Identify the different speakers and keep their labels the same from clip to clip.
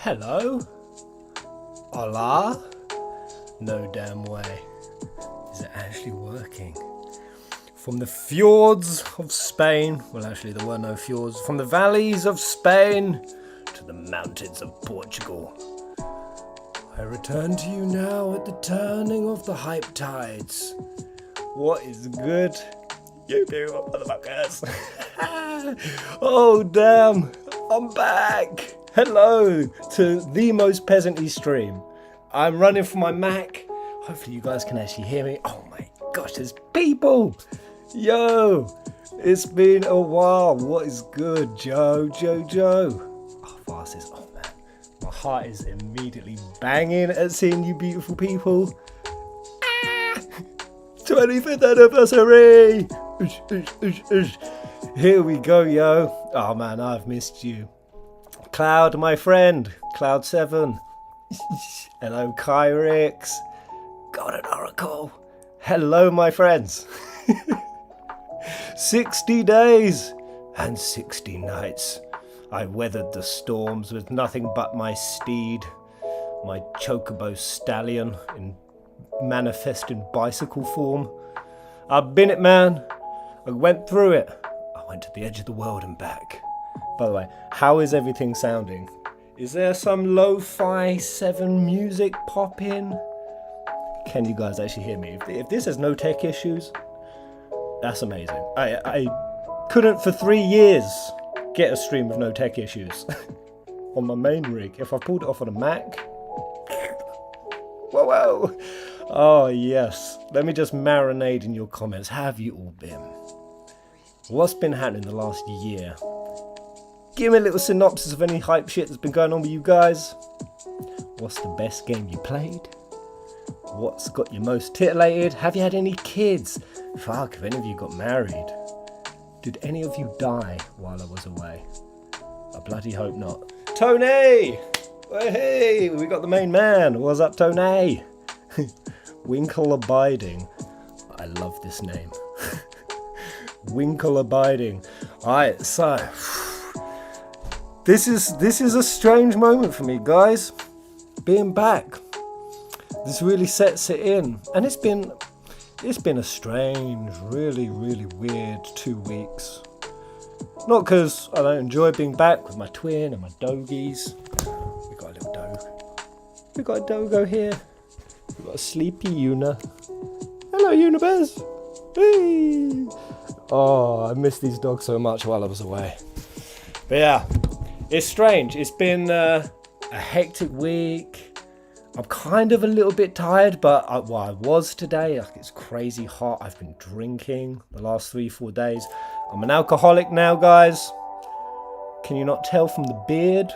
Speaker 1: Hello? Hola? No damn way. Is it actually working? From the fjords of Spain, well actually there were no fjords, from the valleys of Spain to the mountains of Portugal. I return to you now at the turning of the hype tides. What is good? You people motherfuckers. Oh damn, I'm back. Hello to the most peasant-y stream. I'm running from my Mac. Hopefully you guys can actually hear me. Oh my gosh, there's people. Yo, it's been a while. What is good, Joe? Oh, fastest. Oh man, my heart is immediately banging at seeing you beautiful people. 25th anniversary. Here we go, yo. Oh man, I've missed you. Cloud, my friend. Cloud 7. Hello, Kyrix. Golden Oracle. Hello, my friends. 60 days and 60 nights. I weathered the storms with nothing but my steed, my chocobo stallion in manifesting bicycle form. I've been it, man. I went through it. I went to the edge of the world and back. By the way, how is everything sounding? Is there some lo-fi 7 music popping? Can you guys actually hear me? If this has no tech issues, that's amazing. I couldn't for 3 years get a stream with no tech issues on my main rig. If I pulled it off on a Mac, whoa. Oh yes, let me just marinate in your comments. How have you all been? What's been happening the last year? Give me a little synopsis of any hype shit that's been going on with you guys. What's the best game you played? What's got you most titillated? Have you had any kids? Fuck, if any of you got married. Did any of you die while I was away? I bloody hope not. Tony! Hey, we got the main man. What's up, Tony? Winkle Abiding. I love this name. Winkle Abiding. Alright, so this is a strange moment for me, guys. Being back. This really sets it in. And it's been a strange, really weird 2 weeks. Not because I don't enjoy being back with my twin and my dogies. We got a little dog. We got a dogo here. We got a sleepy Una. Hello, Unibez. Hey. Oh, I missed these dogs so much while I was away. But yeah, it's strange. It's been a hectic week. I'm kind of a little bit tired, but I was today. Like, it's crazy hot. I've been drinking the last 3-4 days. I'm an alcoholic now, guys. Can you not tell from the beard?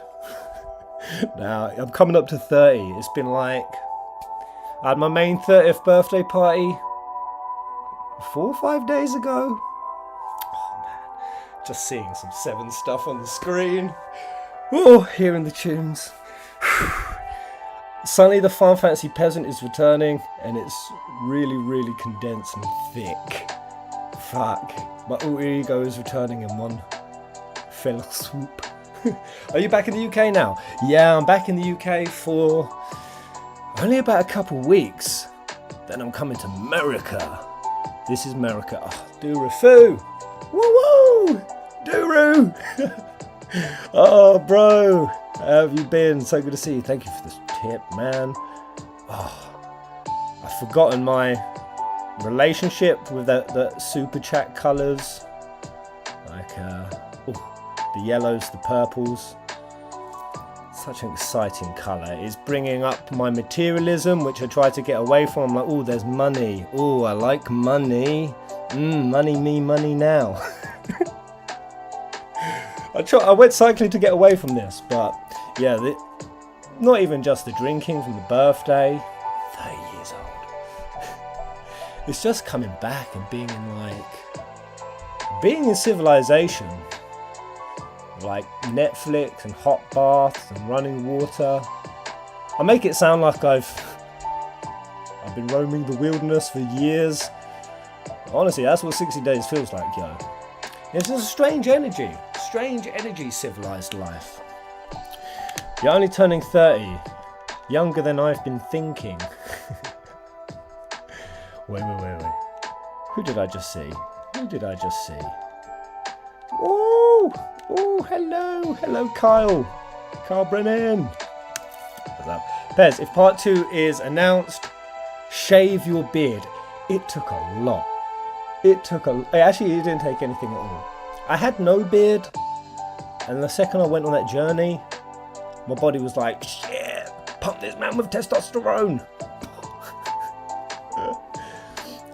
Speaker 1: Now, I'm coming up to 30. It's been like, I had my main 30th birthday party 4 or 5 days ago. Oh man, just seeing some 7 stuff on the screen. Oh, hearing the tunes. Suddenly the Farm Fantasy Peasant is returning, and it's really condensed and thick. Fuck. My alter ego is returning in one fell swoop. Are you back in the UK now? Yeah, I'm back in the UK for only about a couple weeks. Then I'm coming to America. This is America. Oh, Duru-foo. Woo! Duru! Oh, bro. How have you been? So good to see you. Thank you for this tip, man. Oh, I've forgotten my relationship with the super chat colours. Like, the yellows, the purples. Such an exciting colour. It's bringing up my materialism, which I try to get away from. I'm like, oh, there's money. Oh, I like money. Money me, money now. I went cycling to get away from this, but yeah, not even just the drinking from the birthday. 30 years old. It's just coming back and being in civilization. Like Netflix and hot baths and running water. I make it sound like I've been roaming the wilderness for years. Honestly, that's what 60 days feels like, yo. It's just a strange energy, civilized life. You're only turning 30. Younger than I've been thinking. Wait. Who did I just see? Oh, hello, Kyle. Kyle Brennan. What's up? Pez, if part 2 is announced, shave your beard. It took a lot. Actually, it didn't take anything at all. I had no beard, and the second I went on that journey, my body was like, shit, pump this man with testosterone.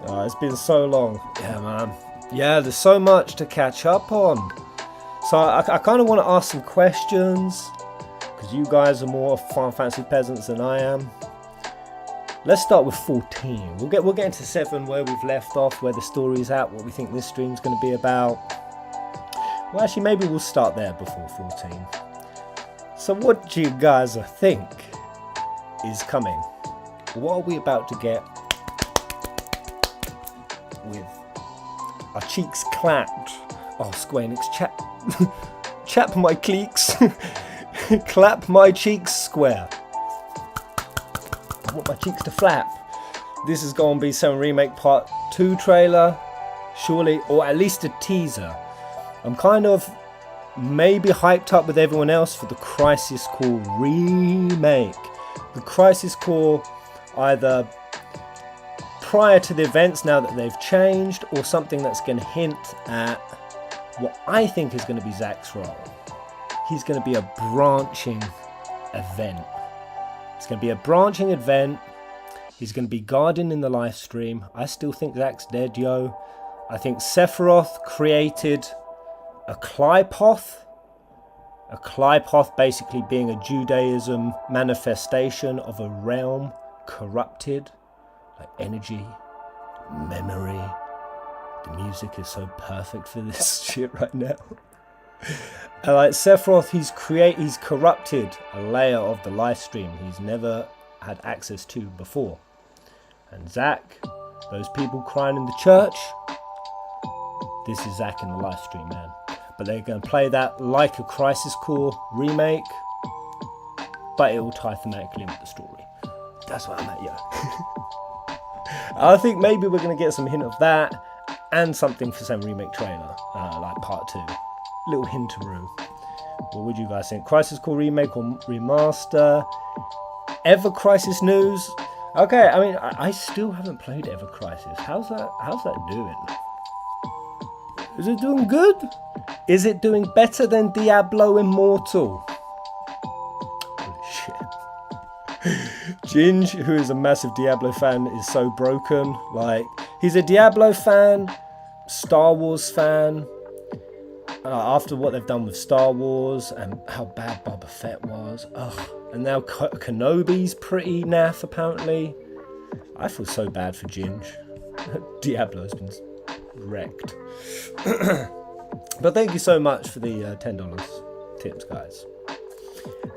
Speaker 1: Oh, it's been so long. Yeah, man. Yeah, there's so much to catch up on. So I kind of want to ask some questions, because you guys are more Final Fantasy peasants than I am. Let's start with 14. We'll get into 7 where we've left off, where the story's at, what we think this stream's going to be about. Well, actually, maybe we'll start there before 14. So what do you guys think is coming? What are we about to get with our cheeks clapped? Oh, Square Enix, chap my cleeks. Clap my cheeks, Square. I want my cheeks to flap. This is going to be some Remake Part 2 trailer, surely, or at least a teaser. I'm kind of maybe hyped up with everyone else for the Crisis Core Remake. The Crisis Core either prior to the events, now that they've changed, or something that's going to hint at what I think is going to be Zack's role. He's going to be a branching event. It's going to be a branching event. He's going to be guarding in the live stream. I still think Zack's dead, yo. I think Sephiroth created a Clipoth. A Clipoth basically being a Judaism manifestation of a realm corrupted. Like energy, memory. The music is so perfect for this shit right now. And like Sephiroth, he's corrupted a layer of the live stream he's never had access to before. And Zack, those people crying in the church, this is Zack in the live stream, man. But they're going to play that like a Crisis Core remake, but it will tie thematically with the story. That's what I'm at, yo. I think maybe we're going to get some hint of that and something for some remake trailer, like part 2. Little hinteroo. What would you guys think? Crisis Core remake or remaster? Ever Crisis news? Okay, I mean, I still haven't played Ever Crisis. How's that doing? Is it doing good? Is it doing better than Diablo Immortal? Holy shit. Ginge, who is a massive Diablo fan, is so broken. Like, he's a Diablo fan, Star Wars fan. After what they've done with Star Wars and how bad Boba Fett was. Ugh. And now Kenobi's pretty naff, apparently. I feel so bad for Ginge. Diablo's been wrecked. But thank you so much for the $10 tips, guys.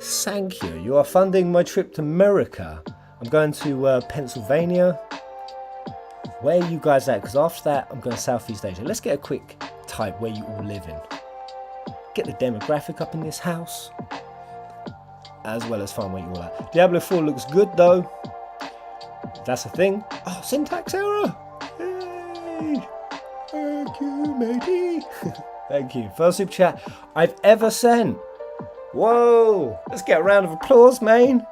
Speaker 1: Thank you. You are funding my trip to America. I'm going to Pennsylvania. Where are you guys at? Because after that, I'm going to Southeast Asia. Let's get a quick type where you all live in. Get the demographic up in this house, as well as find where you all at. Diablo 4 looks good though. That's a thing. Oh, syntax error. Hey. Thank you, matey. Thank you. First super chat I've ever sent. Whoa. Let's get a round of applause, man.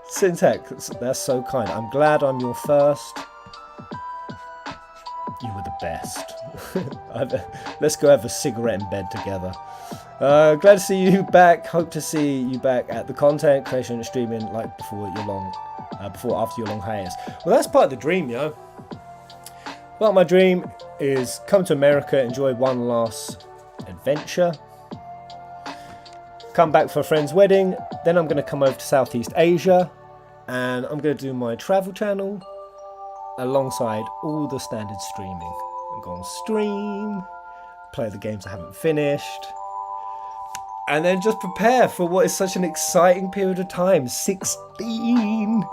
Speaker 1: Syntax, that's so kind. I'm glad I'm your first. You were the best. Let's go have a cigarette in bed together. Glad to see you back. Hope to see you back at the content creation and streaming like after your long hiatus. Well, that's part of the dream, yo. Well, my dream is come to America, enjoy one last adventure, come back for a friend's wedding, then I'm going to come over to Southeast Asia, and I'm going to do my travel channel alongside all the standard streaming. I'm going to stream, play the games I haven't finished, and then just prepare for what is such an exciting period of time. 16.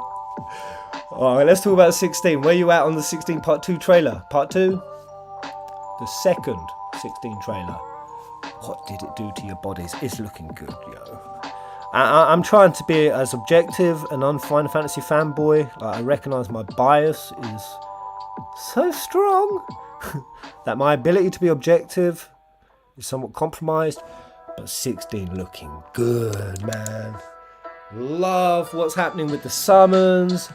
Speaker 1: Alright, let's talk about 16. Where you at on the 16 part 2 trailer? Part 2? The second 16 trailer. What did it do to your bodies? It's looking good, yo. I'm trying to be as objective and non-Final Fantasy fanboy. I recognise my bias is so strong that my ability to be objective is somewhat compromised. But 16 looking good, man. Love what's happening with the summons.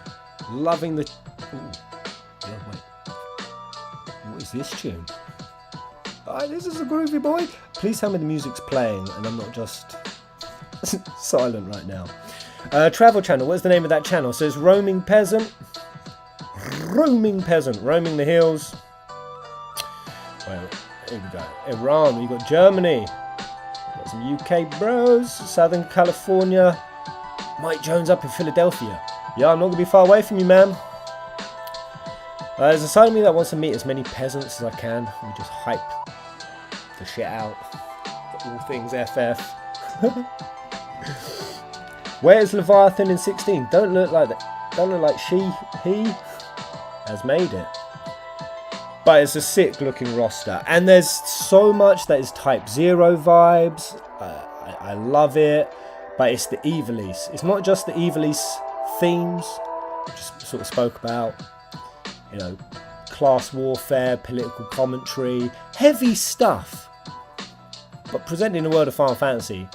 Speaker 1: Loving the... Ooh. Yeah, wait. What is this tune? Oh, this is a groovy boy. Please tell me the music's playing and I'm not just silent right now. Travel channel. What's the name of that channel? It says Roaming Peasant. Roaming Peasant. Roaming the hills. Well, here we go. Iran. We've got Germany. Got some UK bros. Southern California. Mike Jones up in Philadelphia. Yeah, I'm not going to be far away from you, man. There's a side of me that wants to meet as many peasants as I can. We just hype the shit out. All things FF. Where's Leviathan in 16? Don't look like that. Don't look like he has made it. But it's a sick looking roster. And there's so much that is Type 0 vibes. I love it. But it's the Ivalice. It's not just the Ivalice themes, just sort of spoke about, you know, class warfare, political commentary, heavy stuff, but presented in the world of Final Fantasy.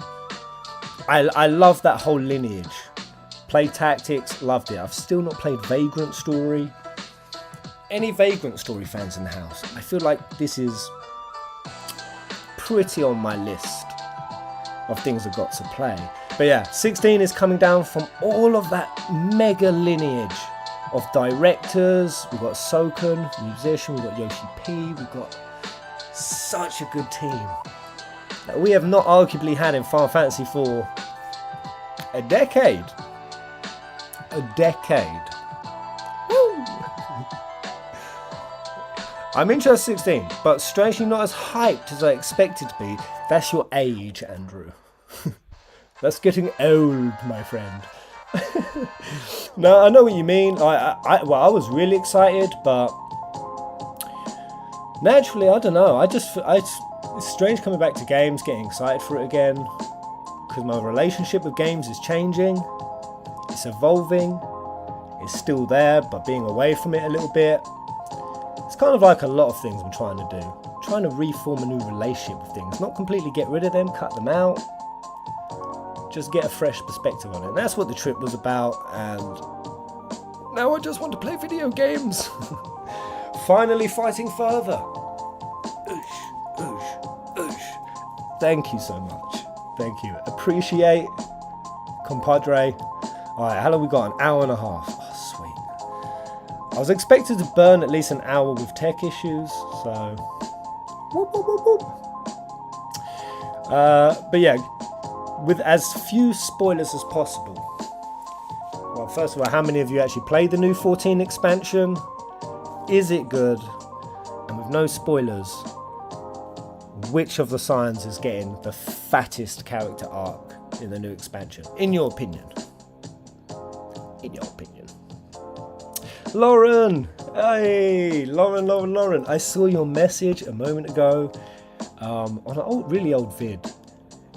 Speaker 1: I love that whole lineage. Play Tactics, loved it. I've still not played Vagrant Story. Any Vagrant Story fans in the house? I feel like this is pretty on my list of things I've got to play. But yeah, 16 is coming down from all of that mega lineage of directors. We've got Soken, musician, we've got Yoshi P, we've got such a good team that we have not arguably had in Final Fantasy for a decade. A decade. Woo! I'm interested in 16, but strangely not as hyped as I expected to be. That's your age, Andrew. That's getting old, my friend. No, I know what you mean. I was really excited, but naturally, I don't know. It's strange coming back to games, getting excited for it again, because my relationship with games is changing. It's evolving. It's still there, but being away from it a little bit. It's kind of like a lot of things I'm trying to do. I'm trying to reform a new relationship with things, not completely get rid of them, cut them out. Just get a fresh perspective on it. And that's what the trip was about. And now I just want to play video games. Finally fighting further. Oosh, oosh, oosh. Thank you so much. Thank you. Appreciate, compadre. Alright, how long we got? An hour and a half. Oh, sweet. I was expected to burn at least an hour with tech issues. So, whoop, whoop, whoop, whoop. But yeah, with as few spoilers as possible. Well, first of all, how many of you actually played the new 14 expansion? Is it good? And with no spoilers, which of the Scions is getting the fattest character arc in the new expansion? In your opinion. In your opinion. Lauren! Hey! Lauren. I saw your message a moment ago on an really old vid.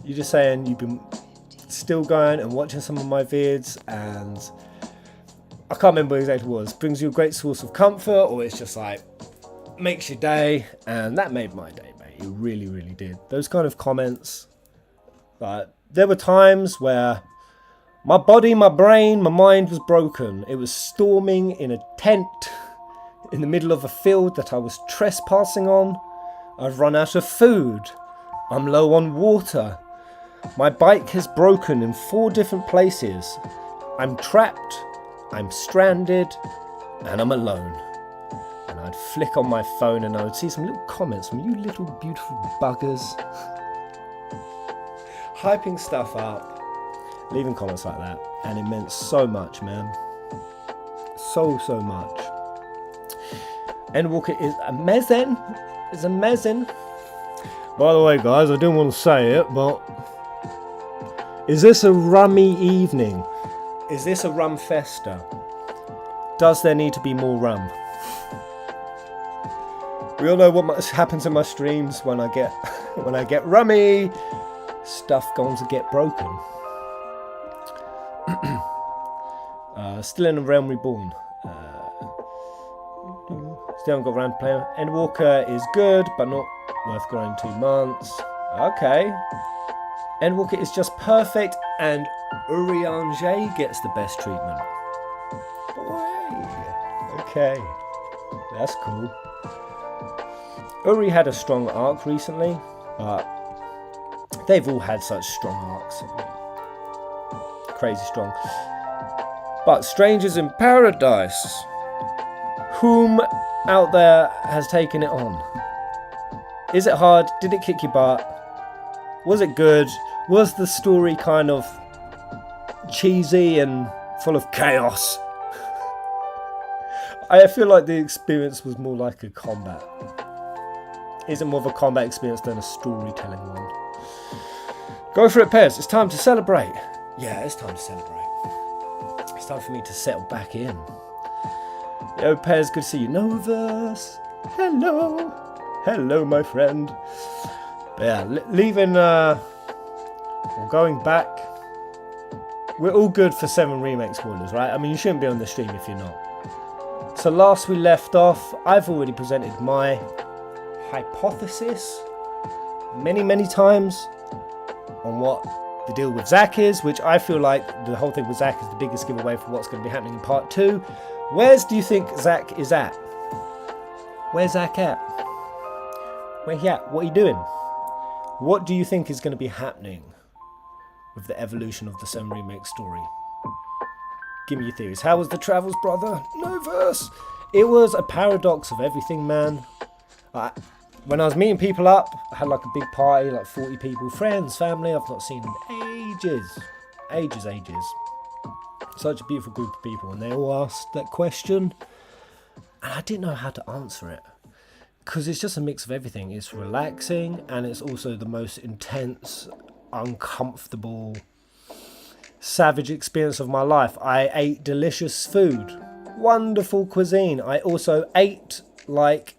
Speaker 1: You're just saying you've been still going and watching some of my vids, and I can't remember exactly what it was. Brings you a great source of comfort, or it's just like makes your day, and that made my day, mate. It really, really did. Those kind of comments. There were times where my body, my brain, my mind was broken. It was storming in a tent in the middle of a field that I was trespassing on. I've run out of food. I'm low on water. My bike has broken in 4 different places. I'm trapped, I'm stranded, and I'm alone. And I'd flick on my phone and I would see some little comments from you little beautiful buggers. Hyping stuff up, leaving comments like that. And it meant so much, man. So much. Endwalker is amazing. It's amazing. By the way, guys, I didn't want to say it, but is this a rummy evening? Is this a rum festa? Does there need to be more rum? We all know what happens in my streams when I get rummy. Stuff going to get broken. Still in the Realm Reborn. Still haven't got around to playing. Endwalker is good, but not worth growing 2 months. Okay. Endwalker is just perfect, and Urianger gets the best treatment. Boy. Okay. That's cool. Uri had a strong arc recently, but they've all had such strong arcs. Crazy strong. But Strangers in Paradise. Whom out there has taken it on? Is it hard? Did it kick your butt? Was it good? Was the story kind of cheesy and full of chaos? I feel like the experience was more like a combat. Is it more of a combat experience than a storytelling one? Go for it, Pez. It's time to celebrate. Yeah, it's time to celebrate. It's time for me to settle back in. Yo, Pez, good to see you. Noverse. Hello. Hello, my friend. But yeah, leaving, or going back. We're all good for 7 Remake spoilers, right? I mean, you shouldn't be on the stream if you're not. So last we left off, I've already presented my hypothesis many times on what the deal with Zack is, which I feel like the whole thing with Zack is the biggest giveaway for what's going to be happening in part 2. Where's do you think Zack is at? Where's Zack at? Where he at? What are you doing? What do you think is going to be happening with the evolution of the 7 Remake story? Give me your theories. How was the travels, brother? Noverse. It was a paradox of everything, man. When I was meeting people up, I had like a big party, like 40 people, friends, family I've not seen in ages. Such a beautiful group of people, and they all asked that question, and I didn't know how to answer it, because it's just a mix of everything. It's relaxing, and it's also the most intense, uncomfortable, savage experience of my life. I ate delicious food, wonderful cuisine. I also ate like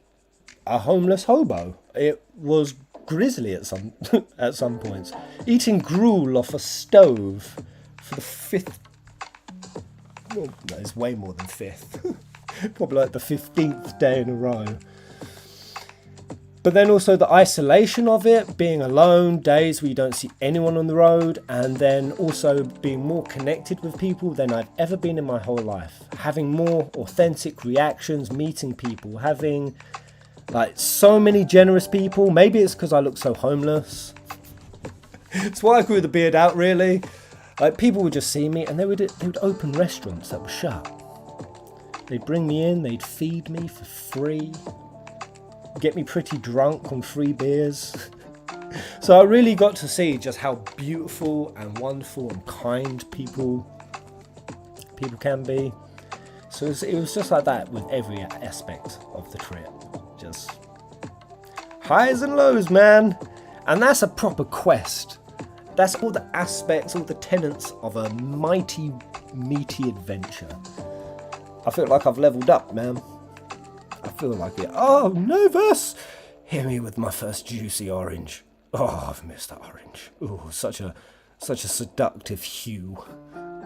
Speaker 1: a homeless hobo. It was grisly at some at some points. Eating gruel off a stove for the 5th. Well, no, it's way more than 5th. Probably like the 15th day in a row. But then also the isolation of it, being alone, days where you don't see anyone on the road, and then also being more connected with people than I've ever been in my whole life. Having more authentic reactions, meeting people, having like so many generous people. Maybe it's because I look so homeless. It's why I grew the beard out, really. Like, people would just see me and they would open restaurants that were shut. They'd bring me in, they'd feed me for free, get me pretty drunk on free beers. So I really got to see just how beautiful and wonderful and kind people can be. So it was just like that with every aspect of the trip. Just highs and lows, man. And that's a proper quest. That's all the aspects, all the tenets of a mighty, meaty adventure. I feel like I've leveled up, man. I feel like it. Oh, Noverse! Hear me with my first juicy orange. Oh, I've missed that orange. Oh, such a seductive hue.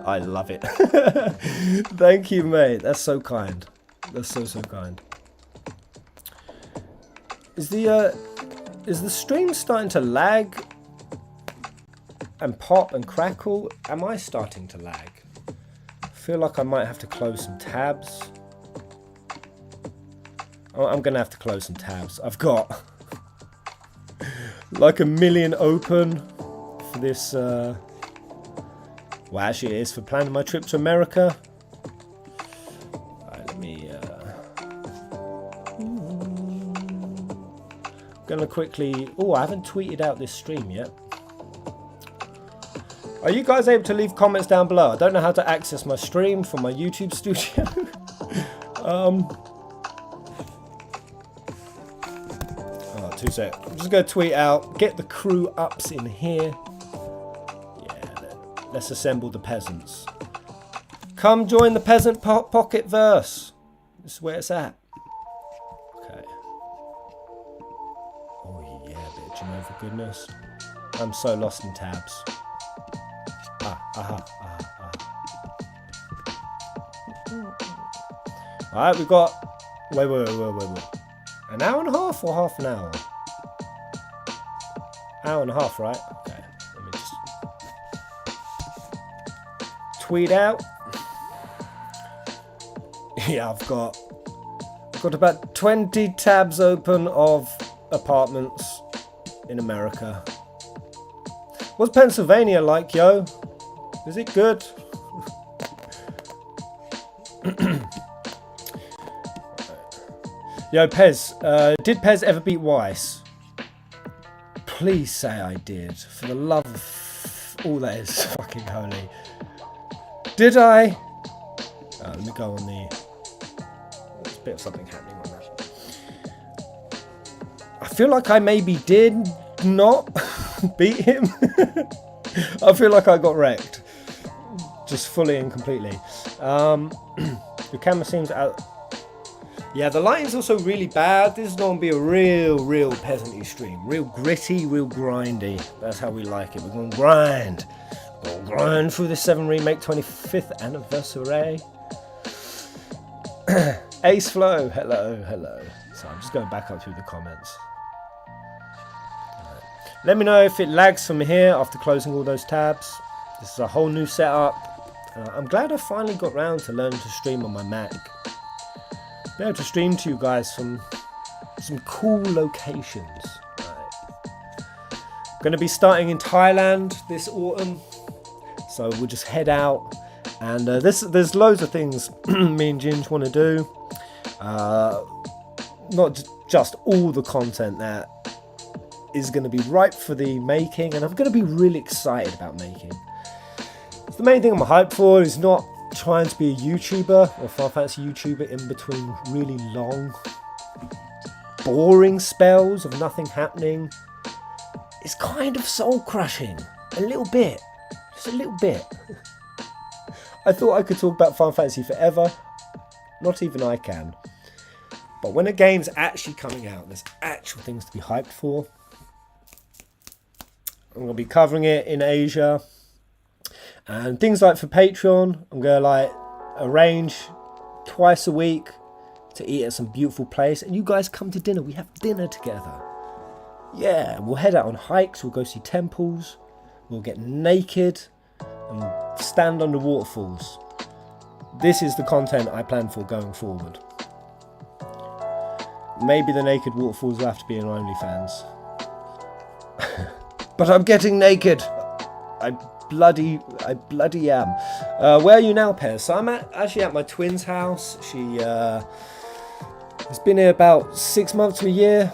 Speaker 1: I love it. Thank you, mate. That's so kind. That's so kind. Is the stream starting to lag and pop and crackle? Am I starting to lag? I feel like I might have to close some tabs. Oh, I'm gonna have to close some tabs. I've got like a million open for this. Well, actually, it is for planning my trip to America. Alright, let me. Gonna quickly. Oh, I haven't tweeted out this stream yet. Are you guys able to leave comments down below? I don't know how to access my stream from my YouTube studio. Oh, 2 seconds. I'm just gonna tweet out. Get the crew ups in here. Yeah, let's assemble the peasants. Come join the peasant pocket verse. This is where it's at. Okay. Oh yeah, bitch, you know, for goodness. I'm so lost in tabs. Alright, we've got... Wait. An hour and a half or half an hour? Hour and a half, right? Okay, let me just... tweet out. Yeah, I've got about 20 tabs open of apartments in America. What's Pennsylvania like, yo? Is it good? Yo, Pez, did Pez ever beat Weiss? Please say I did. For the love of all that is fucking holy. Did I? Let me go on the... There's a bit of something happening on that. I feel like I maybe did not beat him. I feel like I got wrecked. Just fully and completely. The camera seems out... Yeah, the lighting's also really bad. This is going to be a real peasant-y stream. Real gritty, real grindy. That's how we like it. We're going to grind. We're going to grind through the 7 Remake 25th anniversary. Ace Flow, hello. So I'm just going back up through the comments. Let me know if it lags from here after closing all those tabs. This is a whole new setup. I'm glad I finally got round to learning to stream on my Mac. Be able to stream to you guys from some cool locations. Going to be starting in Thailand this autumn, so we'll just head out. And there's loads of things me and Ginge want to do. Not just all the content that is going to be ripe for the making, and I'm going to be really excited about making. The main thing I'm hyped for is not trying to be a YouTuber or Final Fantasy YouTuber in between really long, boring spells of nothing happening. It's kind of soul crushing. A little bit. Just a little bit. I thought I could talk about Final Fantasy forever. Not even I can. But when a game's actually coming out, there's actual things to be hyped for. I'm going to be covering it in Asia. And things like for Patreon, I'm going to like arrange twice a week to eat at some beautiful place. And you guys come to dinner. We have dinner together. Yeah, we'll head out on hikes. We'll go see temples. We'll get naked and stand under waterfalls. This is the content I plan for going forward. Maybe the naked waterfalls will have to be in OnlyFans. But I'm getting naked. I bloody am. Where are you now, Pez? So I'm actually at my twin's house. She has been here about 6 months to a year,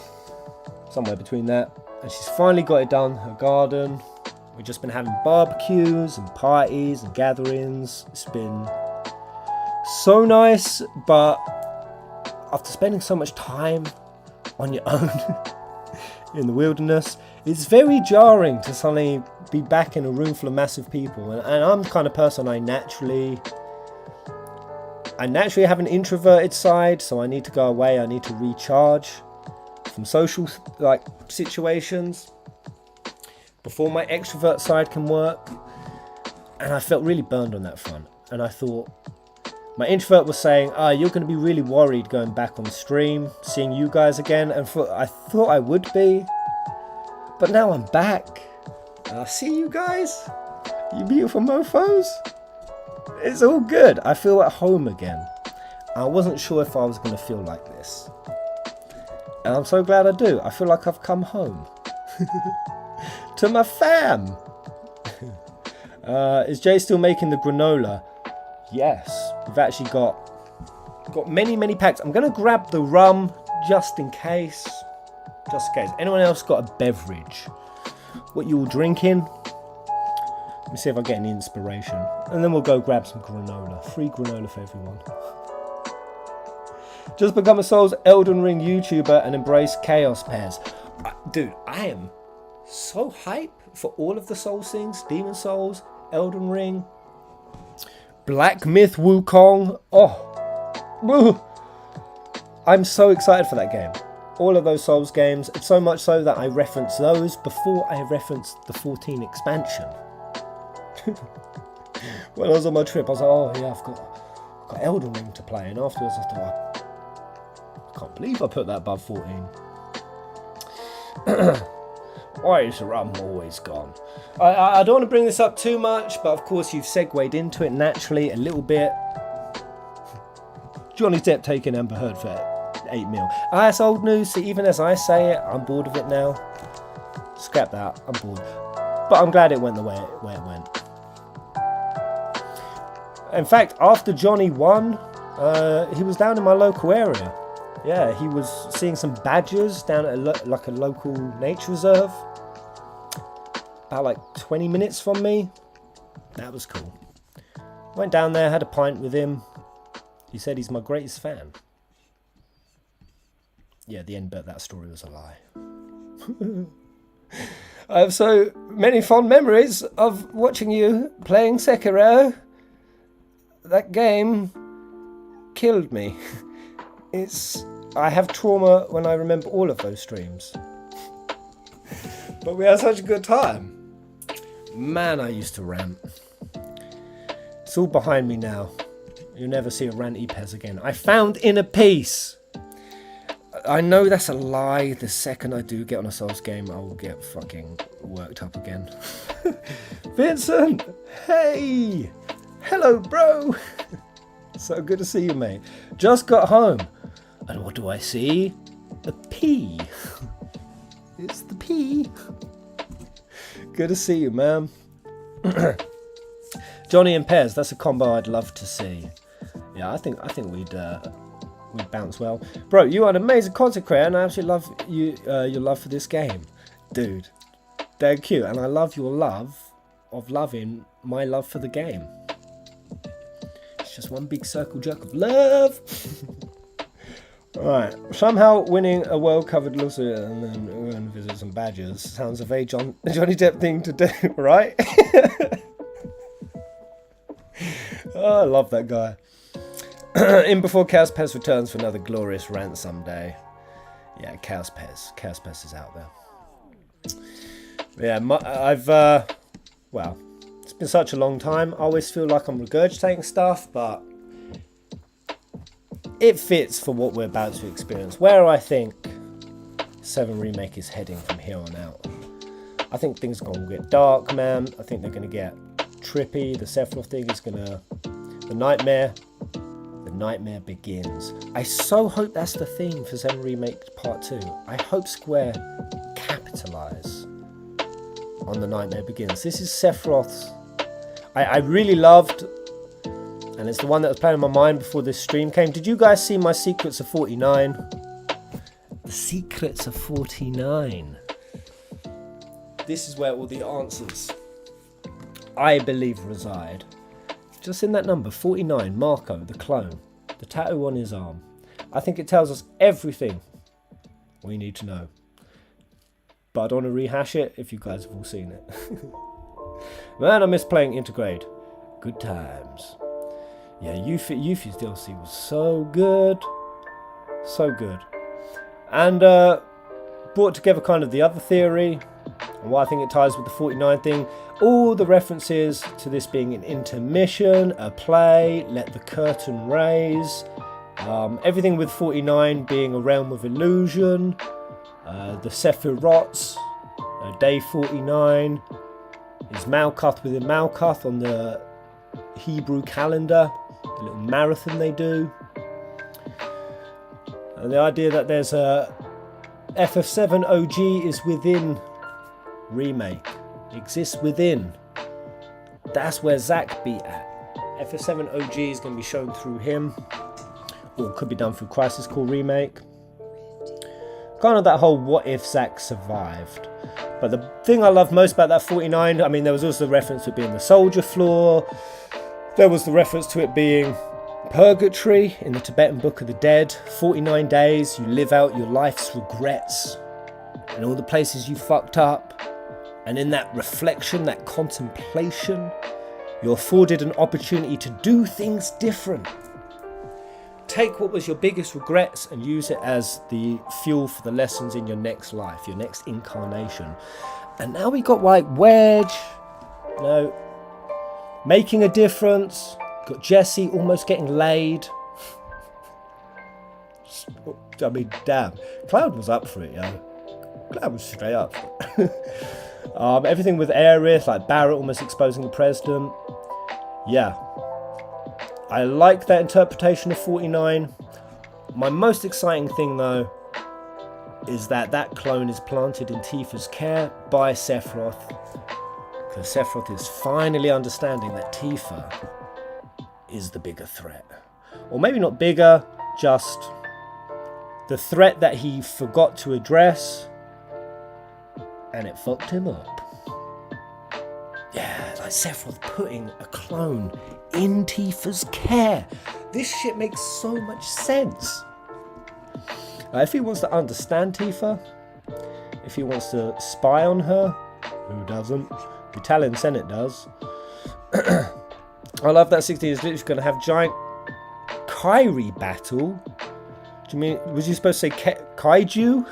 Speaker 1: somewhere between that, and she's finally got it done. Her garden. We've just been having barbecues and parties and gatherings. It's been so nice, but after spending so much time on your own in the wilderness, it's very jarring to suddenly be back in a room full of massive people. And I'm the kind of person I naturally have an introverted side, so I need to go away. I need to recharge from social situations before my extrovert side can work. And I felt really burned on that front. And I thought, my introvert was saying, you're going to be really worried going back on stream, seeing you guys again. And I thought I would be. But now I'm back. And I see you guys. You beautiful mofos. It's all good. I feel at home again. I wasn't sure if I was going to feel like this. And I'm so glad I do. I feel like I've come home. To my fam. Is Jay still making the granola? Yes. We've actually got many packs. I'm going to grab the rum just in case. Just in case. Anyone else got a beverage? What you all drinking? Let me see if I get any inspiration. And then we'll go grab some granola. Free granola for everyone. Just become a Souls Elden Ring YouTuber and embrace chaos, Pairs. Dude, I am so hype for all of the Souls things. Demon Souls, Elden Ring, Black Myth Wukong. Oh, I'm so excited for that game. All of those Souls games. It's so much so that I reference those before I reference the 14 expansion. When I was on my trip, I was like, oh yeah, I've got got Elden Ring to play, and afterwards I thought, I can't believe I put that above 14. Why is the rum always gone? I don't want to bring this up too much, but of course you've segued into it naturally a little bit. Johnny Depp taking Amber Heard for 8 mil. That's old news, so even as I say it, I'm bored of it now. Scrap that, I'm bored. But I'm glad it went the way it went. In fact, after Johnny won, he was down in my local area. Yeah, he was seeing some badgers down at a local nature reserve. About like 20 minutes from me. That was cool. Went down there, had a pint with him. He said he's my greatest fan. Yeah, the end bit of that story was a lie. I have so many fond memories of watching you playing Sekiro. That game killed me. I have trauma when I remember all of those streams. But we had such a good time. Man, I used to rant. It's all behind me now. You'll never see a ranty Pez again. I found inner peace. I know that's a lie. The second I do get on a Souls game, I will get fucking worked up again. Vincent! Hey! Hello, bro! So good to see you, mate. Just got home. And what do I see? A P. It's the P. Good to see you, man. Johnny and Pez, that's a combo I'd love to see. Yeah, I think we'd bounce well. Bro, you are an amazing content creator, and I absolutely love your love for this game. Dude, they're cute, and I love your love of loving my love for the game. It's just one big circle jerk of love. Alright, somehow winning a world-covered lawsuit and then go and visit some badgers sounds a very Johnny Depp thing to do, right? Oh, I love that guy. In before Chaos Pez returns for another glorious rant someday. Yeah, Chaos Pez is out there. Yeah, well, it's been such a long time. I always feel like I'm regurgitating stuff, but it fits for what we're about to experience. Where I think 7 Remake is heading from here on out. I think things are going to get dark, man. I think they're going to get trippy. The Sephiroth thing is going to... The nightmare begins. I so hope that's the theme for 7 Remake Part 2. I hope Square capitalise on the nightmare begins. This is Sephiroth's... I really loved... And it's the one that was playing in my mind before this stream came. Did you guys see my Secrets of 49? The Secrets of 49. This is where all the answers, I believe, reside. Just in that number, 49, Marco, the clone. The tattoo on his arm. I think it tells us everything we need to know. But I don't want to rehash it if you guys have all seen it. Man, I miss playing Intergrade. Good times. Yeah, Yuffie's DLC was so good. So good. And brought together kind of the other theory, and why I think it ties with the 49 thing. All the references to this being an intermission, a play, let the curtain raise. Everything with 49 being a realm of illusion. The Sephiroths, day 49. Is Malkuth within Malkuth on the Hebrew calendar. The little marathon they do. And the idea that there's a FF7 OG is within Remake. Exists within. That's where Zack be at. FF7 OG is going to be shown through him. Or it could be done through Crisis Core Remake. Kind of that whole what if Zack survived. But the thing I love most about that 49, I mean, there was also the reference to it being the soldier floor. There was the reference to it being purgatory in the Tibetan Book of the Dead. 49 days, you live out your life's regrets and all the places you fucked up. And in that reflection, that contemplation, you're afforded an opportunity to do things different. Take what was your biggest regrets and use it as the fuel for the lessons in your next life, your next incarnation. And now we got like Wedge, making a difference, Got Jesse almost getting laid. I mean, damn. Cloud was up for it, yo. Cloud was straight up. Everything with Aerith, like Barrett almost exposing the president. Yeah. I like that interpretation of 49. My most exciting thing, though, is that that clone is planted in Tifa's care by Sephiroth. Because Sephiroth is finally understanding that Tifa is the bigger threat. Or maybe not bigger, just the threat that he forgot to address, and it fucked him up. Yeah, like Sephiroth putting a clone in Tifa's care. This shit makes so much sense. If he wants to understand Tifa, if he wants to spy on her, who doesn't? The Italian Senate does. I love that 16 is literally going to have giant Kairi battle. Do you mean, was you supposed to say kaiju?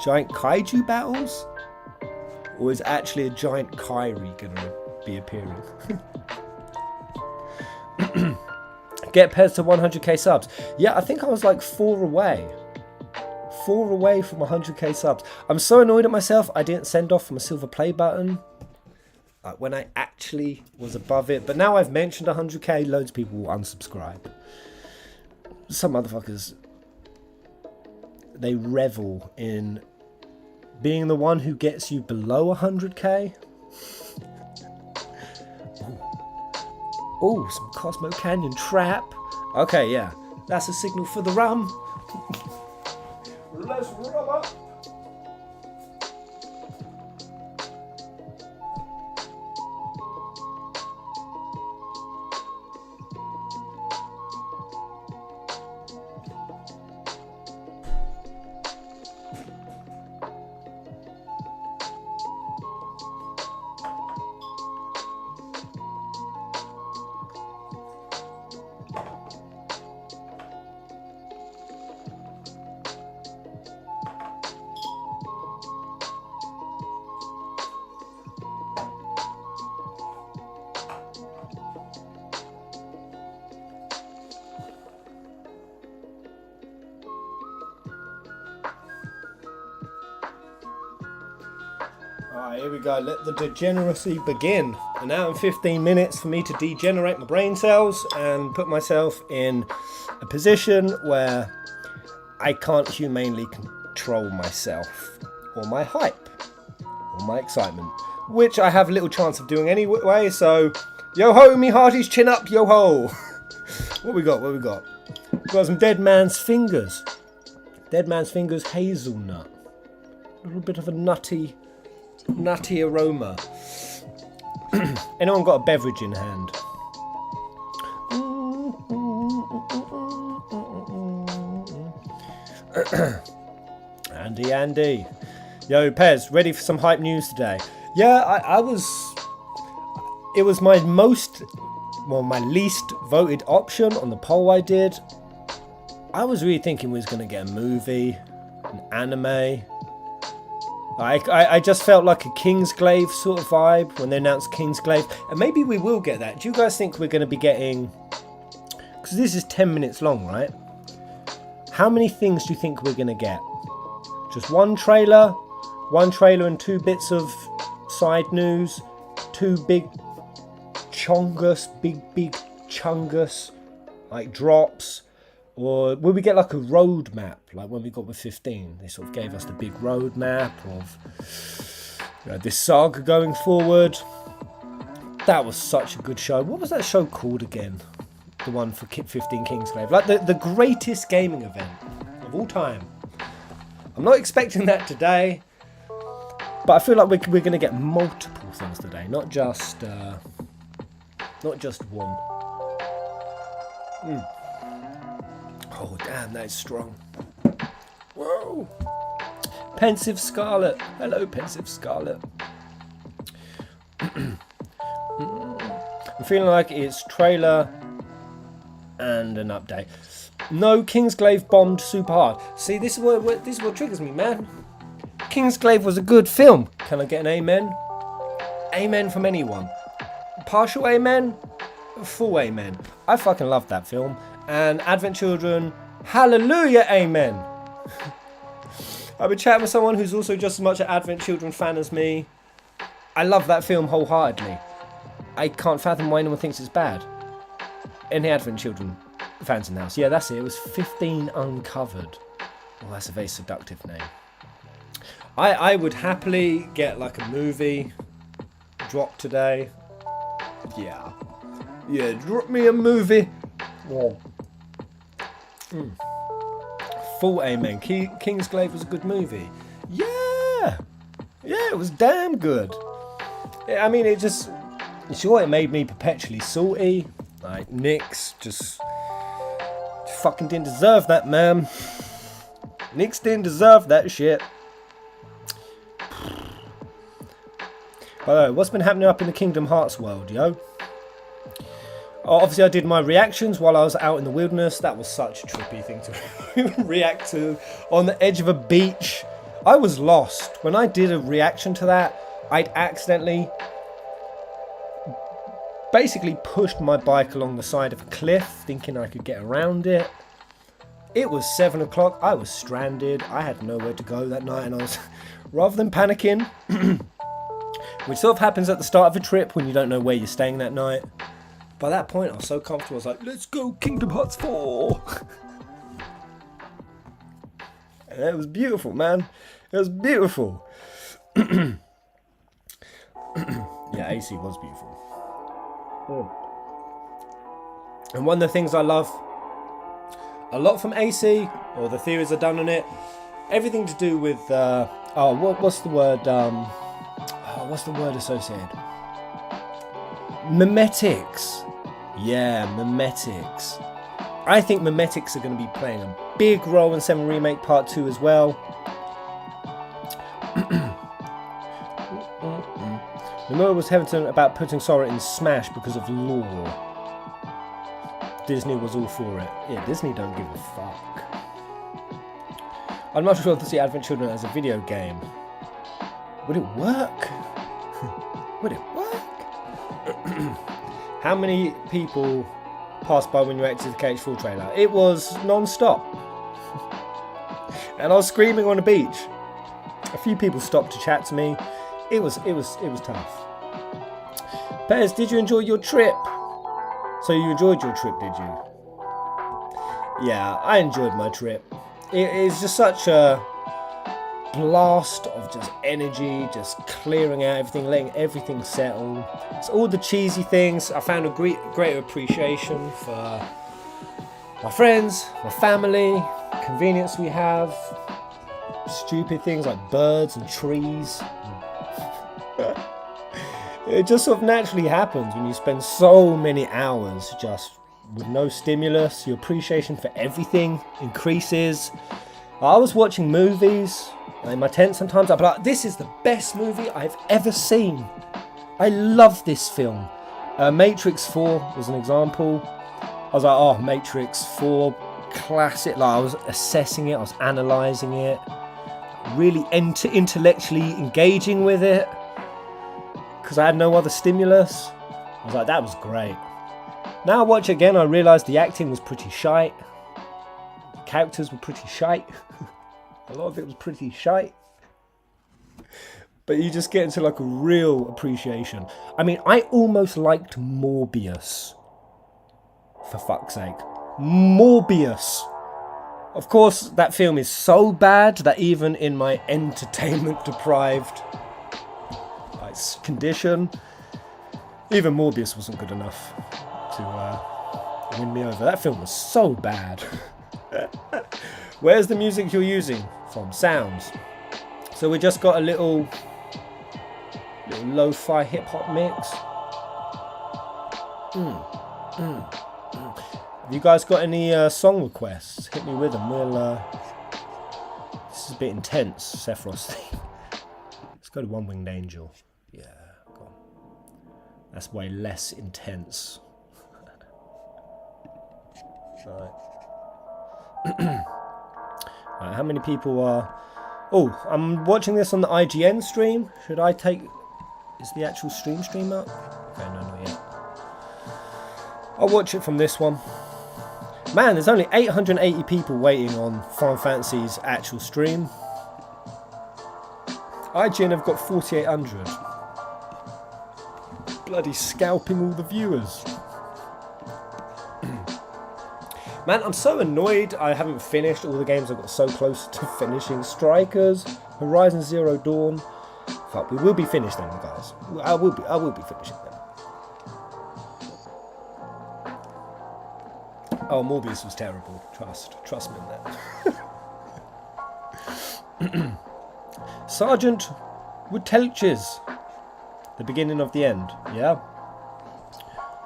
Speaker 1: Giant kaiju battles? Or is actually a giant Kairi going to be appearing? Get Pez to 100k subs. Yeah, I think I was like 4 away. 4 away from 100k subs. I'm so annoyed at myself I didn't send off from a silver play button when I actually was above it. But now I've mentioned 100k, loads of people will unsubscribe. Some motherfuckers, they revel in being the one who gets you below 100k. Oh, some Cosmo Canyon trap. Okay, yeah. That's a signal for the rum. Let's rum up. Alright, here we go. Let the degeneracy begin. An hour and 15 minutes for me to degenerate my brain cells and put myself in a position where I can't humanely control myself or my hype or my excitement, which I have little chance of doing anyway. So, yo ho, me hearties, chin up, yo ho. What we got? We got some Dead Man's Fingers. Dead Man's Fingers hazelnut. A little bit of a nutty aroma. Anyone got a beverage in hand? Andy. Yo, Pez, ready for some hype news today? Yeah, I was. It was my least voted option on the poll I did. I was really thinking we was going to get a movie, an anime. I just felt like a Kingsglaive sort of vibe when they announced Kingsglaive. And maybe we will get that. Do you guys think we're going to be getting... Because this is 10 minutes long, right? How many things do you think we're going to get? Just one trailer and 2 bits of side news? 2 big chungus, like drops? Or will we get like a roadmap, like when we got with 15? They sort of gave us the big roadmap of this saga going forward. That was such a good show. What was that show called again? The one for 15 Kingsglaive. Like the greatest gaming event of all time. I'm not expecting that today, but I feel like we're going to get multiple things today, not just one. Oh, damn, that is strong. Whoa. Pensive Scarlet. Hello, Pensive Scarlet. I'm feeling like it's trailer and an update. No, Kingsglaive bombed super hard. See, this is what triggers me, man. Kingsglaive was a good film. Can I get an amen? Amen from anyone. Partial amen? full amen. I fucking love that film. And Advent Children, hallelujah, amen. I've been chatting with someone who's also just as much an Advent Children fan as me. I love that film wholeheartedly. I can't fathom why anyone thinks it's bad. Any Advent Children fans in the house? Yeah, that's it. It was 15 Uncovered. Oh, that's a very seductive name. I would happily get like a movie dropped today. Yeah. Yeah, drop me a movie. Oh. Full amen. Kingsglaive was a good movie. Yeah. Yeah, it was damn good. I mean, it just... Sure, it made me perpetually salty. Like, Nyx just fucking didn't deserve that, man. Nyx didn't deserve that shit. By the way, what's been happening up in the Kingdom Hearts world, yo? Obviously, I did my reactions while I was out in the wilderness. That was such a trippy thing to react to on the edge of a beach. I was lost. When I did a reaction to that, I'd accidentally basically pushed my bike along the side of a cliff, thinking I could get around it. It was 7 o'clock. I was stranded. I had nowhere to go that night, and I was, rather than panicking, which sort of happens at the start of a trip when you don't know where you're staying that night. By that point, I was so comfortable. I was like, let's go Kingdom Hearts 4. And it was beautiful, man. It was beautiful. Yeah, AC was beautiful. And one of the things I love a lot from AC, or the theories I've done on it, everything to do with, what's the word? What's the word associated? Memetics. Yeah, memetics. I think memetics are going to be playing a big role in 7 Remake Part 2 as well. Nomura was hesitant about putting Sora in Smash because of lore. Disney was all for it. Yeah, Disney don't give a fuck. I'm not sure to see Advent Children as a video game. Would it work? Would it work? How many people passed by when you exited the KH4 trailer? It was non-stop. And I was screaming on a beach. A few people stopped to chat to me. It was tough. Pez, did you enjoy your trip? So you enjoyed your trip, did you? Yeah, I enjoyed my trip. It is just such a blast of just energy, just clearing out everything, letting everything settle. It's all the cheesy things. I found a greater appreciation for my friends, my family, convenience we have, stupid things like birds and trees. It just sort of naturally happens when you spend so many hours just with no stimulus. Your appreciation for everything increases. I was watching movies in my tent sometimes. I'd be like, this is the best movie I've ever seen. I love this film. Matrix 4 was an example. I was like, oh, Matrix 4, classic. Like, I was assessing it, I was analysing it, really intellectually engaging with it. Because I had no other stimulus. I was like, that was great. Now I watch it again, I realise the acting was pretty shite. The characters were pretty shite. A lot of it was pretty shite. But you just get into like a real appreciation. I mean, I almost liked Morbius. For fuck's sake. Morbius. Of course, that film is so bad that even in my entertainment deprived condition, even Morbius wasn't good enough to win me over. That film was so bad. Where's the music you're using from? Sounds. So we just got a little lo-fi hip-hop mix. Have you guys got any song requests? Hit me with them. This is a bit intense, Sephiroth's theme. Let's go to One Winged Angel. Yeah, go on. That's way less intense. Right. Right, how many people are... Oh, I'm watching this on the IGN stream. Should I take... Is the actual stream up? Okay, no, not yet. I'll watch it from this one. Man, there's only 880 people waiting on Final Fantasy's actual stream. IGN have got 4,800. Bloody scalping all the viewers. Man, I'm so annoyed I haven't finished all the games I got so close to finishing. Strikers, Horizon Zero Dawn. Fuck, we will be finished then, guys. I will be finishing them. Oh, Morbius was terrible. Trust me on that. Sergeant Woodtelches. The beginning of the end. Yeah.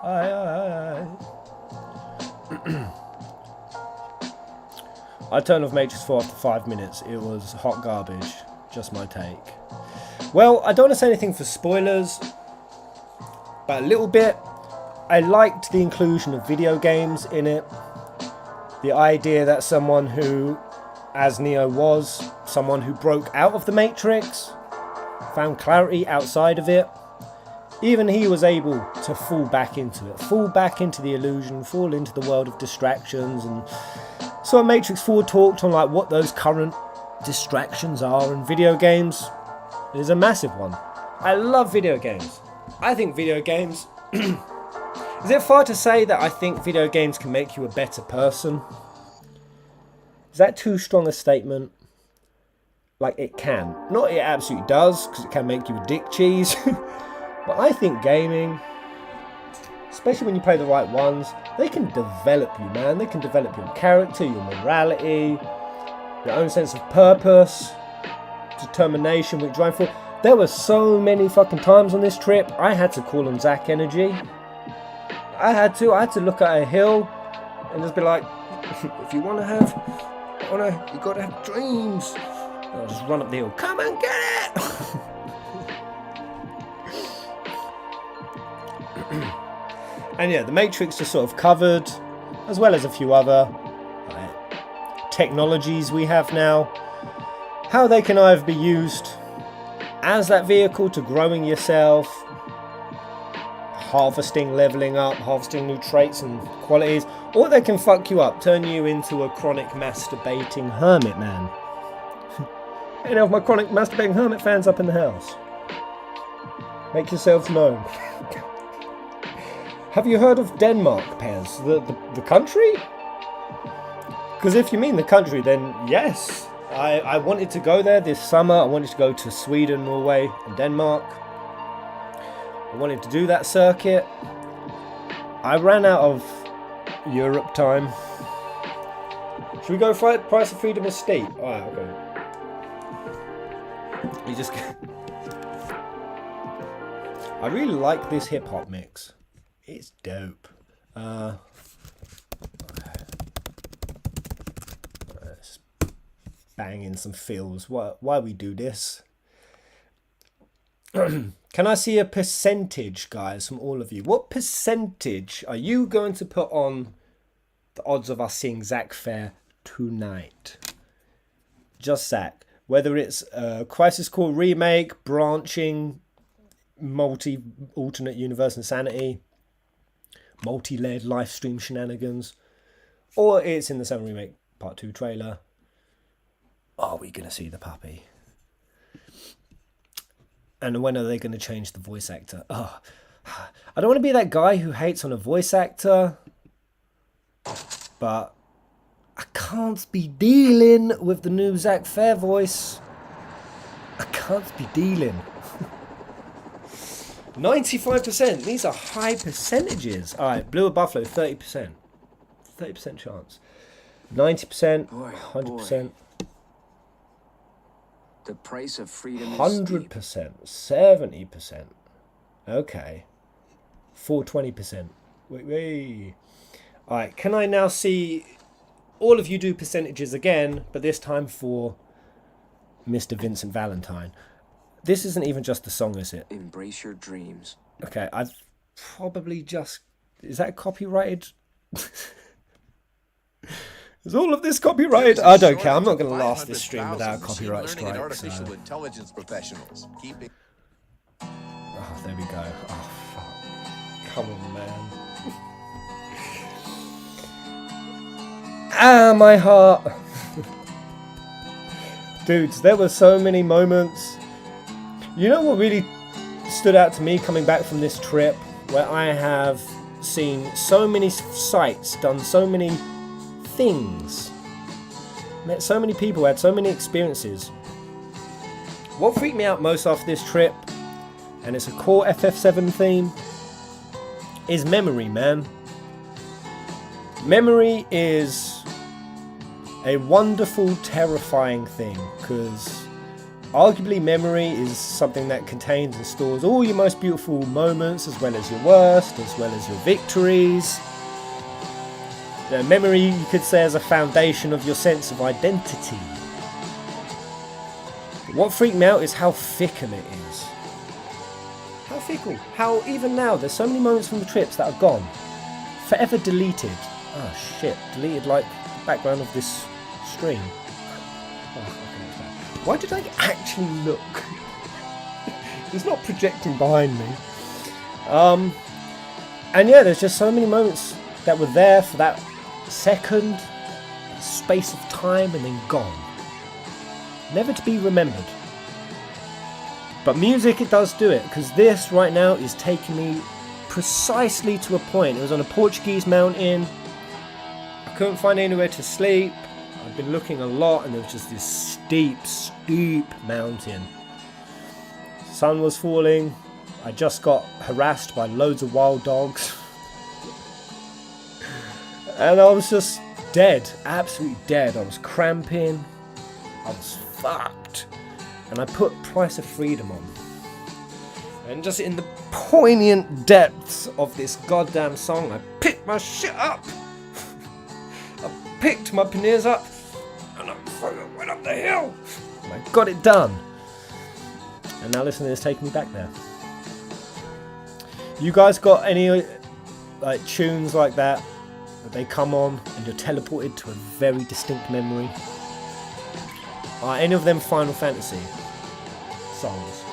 Speaker 1: Aye. I turned off Matrix 4 after 5 minutes. It was hot garbage. Just my take. Well, I don't want to say anything for spoilers, but a little bit. I liked the inclusion of video games in it. The idea that someone who, as Neo was, someone who broke out of the Matrix, found clarity outside of it, even he was able to fall back into it, fall back into the illusion, fall into the world of distractions. And so Matrix 4 talked on like what those current distractions are, and video games is a massive one. I love video games. I think video games... Is it far to say that I think video games can make you a better person? Is that too strong a statement? Like, it can. Not it absolutely does, because it can make you a dick cheese. But I think gaming, especially when you play the right ones, they can develop you, man. They can develop your character, your morality, your own sense of purpose, determination, what you're driving for. There were so many fucking times on this trip, I had to call on Zach Energy. I had to look at a hill and just be like, if you want to have, you got to have dreams. And I'll just run up the hill, come and get it! And yeah, the Matrix is sort of covered, as well as a few other technologies we have now. How they can either be used as that vehicle to growing yourself, harvesting, leveling up, harvesting new traits and qualities, or they can fuck you up, turn you into a chronic masturbating hermit man. Any of my chronic masturbating hermit fans up in the house? Make yourselves known. Have you heard of Denmark, Pez? The country? Because if you mean the country, then yes. I wanted to go there this summer. I wanted to go to Sweden, Norway, and Denmark. I wanted to do that circuit. I ran out of Europe time. Should we go for it? Price of Freedom is steep. Alright, okay. You just... I really like this hip hop mix. It's dope. Let's bang in some fills. Why we do this? Can I see a percentage, guys, from all of you? What percentage are you going to put on the odds of us seeing Zach Fair tonight? Just Zach. Whether it's Crisis Core Remake, branching, alternate universe insanity, multi-layered live stream shenanigans, or it's in the 7 Remake Part 2 trailer. Are we going to see the puppy? And when are they going to change the voice actor? Oh, I don't want to be that guy who hates on a voice actor, but I can't be dealing with the new Zach Fair voice. I can't be dealing. 95%. These are high percentages. All right, Blue or Buffalo, 30%. 30% chance. 90%, 100%.
Speaker 2: The price of freedom is
Speaker 1: 100%, 70%. Okay. 420%. Wait. Alright, can I now see all of you do percentages again, but this time for Mr. Vincent Valentine? This isn't even just the song, is it?
Speaker 2: Embrace your dreams.
Speaker 1: Okay, I've probably just... Is that copyrighted? Is all of this copyrighted? I don't care. I'm not going to last this stream without copyright strikes.
Speaker 3: Artificial intelligence professionals.
Speaker 1: Oh, there we go. Oh, fuck. Come on, man. Ah, my heart. Dudes, there were so many moments. You know what really stood out to me coming back from this trip, where I have seen so many sights, done so many things, met so many people, had so many experiences. What freaked me out most after this trip, and it's a core FF7 theme, is memory, man. Memory is a wonderful, terrifying thing, because arguably memory is something that contains and stores all your most beautiful moments, as well as your worst, as well as your victories. The memory, you could say, is a foundation of your sense of identity. But what freaked me out is how fickle it is. How fickle. How even now, there's so many moments from the trips that are gone. Forever deleted. Oh shit, deleted like the background of this stream. Oh, okay. Why did I actually look? It's not projecting behind me. And yeah, there's just so many moments that were there for that second, space of time, and then gone. Never to be remembered. But music, it does do it, because this right now is taking me precisely to a point. It was on a Portuguese mountain. I couldn't find anywhere to sleep. I've been looking a lot, and there was just this steep mountain. Sun was falling. I just got harassed by loads of wild dogs. And I was just dead, absolutely dead. I was cramping. I was fucked. And I put Price of Freedom on. And just in the poignant depths of this goddamn song, I picked my shit up. I picked my panniers up. And I fucking went up the hill. And I got it done. And now listening to this taking me back there. You guys got any like tunes like that they come on and you're teleported to a very distinct memory? Are any of them Final Fantasy songs?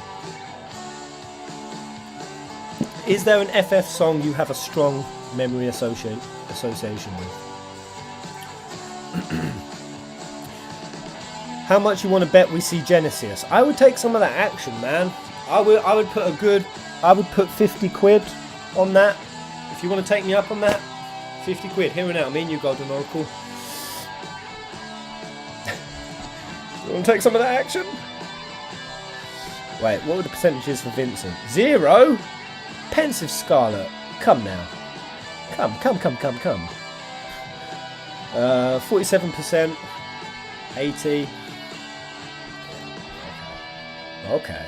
Speaker 1: Is there an FF song you have a strong memory association with? How much you want to bet we see Genesis? I would take some of that action, man. I would put 50 quid on that. If you want to take me up on that, 50 quid. Here and now, me and you, Golden Oracle. You want to take some of that action? Wait, what were the percentages for Vincent? 0? Pensive Scarlet. Come now. Come. 47%. 80. Okay.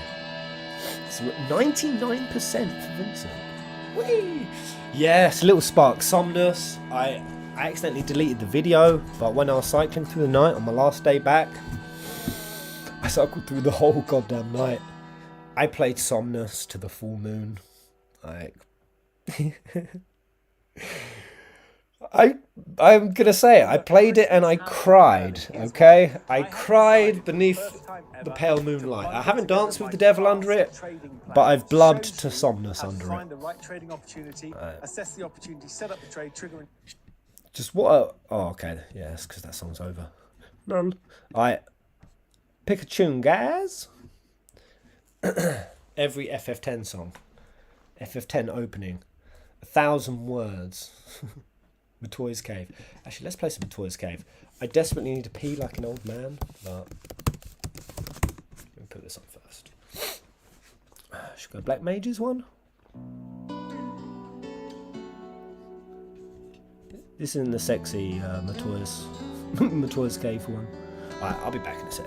Speaker 1: So 99% for Vincent. Whee! Yes, little spark. Somnus. I accidentally deleted the video, but when I was cycling through the night on my last day back, I cycled through the whole goddamn night. I played Somnus to the full moon. Like, I'm gonna say it. I played it and I cried. Okay, I cried beneath the pale moonlight. I haven't danced with the devil under it, but I've blubbed to Somnus under it.
Speaker 4: Assess the opportunity, set up the trade, trigger.
Speaker 1: Just what? Oh, okay. Yeah, that's because that song's over. None. Alright. Pick a tune, guys. Every FF10 song. FF10 opening. 1,000 words. Matoy's Cave. Actually, let's play some Matoy's Cave. I desperately need to pee like an old man, but let me put this on first. Should we go Black Mage's one? This isn't the sexy Matoy's Cave one. Alright, I'll be back in a sec.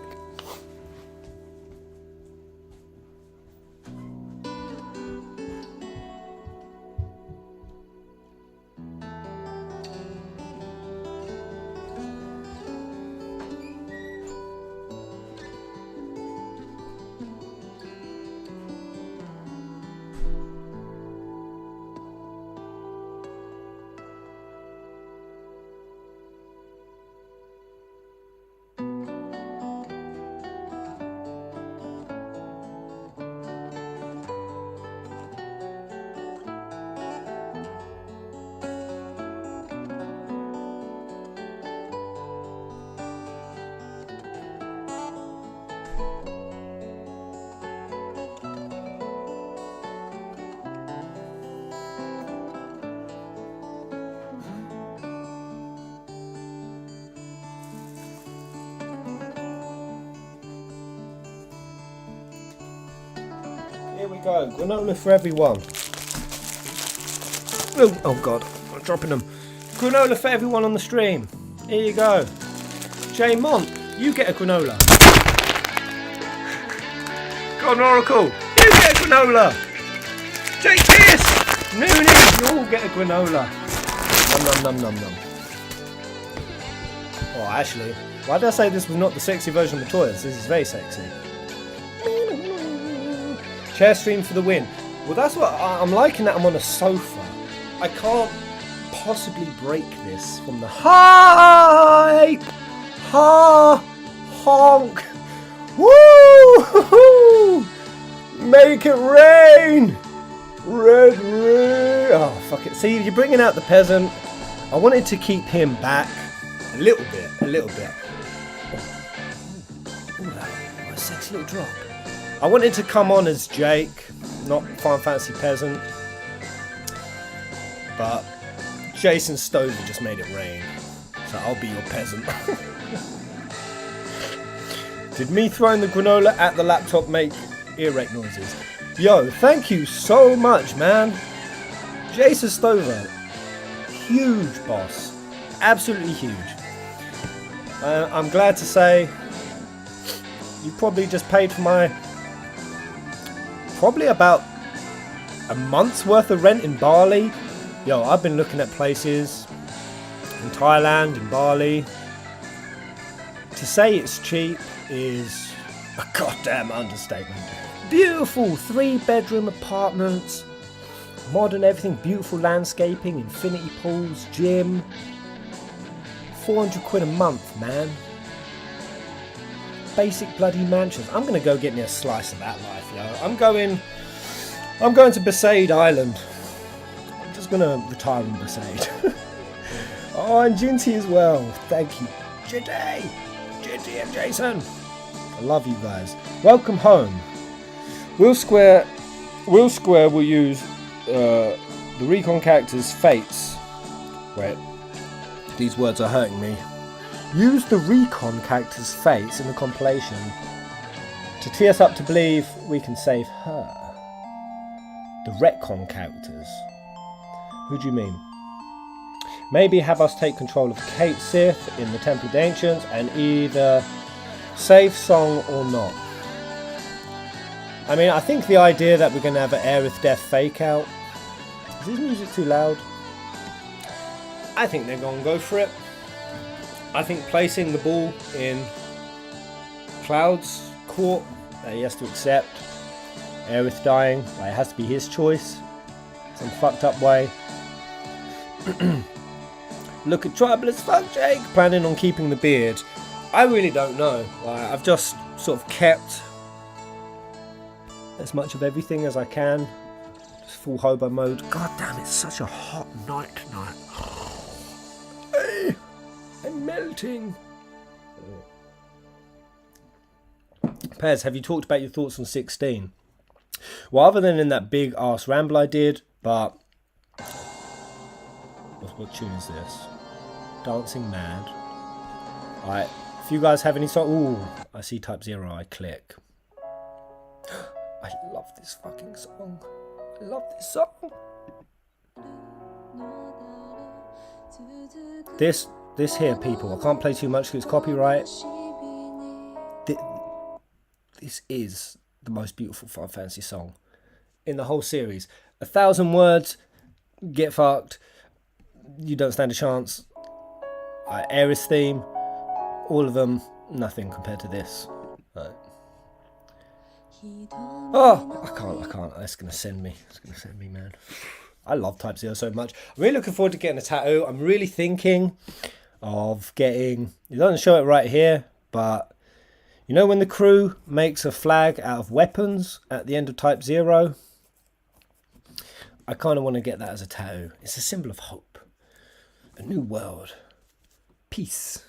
Speaker 1: Here we go. Granola for everyone. Oh God, I'm dropping them. Granola for everyone on the stream. Here you go. J Mont, you get a granola. Go on, Oracle. You get a granola. Jake Pierce, Noonie, you all get a granola. Nom nom nom nom nom. Oh, actually, why did I say this was not the sexy version of the toys? This is very sexy. Chair stream for the win. Well, that's what I'm liking, that I'm on a sofa. I can't possibly break this from the hype. Ha honk. Woo! Make it rain. Red rain. Oh, fuck it. See, you're bringing out the peasant. I wanted to keep him back a little bit. Oh, what a sexy little drop. I wanted to come on as Jake, not Final Fantasy Peasant, but Jason Stover just made it rain, so I'll be your peasant. Did me throwing the granola at the laptop make earache noises? Yo, thank you so much, man. Jason Stover, huge boss, absolutely huge. I'm glad to say you probably just paid for my probably about a month's worth of rent in Bali. Yo, I've been looking at places in Thailand, in Bali. To say it's cheap is a goddamn understatement. Beautiful 3-bedroom apartments, modern everything, beautiful landscaping, infinity pools, gym. 400 quid a month, man. Basic bloody mansions. I'm gonna go get me a slice of that life, yo. I'm going to Besaid Island. I'm just gonna retire in Besaid. Oh, and Jinty as well. Thank you, Jinty and Jason. I love you guys. Welcome home. Will Square will use the recon character's fates. Wait, these words are hurting me. Use the recon character's fates in the compilation to tee us up to believe we can save her. The retcon characters. Who do you mean? Maybe have us take control of Kate Sith in the Temple of the Ancients and either save Song or not. I mean, I think the idea that we're going to have an Aerith Death fake out. Is this music too loud? I think they're going to go for it. I think placing the ball in Cloud's court that he has to accept. Aerith dying, it has to be his choice. Some fucked up way. Look at tribal as fuck, Jake. Planning on keeping the beard. I really don't know. I've just sort of kept as much of everything as I can. Just full hobo mode. God damn, it's such a hot night tonight. Hey, I'm melting. Pez, have you talked about your thoughts on 16? Well, other than in that big ass ramble I did, but what tune is this? Dancing Mad. Alright, if you guys have any song. Ooh, I see Type 0, I click. I love this fucking song. I love this song. This here, people, I can't play too much because it's copyright. This is the most beautiful Final Fantasy song in the whole series. 1,000 words, get fucked, you don't stand a chance. Aerith theme, all of them, nothing compared to this. Right. Oh, I can't. It's gonna send me, man. I love Type 0 so much. I'm really looking forward to getting a tattoo. I'm really thinking of getting, it doesn't show it right here, but you know when the crew makes a flag out of weapons at the end of Type 0? I kind of want to get that as a tattoo. It's a symbol of hope. A new world. Peace.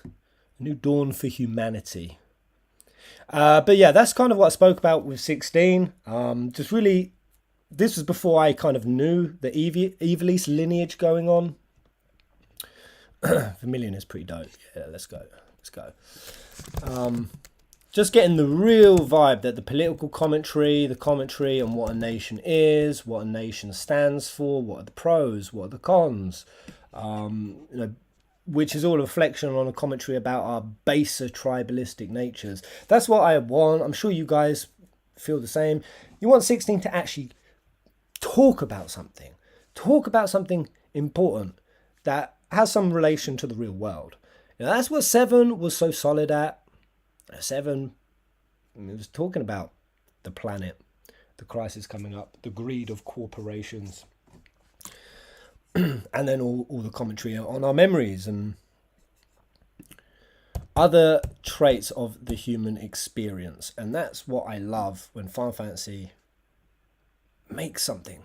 Speaker 1: A new dawn for humanity. But yeah, that's kind of what I spoke about with 16. Just really, this was before I kind of knew the Evilise lineage going on. Vermilion is pretty dope. Yeah, let's go. just getting the real vibe that the political commentary, the commentary on what a nation is, what a nation stands for, what are the pros, what are the cons, which is all a reflection on a commentary about our baser tribalistic natures. That's what I want. I'm sure you guys feel the same. You want 16 to actually talk about something important that has some relation to the real world. That's what 7 was so solid at. 7 was talking about the planet, the crisis coming up, the greed of corporations, and then all the commentary on our memories and other traits of the human experience. And that's what I love when Final Fantasy makes something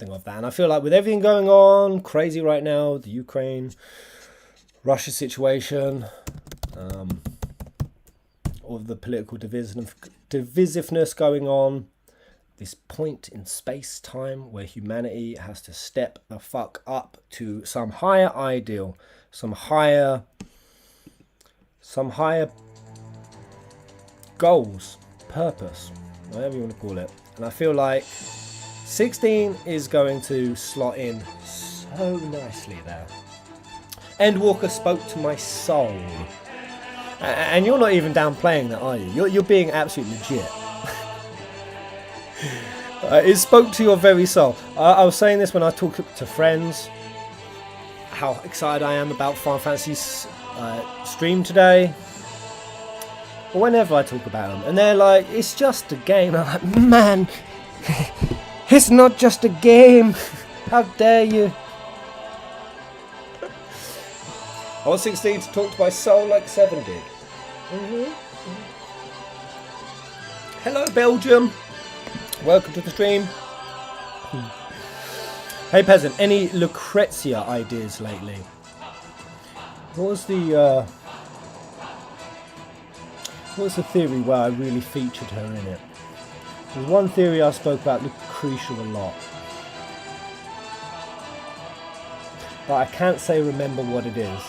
Speaker 1: of that. And I feel like with everything going on crazy right now, the Ukraine Russia situation, all the political divisiveness going on, this point in space-time where humanity has to step the fuck up to some higher ideal, some higher goals, purpose, whatever you want to call it. And I feel like 16 is going to slot in so nicely there. Endwalker spoke to my soul. And you're not even downplaying that, are you? You're being absolutely legit. It spoke to your very soul. I was saying this when I talked to friends, how excited I am about Final Fantasy's stream today. Or whenever I talk about them. And they're like, it's just a game. I'm like, man, it's not just a game. How dare you? I was 16 to talk to my soul like 7 did. Hello, Belgium. Welcome to the stream. Hey, Peasant, any Lucrezia ideas lately? What was the theory where I really featured her in it? There's one theory I spoke about Lucretia a lot. But I can't remember what it is.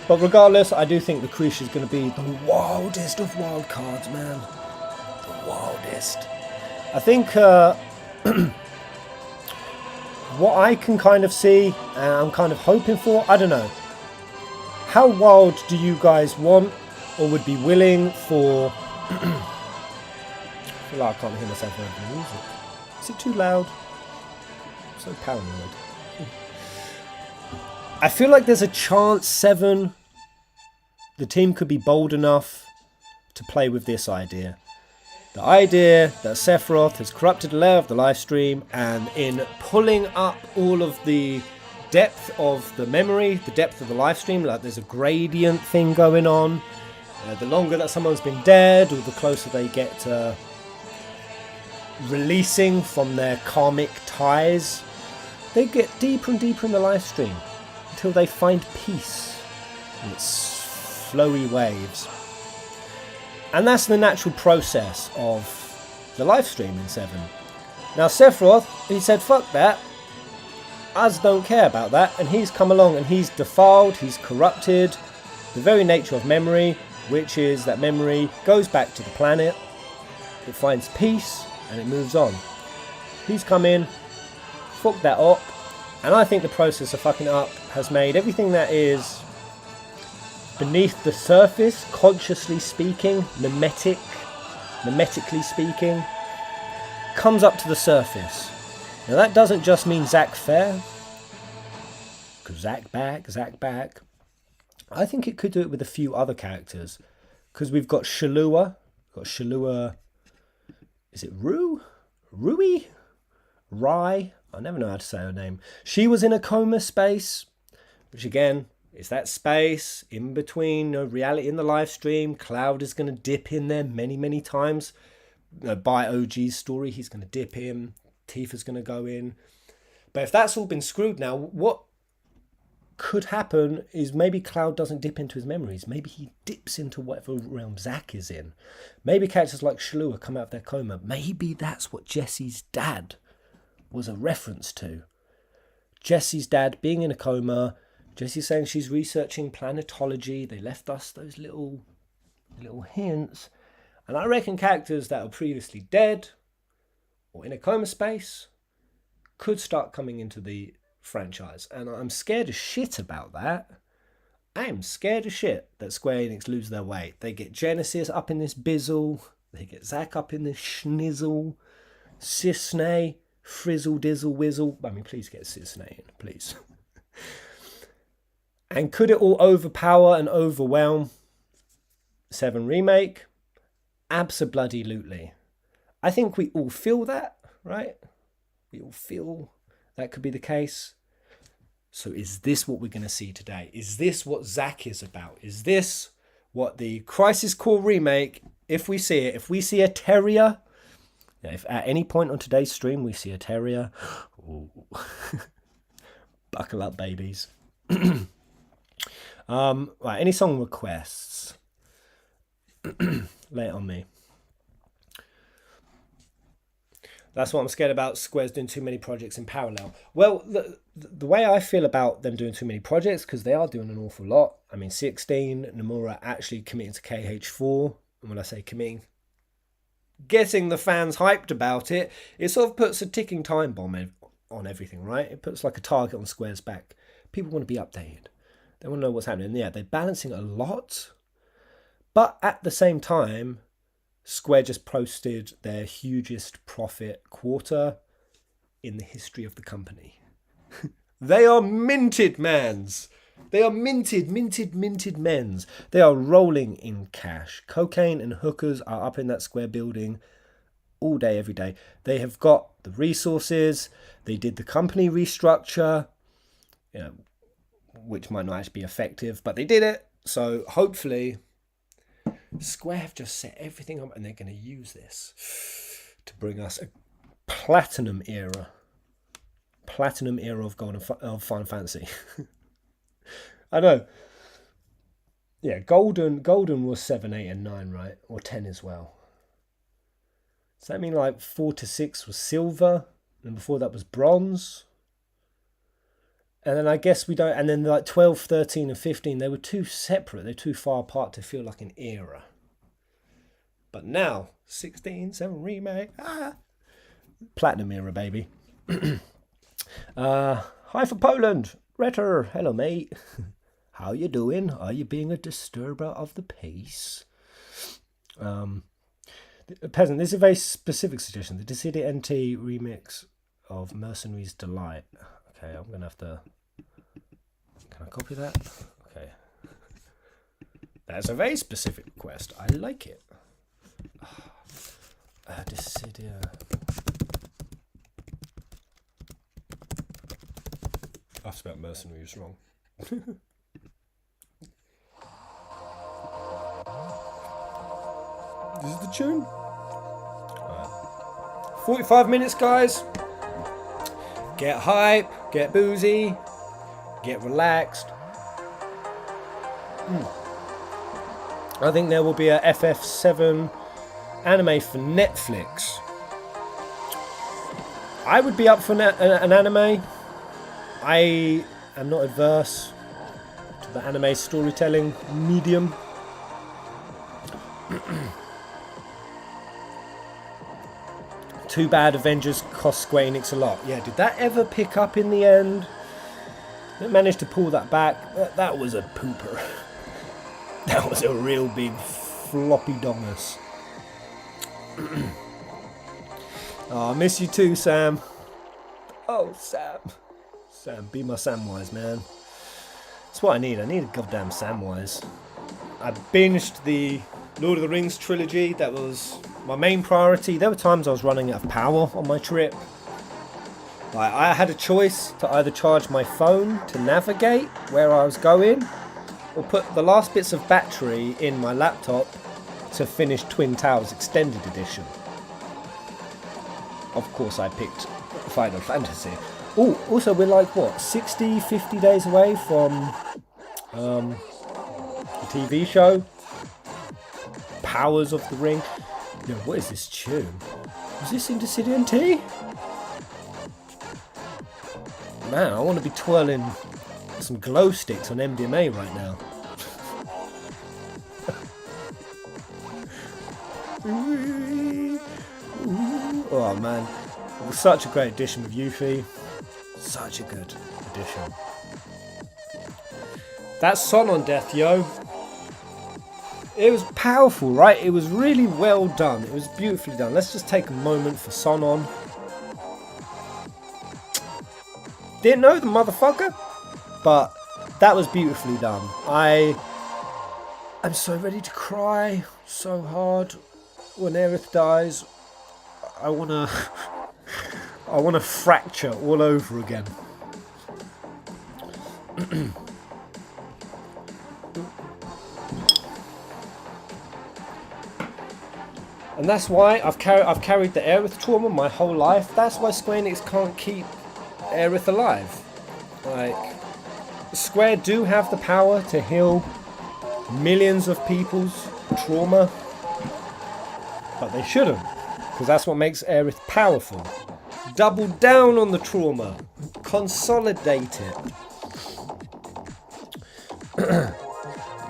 Speaker 1: But regardless, I do think Lucretia is going to be the wildest of wild cards, man. The wildest. I think what I can kind of see, and I'm kind of hoping for, I don't know. How wild do you guys want or would be willing for... I feel like I can't hear myself over the music. Is it too loud? I'm so paranoid. I feel like there's a chance 7... the team could be bold enough to play with this idea. The idea that Sephiroth has corrupted the layer of the live stream, and in pulling up all of the depth of the memory, the depth of the live stream, like there's a gradient thing going on. The longer that someone's been dead, or the closer they get to releasing from their karmic ties, they get deeper and deeper in the live stream until they find peace in its flowy waves. And that's the natural process of the live stream in 7. Now Sephiroth, he said fuck that, us don't care about that, and he's come along and he's defiled, he's corrupted the very nature of memory, which is that memory goes back to the planet, it finds peace and it moves on. He's come in, fucked that up, and I think the process of fucking it up has made everything that is beneath the surface, consciously speaking, mimetically speaking, comes up to the surface. Now that doesn't just mean Zack Fair, because Zack back. I think it could do it with a few other characters, because we've got Shalua, is it Rui? Rai? I never know how to say her name. She was in a coma space, which again, is that space in between reality and the live stream. Cloud is going to dip in there many times. By OG's story, he's going to dip in. Tifa's going to go in. But if that's all been screwed now, what could happen is maybe Cloud doesn't dip into his memories. Maybe he dips into whatever realm Zack is in. Maybe characters like Shalua come out of their coma. Maybe that's what Jesse's dad was a reference to. Jesse's dad being in a coma. Jesse's saying she's researching planetology. They left us those little hints. And I reckon characters that are previously dead or in a coma space could start coming into the franchise. And I'm scared as shit about that. I am scared as shit that Square Enix lose their way. They get Genesis up in this bizzle. They get Zack up in this schnizzle. Cisne, frizzle, dizzle, whizzle. I mean, please get Cisne in, please. And could it all overpower and overwhelm 7 Remake? Abso-bloody-lutely. I think we all feel that, right? We all feel that could be the case. So is this what we're going to see today? Is this what Zack is about? Is this what the Crisis Core remake, if we see it, if we see a terrier, if at any point on today's stream we see a terrier, ooh, buckle up, babies. Right, any song requests? Lay it on me. That's what I'm scared about. Square's doing too many projects in parallel. Well, the way I feel about them doing too many projects, because they are doing an awful lot. I mean, 16, Nomura actually committing to KH4. And when I say committing, getting the fans hyped about it, it sort of puts a ticking time bomb on everything, right? It puts like a target on Square's back. People want to be updated. They want to know what's happening. And yeah, they're balancing a lot. But at the same time, Square just posted their hugest profit quarter in the history of the company. They are minted mans. They are minted mens. They are rolling in cash. Cocaine and hookers are up in that Square building all day, every day. They have got the resources. They did the company restructure, you know, which might not actually be effective, but they did it. So hopefully Square have just set everything up and they're going to use this to bring us a platinum era of of Final Fantasy. I know. Yeah, golden was 7, 8 and 9, right? Or 10 as well. Does that mean like 4 to 6 was silver and before that was bronze? And then I guess we don't, and then like 12, 13 and 15, they were too separate. They're too far apart to feel like an era. But now, 16, 7 remake, platinum era, baby. Hi for Poland, Retter, hello mate. How you doing? Are you being a disturber of the peace? Peasant, this is a very specific suggestion. The Dissidia NT remix of Mercenary's Delight. Okay, I'm going to have to... Can I copy that? Okay. That's a very specific request. I like it. Dissidia... I've spelled Mercenaries wrong. This is the tune. 45 minutes, guys. Get hype, get boozy, get relaxed. I think there will be a FF7 anime for Netflix. I would be up for an anime. I am not adverse to the anime storytelling medium. Too bad Avengers cost Square Enix a lot. Yeah, did that ever pick up in the end? They managed to pull that back. That was a pooper. That was a real big floppy dongus. Oh, I miss you too, Sam. Oh, Sam. Sam, be my Samwise, man. That's what I need. I need a goddamn Samwise. I binged the Lord of the Rings trilogy. That was my main priority. There were times I was running out of power on my trip. Like, I had a choice to either charge my phone to navigate where I was going, or put the last bits of battery in my laptop to finish Twin Towers Extended Edition. Of course, I picked Final Fantasy. Oh, also we're like, what, 60, 50 days away from the TV show Powers of the Ring. Yo, what is this tune? Is this in Dissidia NT? Man, I want to be twirling some glow sticks on MDMA right now. Oh man, it was such a great addition with Yuffie. Such a good addition. That's Son on death, yo. It was powerful, right? It was really well done. It was beautifully done. Let's just take a moment for Son on. Didn't know the motherfucker, but that was beautifully done. I'm so ready to cry so hard when Aerith dies. I wanna fracture all over again. And that's why I've carried the Aerith trauma my whole life. That's why Square Enix can't keep Aerith alive. Like, Square do have the power to heal millions of people's trauma, but they shouldn't, because that's what makes Aerith powerful. Double down on the trauma, consolidate it.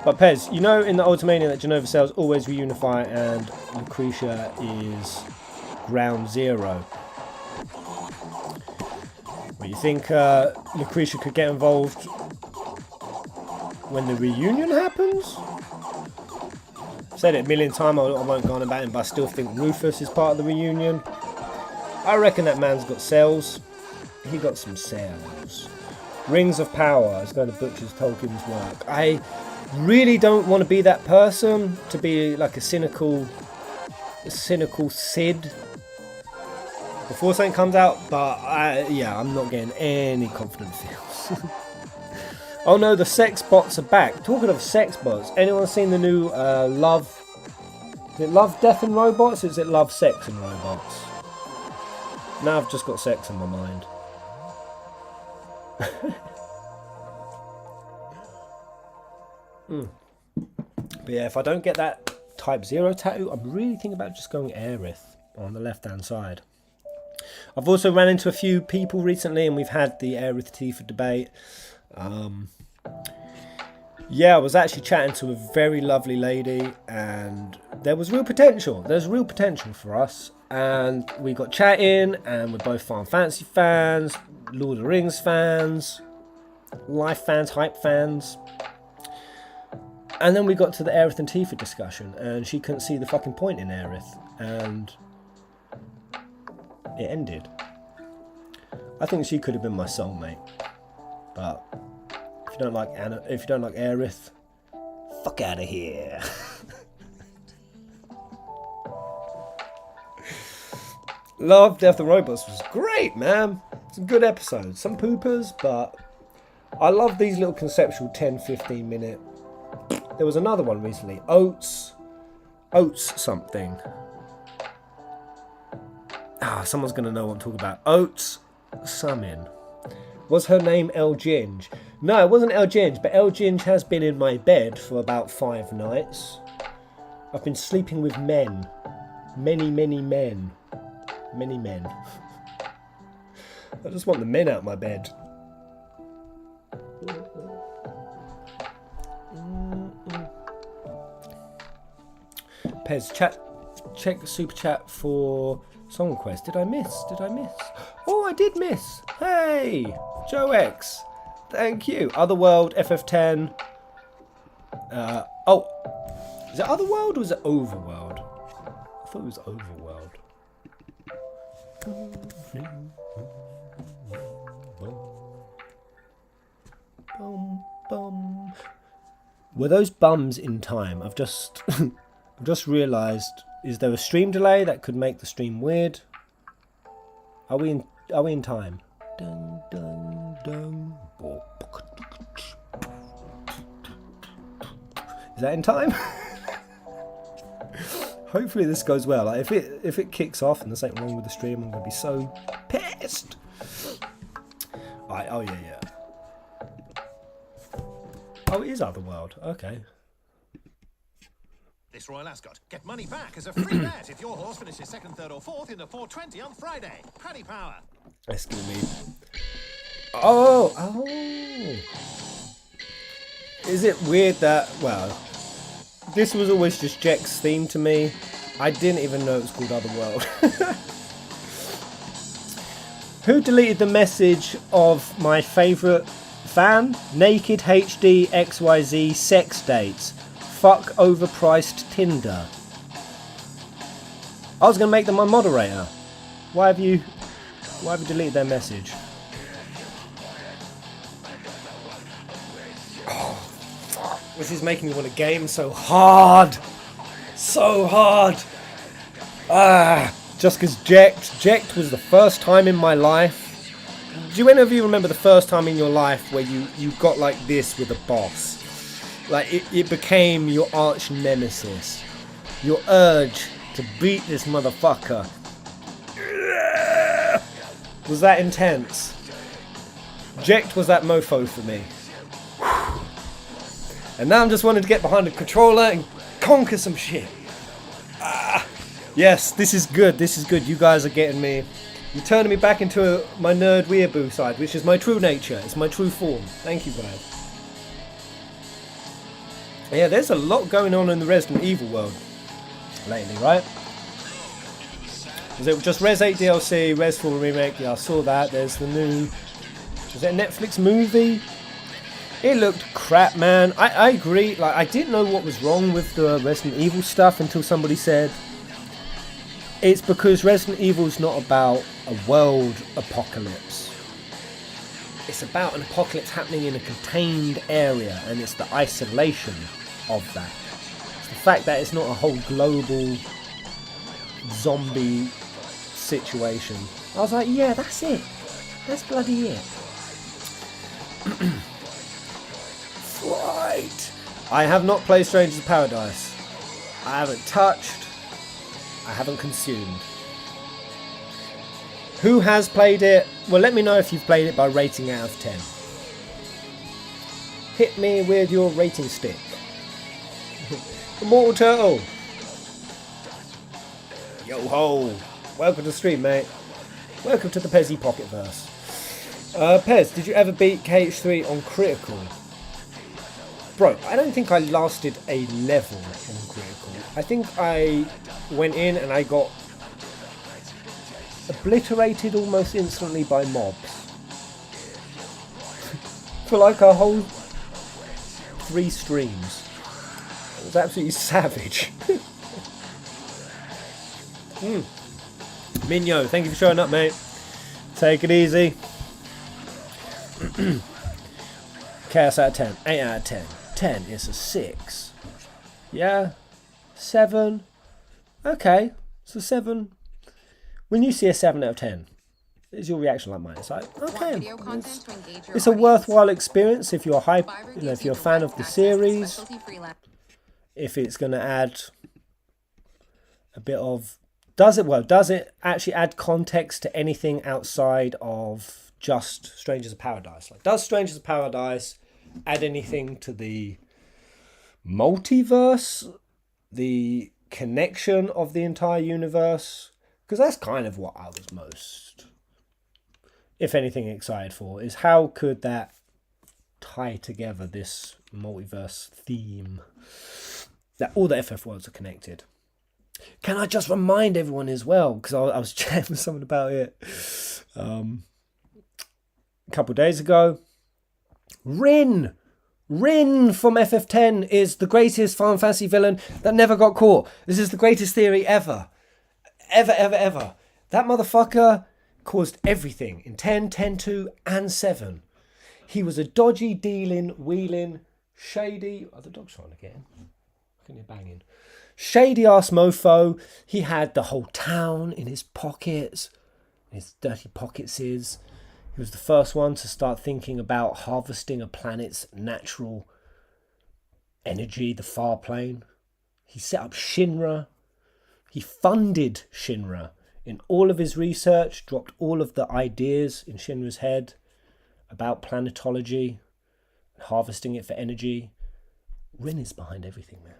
Speaker 1: But Pez, you know in the Ultimania that Genova cells always reunify and Lucretia is ground zero. Well, you think Lucretia could get involved when the reunion happens? I've said it a million times, I won't go on about him, but I still think Rufus is part of the reunion. I reckon that man's got cells. He got some cells. Rings of Power is going to butcher Tolkien's work. I really don't want to be that person, to be like a cynical Sid before something comes out, but I'm not getting any confident feels. Oh no, the sex bots are back. Talking of sex bots, anyone seen the new Love? Is it Love, Death and Robots? Or is it Love, Sex and Robots? Now I've just got sex in my mind. But yeah, if I don't get that Type 0 tattoo, I'm really thinking about just going Aerith on the left hand side. I've also ran into a few people recently and we've had the Aerith Tifa debate. Yeah, I was actually chatting to a very lovely lady and there was real potential. There's real potential for us. And we got chatting and we're both Final Fantasy fans, Lord of the Rings fans, Life fans, Hype fans. And then we got to the Aerith and Tifa discussion and she couldn't see the fucking point in Aerith and it ended. I think she could have been my soulmate. But if you don't like Aerith, fuck out of here. Love, Death and Robots was great, man. It's a good episode. Some poopers, but I love these little conceptual 10-15 minute. There was another one recently. Oats something. Someone's going to know what I'm talking about. Oats Summon. Was her name El Ginge? No, it wasn't El Ginge, but El Ginge has been in my bed for about 5 nights. I've been sleeping with men. Many, many men. Many men. I just want the men out of my bed. Pez, check the super chat for Song Quest. Did I miss? Oh, I did miss. Hey, Joe X. Thank you. Otherworld, FF10. Is it Otherworld or is it Overworld? I thought it was Overworld. Were those bums in time? I've just realised. Is there a stream delay that could make the stream weird? Are we in time? Dun, dun, dun. Is that in time? Hopefully this goes well. Like if it kicks off and there's something wrong with the stream, I'm gonna be so pissed. Alright, oh yeah. Oh, it is Otherworld. Okay.
Speaker 3: This Royal Ascot. Get money back as a free bet if your horse finishes second, third, or fourth in the 420 on Friday. Paddy Power.
Speaker 1: Excuse me. Oh. Is it weird that, well, this was always just Jack's theme to me. I didn't even know it was called Otherworld. Who deleted the message of my favourite fan? Naked HD XYZ sex dates. Fuck overpriced Tinder. I was going to make them my moderator. Why have you deleted their message? Oh, fuck. This is making me want to game so hard. So hard. Just because Jekt was the first time in my life. Do any of you remember the first time in your life where you got like this with a boss? Like it became your arch nemesis. Your urge to beat this motherfucker. Was that intense? Jekt was that mofo for me. And now I'm just wanting to get behind the controller and conquer some shit. Yes, this is good. This is good. You guys are getting me. You're turning me back into my nerd weeaboo side, which is my true nature. It's my true form. Thank you, guys. Yeah, there's a lot going on in the Resident Evil world lately, right? Was it just Res 8 DLC, Res 4 Remake? Yeah, I saw that. There's the new... Was it a Netflix movie? It looked crap, man. I agree. Like, I didn't know what was wrong with the Resident Evil stuff until somebody said... It's because Resident Evil is not about a world apocalypse. It's about an apocalypse happening in a contained area, and it's the isolation of that. It's the fact that it's not a whole global zombie situation. I was like, yeah, that's it. That's bloody it. Right. I have not played Strangers of Paradise. I haven't touched. I haven't consumed. Who has played it? Well, let me know if you've played it by rating out of 10. Hit me with your rating stick. Immortal Turtle. Yo ho. Welcome to the stream, mate. Welcome to the Pezzy Pocketverse. Pez, did you ever beat KH3 on critical? Bro, I don't think I lasted a level on critical. I think I went in and I got obliterated almost instantly by mobs. For like a whole 3 streams. It was absolutely savage. Minyo, thank you for showing up, mate. Take it easy. Chaos out of 10. 8 out of 10. 10 is a 6. Yeah. 7. Okay. So 7. When you see a 7 out of 10, is your reaction like mine? It's like, okay. It's a worthwhile experience if you're hype, if you're a fan of the series. If it's going to add a bit of... Does it actually add context to anything outside of just Strangers of Paradise? Like, does Strangers of Paradise add anything to the multiverse? The connection of the entire universe? Because that's kind of what I was most, if anything, excited for, is how could that tie together this multiverse theme, that all the FF worlds are connected. Can I just remind everyone as well, because I was chatting with someone about it a couple of days ago, Rin from FF10 is the greatest Final Fantasy villain that never got caught. This is the greatest theory ever. Ever. That motherfucker caused everything in 10, 10-2, and 7. He was a dodgy, dealing, wheeling, shady... Oh, the dog's trying to get him. I can hear banging. Shady ass mofo. He had the whole town in his pockets. His dirty pockets is... He was the first one to start thinking about harvesting a planet's natural energy, the far plane. He set up Shinra. He funded Shinra in all of his research, dropped all of the ideas in Shinra's head about planetology, harvesting it for energy. Rin is behind everything, man.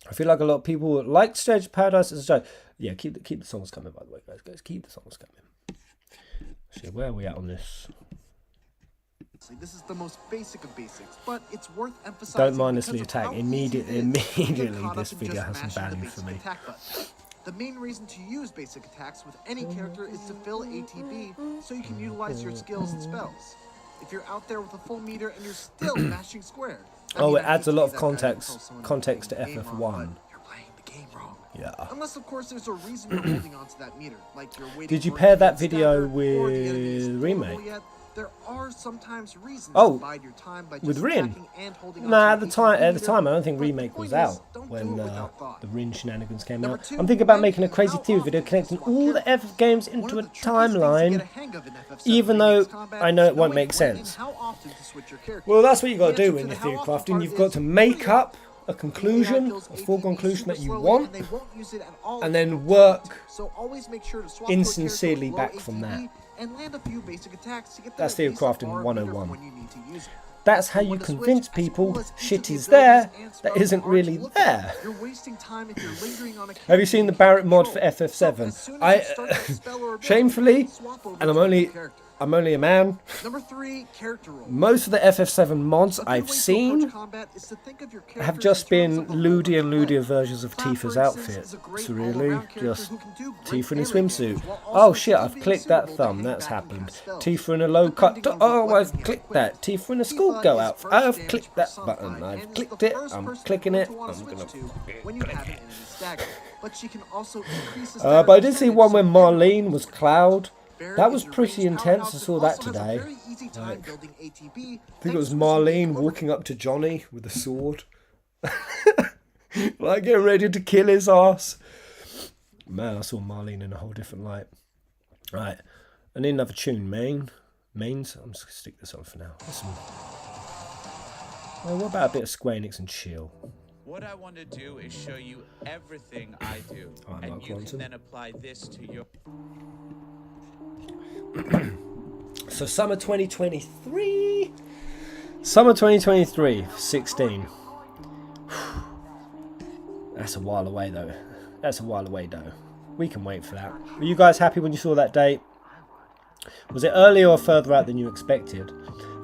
Speaker 1: I feel like a lot of people like Strangers of Paradise as a joke. Yeah, keep the songs coming, by the way, guys. Keep the songs coming. Actually, where are we at on this?
Speaker 5: This is the most basic of basics, but it's worth emphasizing.
Speaker 1: Don't mindlessly
Speaker 5: because of
Speaker 1: attack.
Speaker 5: how
Speaker 1: Immediately,
Speaker 5: easy it is to get
Speaker 1: immediately
Speaker 5: caught
Speaker 1: this
Speaker 5: up in
Speaker 1: video
Speaker 5: just
Speaker 1: has some
Speaker 5: mashing the
Speaker 1: banning
Speaker 5: basic
Speaker 1: for me.
Speaker 5: attack button. The main reason to use basic attacks with any character is to fill ATB so you can utilize your skills and spells. If you're out there with a full meter and you're still mashing square,
Speaker 1: Oh, it
Speaker 5: I
Speaker 1: adds
Speaker 5: hate
Speaker 1: a
Speaker 5: to
Speaker 1: lot
Speaker 5: be
Speaker 1: of
Speaker 5: that guy who calls someone
Speaker 1: context to
Speaker 5: playing the game
Speaker 1: FF1.
Speaker 5: wrong, but you're playing the game wrong.
Speaker 1: Yeah.
Speaker 5: Unless, of course, there's a reason you're holding on to that meter, like you're waiting.
Speaker 1: Did you
Speaker 5: for
Speaker 1: pair
Speaker 5: an
Speaker 1: that
Speaker 5: enemy
Speaker 1: video
Speaker 5: stagger, or the enemy isn't
Speaker 1: with
Speaker 5: vulnerable
Speaker 1: Remake?
Speaker 5: yet. There are sometimes reasons
Speaker 1: Oh,
Speaker 5: to bide your time by just
Speaker 1: with Rin?
Speaker 5: attacking and holding on
Speaker 1: Nah,
Speaker 5: to
Speaker 1: at the
Speaker 5: your
Speaker 1: time,
Speaker 5: ATB meter,
Speaker 1: I don't think
Speaker 5: but the
Speaker 1: Remake was
Speaker 5: point is,
Speaker 1: out
Speaker 5: don't
Speaker 1: when
Speaker 5: do it without thought.
Speaker 1: the Rin shenanigans came
Speaker 5: Number
Speaker 1: out.
Speaker 5: two,
Speaker 1: I'm thinking about making a
Speaker 5: mention
Speaker 1: crazy
Speaker 5: how
Speaker 1: TV video
Speaker 5: often to
Speaker 1: connecting
Speaker 5: swap
Speaker 1: all the
Speaker 5: characters.
Speaker 1: FF games
Speaker 5: One
Speaker 1: into
Speaker 5: of
Speaker 1: a
Speaker 5: the trickiest things to get
Speaker 1: timeline,
Speaker 5: a hang of in FF7
Speaker 1: even though
Speaker 5: Remake's combat
Speaker 1: I know
Speaker 5: is
Speaker 1: it won't
Speaker 5: knowing
Speaker 1: make
Speaker 5: when and
Speaker 1: sense.
Speaker 5: how often to switch your character.
Speaker 1: Well, that's what you got
Speaker 5: The
Speaker 1: to do
Speaker 5: answer
Speaker 1: when
Speaker 5: to
Speaker 1: you're
Speaker 5: the how
Speaker 1: theory
Speaker 5: often
Speaker 1: crafting.
Speaker 5: part
Speaker 1: You've got
Speaker 5: is
Speaker 1: to make
Speaker 5: hurry
Speaker 1: up a conclusion,
Speaker 5: fills
Speaker 1: a full
Speaker 5: ATB
Speaker 1: conclusion
Speaker 5: super
Speaker 1: that you
Speaker 5: slowly,
Speaker 1: want,
Speaker 5: and they won't use it at all
Speaker 1: and
Speaker 5: if you
Speaker 1: then
Speaker 5: don't
Speaker 1: work
Speaker 5: want to. So always make sure to swap to a character
Speaker 1: insincerely
Speaker 5: with low
Speaker 1: back from that.
Speaker 5: ATB and land a few basic attacks to get them
Speaker 1: That's
Speaker 5: at
Speaker 1: theory
Speaker 5: least a
Speaker 1: crafting
Speaker 5: bar meter
Speaker 1: 101.
Speaker 5: for when you need to use it.
Speaker 1: That's how
Speaker 5: But
Speaker 1: you
Speaker 5: when to switch,
Speaker 1: convince
Speaker 5: as
Speaker 1: people
Speaker 5: cool as each
Speaker 1: shit
Speaker 5: of the
Speaker 1: is there
Speaker 5: abilities and
Speaker 1: that
Speaker 5: spells
Speaker 1: isn't
Speaker 5: are to
Speaker 1: really
Speaker 5: look
Speaker 1: there.
Speaker 5: at, you're wasting time if you're lingering on a
Speaker 1: Have you seen the Barrett mod for FF7? Shamefully, and I'm only a man.
Speaker 5: Number 3, character role.
Speaker 1: Most of the FF7 mods
Speaker 5: A good
Speaker 1: I've
Speaker 5: way to
Speaker 1: seen
Speaker 5: approach combat is to think of your
Speaker 1: have
Speaker 5: characters
Speaker 1: just
Speaker 5: in terms
Speaker 1: been
Speaker 5: of a
Speaker 1: Ludi and
Speaker 5: whole
Speaker 1: Ludia versions of
Speaker 5: Cloud,
Speaker 1: Tifa's
Speaker 5: for instance,
Speaker 1: outfit.
Speaker 5: is a great
Speaker 1: It's really
Speaker 5: all-around character
Speaker 1: just
Speaker 5: who can do
Speaker 1: Tifa
Speaker 5: great
Speaker 1: in a
Speaker 5: melee damage
Speaker 1: swimsuit.
Speaker 5: while
Speaker 1: Oh
Speaker 5: also
Speaker 1: shit,
Speaker 5: still
Speaker 1: I've
Speaker 5: being
Speaker 1: clicked that
Speaker 5: suitable to
Speaker 1: thumb,
Speaker 5: hang
Speaker 1: that's
Speaker 5: back and
Speaker 1: happened.
Speaker 5: cast spells.
Speaker 1: Tifa in a low cut.
Speaker 5: Depending on what
Speaker 1: Oh,
Speaker 5: weapon
Speaker 1: I've
Speaker 5: he has
Speaker 1: clicked
Speaker 5: equipped,
Speaker 1: that. Tifa in a
Speaker 5: Tifa
Speaker 1: schoolgirl
Speaker 5: is
Speaker 1: outfit.
Speaker 5: burst
Speaker 1: I've
Speaker 5: damage
Speaker 1: clicked that
Speaker 5: personified
Speaker 1: button.
Speaker 5: and
Speaker 1: I've
Speaker 5: is
Speaker 1: clicked
Speaker 5: the
Speaker 1: it.
Speaker 5: first
Speaker 1: I'm
Speaker 5: person
Speaker 1: clicking
Speaker 5: you're
Speaker 1: it.
Speaker 5: going to wanna
Speaker 1: I'm
Speaker 5: switch
Speaker 1: gonna.
Speaker 5: to when you have an enemy stagger. But she can also increase the
Speaker 1: But I did see
Speaker 5: static
Speaker 1: one where
Speaker 5: percentage, so
Speaker 1: Marlene was Cloud.
Speaker 5: Baron
Speaker 1: That
Speaker 5: is
Speaker 1: was
Speaker 5: your
Speaker 1: pretty
Speaker 5: ranged
Speaker 1: intense. I
Speaker 5: powerhouse
Speaker 1: saw
Speaker 5: and
Speaker 1: that
Speaker 5: also has a
Speaker 1: today.
Speaker 5: very easy time
Speaker 1: Like,
Speaker 5: building ATB,
Speaker 1: I think it
Speaker 5: thanks
Speaker 1: was
Speaker 5: to his
Speaker 1: Marlene
Speaker 5: unique
Speaker 1: walking up to Johnny with a sword. Like getting ready to kill his ass. Man, I saw Marlene in a whole different light. Right, I need another tune, mains. I'm just going to stick this on for now. Listen. Well, what about a bit of Square Enix and chill?
Speaker 6: What I want to do is show you everything I do,
Speaker 1: I'm
Speaker 6: and
Speaker 1: not
Speaker 6: you
Speaker 1: quantum.
Speaker 6: can then apply this to your...
Speaker 1: So summer 2023. Summer 2023, 16. That's a while away though. That's a while away though. We can wait for that. Were you guys happy when you saw that date? Was it earlier or further out than you expected?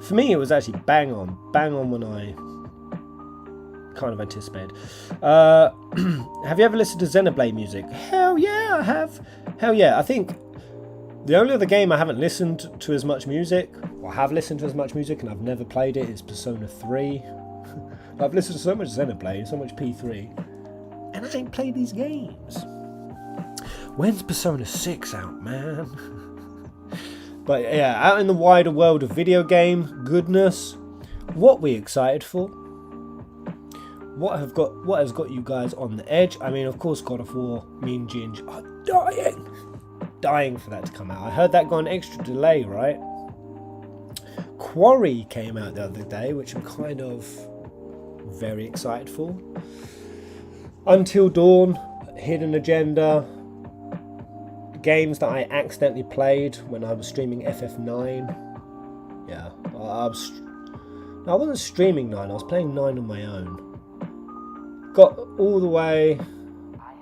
Speaker 1: For me, it was actually bang on when I kind of anticipated. Have you ever listened to Xenoblade music? Hell yeah, I have. Hell yeah, I think the only other game I haven't listened to as much music, or have listened to as much music, and I've never played it, is Persona 3. I've listened to so much Xenoblade, so much P3, and I ain't played these games. When's Persona 6 out, man? But yeah, out in the wider world of video game goodness, what we excited for? What has got you guys on the edge? I mean, of course, God of War, me and Ginge are dying for that to come out. I heard that got an extra delay, right? Quarry came out the other day, which I'm kind of very excited for. Until Dawn, Hidden Agenda, games that I accidentally played when I was streaming FF9. Yeah, I wasn't streaming 9, I was playing 9 on my own. Got all the way, I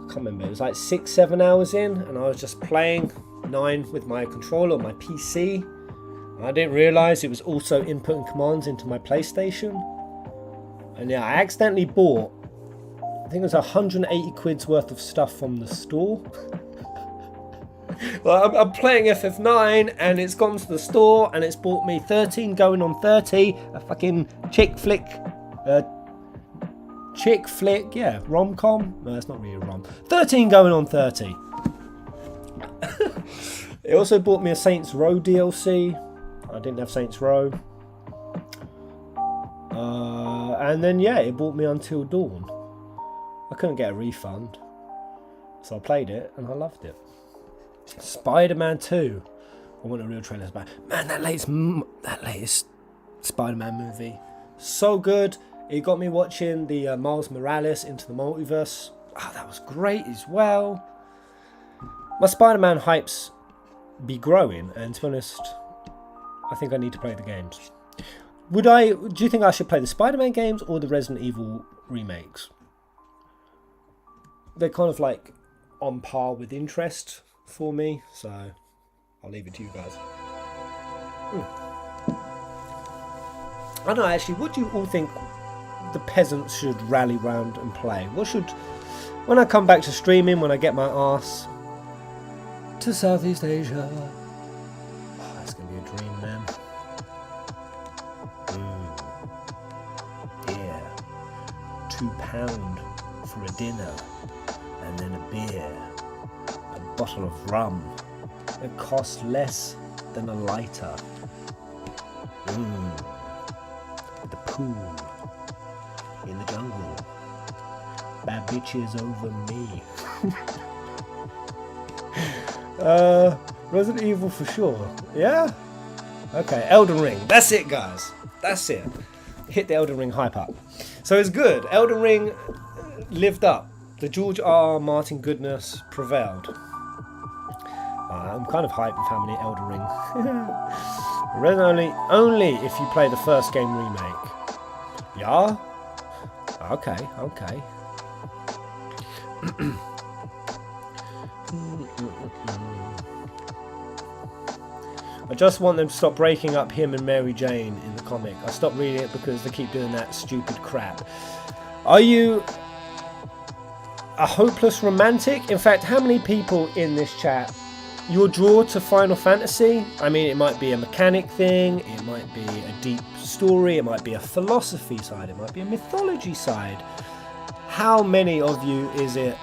Speaker 1: can't remember, it was like 6-7 hours in, and I was just playing 9 with my controller on my PC. And I didn't realise it was also inputting commands into my PlayStation. And yeah, I accidentally bought, I think it was 180 quid's worth of stuff from the store. Well, I'm playing FF9 and it's gone to the store and it's bought me 13 going on 30, a fucking chick flick, yeah, rom-com? No, it's not really a rom. 13 going on 30. It also bought me a Saints Row DLC. I didn't have Saints Row. And then, yeah, it bought me Until Dawn. I couldn't get a refund. So I played it and I loved it. Spider-Man 2. I want a real trailer about. Man, that latest Spider-Man movie, so good. It got me watching the Miles Morales Into the Multiverse. Oh, that was great as well. My Spider-Man hypes be growing, and to be honest, I think I need to play the games. Do you think I should play the Spider-Man games or the Resident Evil remakes? They're kind of like on par with interest for me, so I'll leave it to you guys. I don't know, actually, what do you all think the peasants should rally round and play? What should, when I come back to streaming, when I get my arse to Southeast Asia, oh, that's going to be a dream, man. Yeah, £2 for a dinner, and then a beer, a bottle of rum. It costs less than a lighter. The pool in the jungle. Bad bitches over me. Resident Evil for sure. Yeah? Okay, Elden Ring. That's it, guys. That's it. Hit the Elden Ring hype up. So it's good. Elden Ring lived up. The George R. R. Martin goodness prevailed. I'm kind of hyped with how many Elden Ring. only if you play the first game remake. Yeah? Okay. I just want them to stop breaking up him and Mary Jane in the comic. I stopped reading it because they keep doing that stupid crap. Are you a hopeless romantic? In fact, how many people in this chat, your draw to Final Fantasy? I mean, it might be a mechanic thing, it might be a deep story, it might be a philosophy side, it might be a mythology side. How many of you is it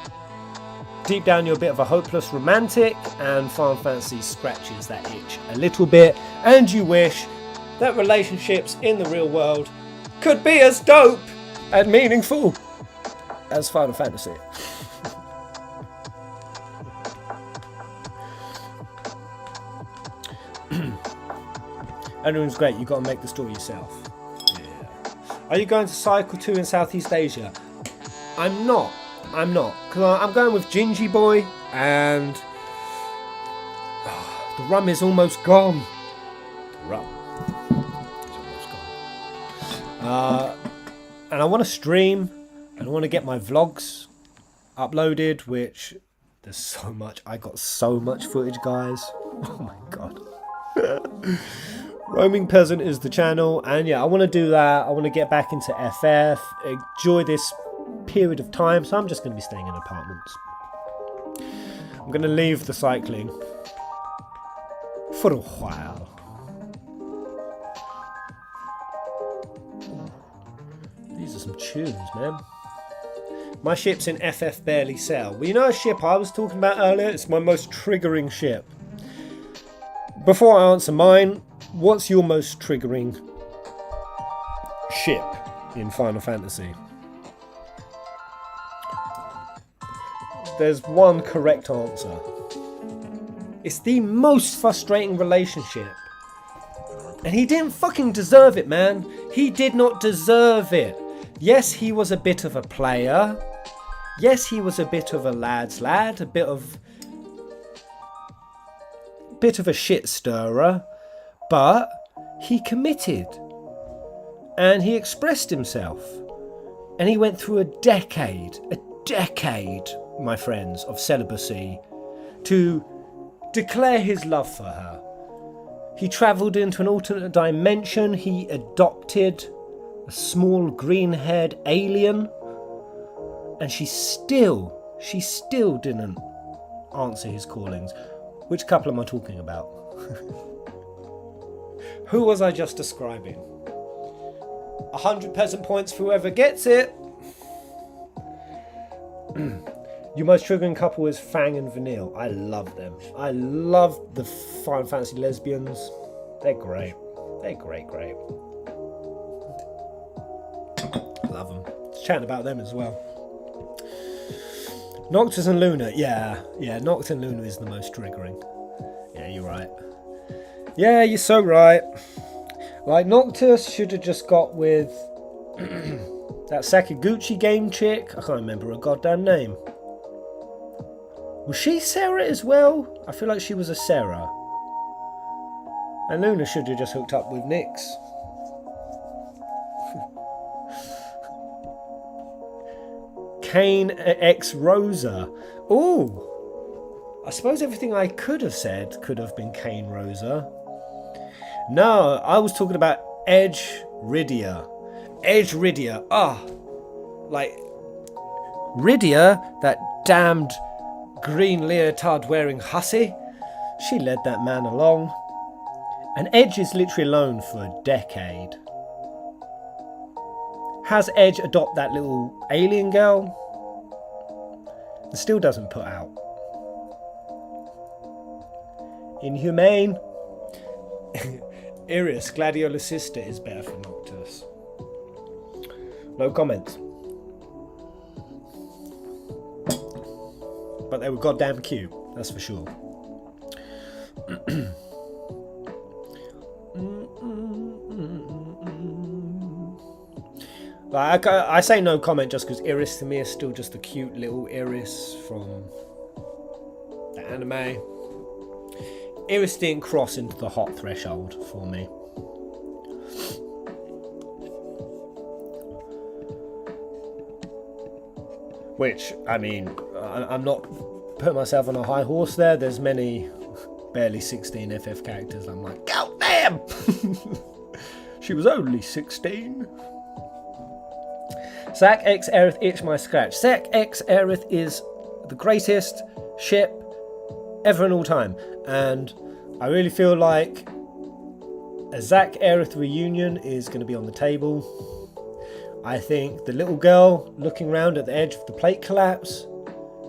Speaker 1: deep down you're a bit of a hopeless romantic and Final Fantasy scratches that itch a little bit and you wish that relationships in the real world could be as dope and meaningful as Final Fantasy? Everyone's great, you've got to make the story yourself. Yeah. Are you going to Cycle 2 in Southeast Asia? I'm not. Because I'm going with Gingy Boy and the rum is almost gone. The rum is almost gone. And I want to stream and I want to get my vlogs uploaded, which there's so much. I got so much footage, guys. Oh my god. Roaming Peasant is the channel, and yeah, I want to do that. I want to get back into FF, enjoy this period of time, so I'm just going to be staying in apartments. I'm going to leave the cycling for a while. These are some tunes, man. My ship's in FF barely sell. Well, you know a ship I was talking about earlier? It's my most triggering ship. Before I answer mine, what's your most triggering ship in Final Fantasy? There's one correct answer. It's the most frustrating relationship. And he didn't fucking deserve it, man. He did not deserve it. Yes, he was a bit of a player. Yes, he was a bit of a lad's lad, a bit of a shit stirrer, but he committed and he expressed himself, and he went through a decade, my friends, of celibacy to declare his love for her. He travelled into an alternate dimension. He adopted a small green-haired alien, and she still didn't answer his callings. Which couple am I talking about? Who was I just describing? 100 peasant points for whoever gets it. Your most triggering couple is Fang and Vanille. I love them. I love the Final Fantasy lesbians. They're great. They're great. Love them. Just chatting about them as well. Noctis and Luna. Yeah. Noctis and Luna is the most triggering. Yeah, you're right. Yeah, you're so right. Like, Noctis should have just got with that Sakaguchi game chick. I can't remember her goddamn name. Was she Sarah as well? I feel like she was a Sarah. And Luna should have just hooked up with Nyx. Kane X Rosa. Ooh. I suppose everything I could have said could have been Kane Rosa. No, I was talking about Edge Rydia. Edge Rydia. Like Rydia, that damned green leotard wearing hussy. She led that man along. And Edge is literally alone for a decade. Has Edge adopt that little alien girl? And still doesn't put out. Inhumane. Iris, Gladiola's sister, is better for Noctis. No comments. But they were goddamn cute, that's for sure. Like, I say no comment just because Iris to me is still just a cute little Iris from the anime. Iris didn't cross into the hot threshold for me. Which, I mean, I'm not putting myself on a high horse there. There's many barely 16 FF characters. I'm like, God damn! She was only 16. Zack X Aerith itch my scratch. Zack X Aerith is the greatest ship ever in all time. And I really feel like a Zack Aerith reunion is going to be on the table. I think the little girl looking around at the edge of the plate collapse,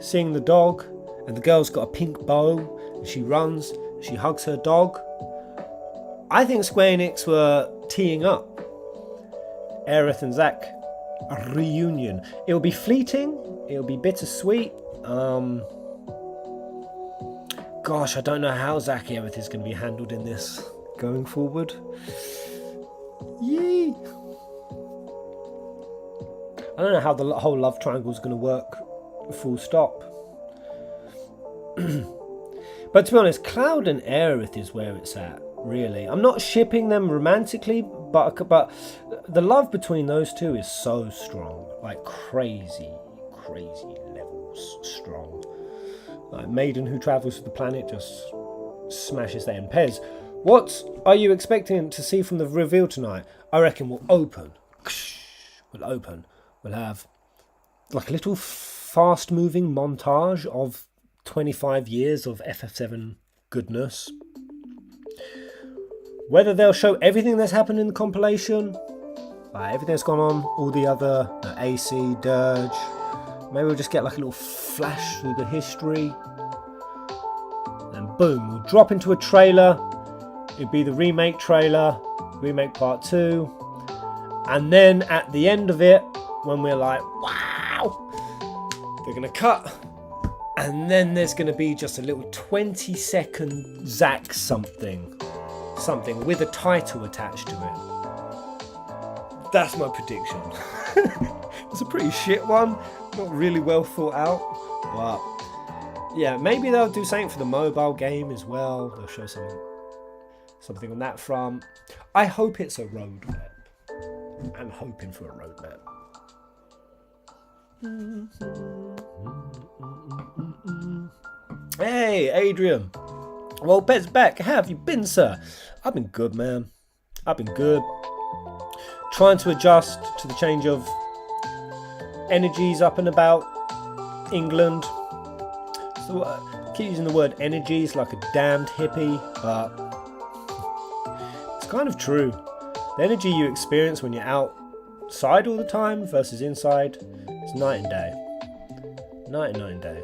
Speaker 1: seeing the dog, and the girl's got a pink bow, and she runs, and she hugs her dog. I think Square Enix were teeing up Aerith and Zack a reunion. It'll be fleeting, it'll be bittersweet. Gosh, I don't know how Zack Aerith is going to be handled in this going forward. Yee! I don't know how the whole love triangle is going to work, full stop. But to be honest, Cloud and Aerith is where it's at, really. I'm not shipping them romantically, but the love between those two is so strong. Like crazy levels strong. Like Maiden who travels to the planet just smashes that in. Pez, what are you expecting to see from the reveal tonight? I reckon we'll open. We'll have like a little fast-moving montage of 25 years of FF7 goodness. Whether they'll show everything that's happened in the compilation, like everything that's gone on, all the other AC, Dirge, maybe we'll just get like a little flash through the history. And boom, we'll drop into a trailer. It'd be the remake trailer, Remake Part 2. And then at the end of it, when we're like, wow, they're going to cut. And then there's going to be just a little 20-second Zack something with a title attached to it. That's my prediction. It's a pretty shit one. Not really well thought out. But yeah, maybe they'll do something for the mobile game as well. They'll show something on that front. I hope it's a roadmap. I'm hoping for a roadmap. Hey, Adrian. Well, Pet's back. How have you been, sir? I've been good, man. I've been good. Trying to adjust to the change of energies up and about England. So I keep using the word energies like a damned hippie, but it's kind of true. The energy you experience when you're outside all the time versus inside is night and day. Night and day.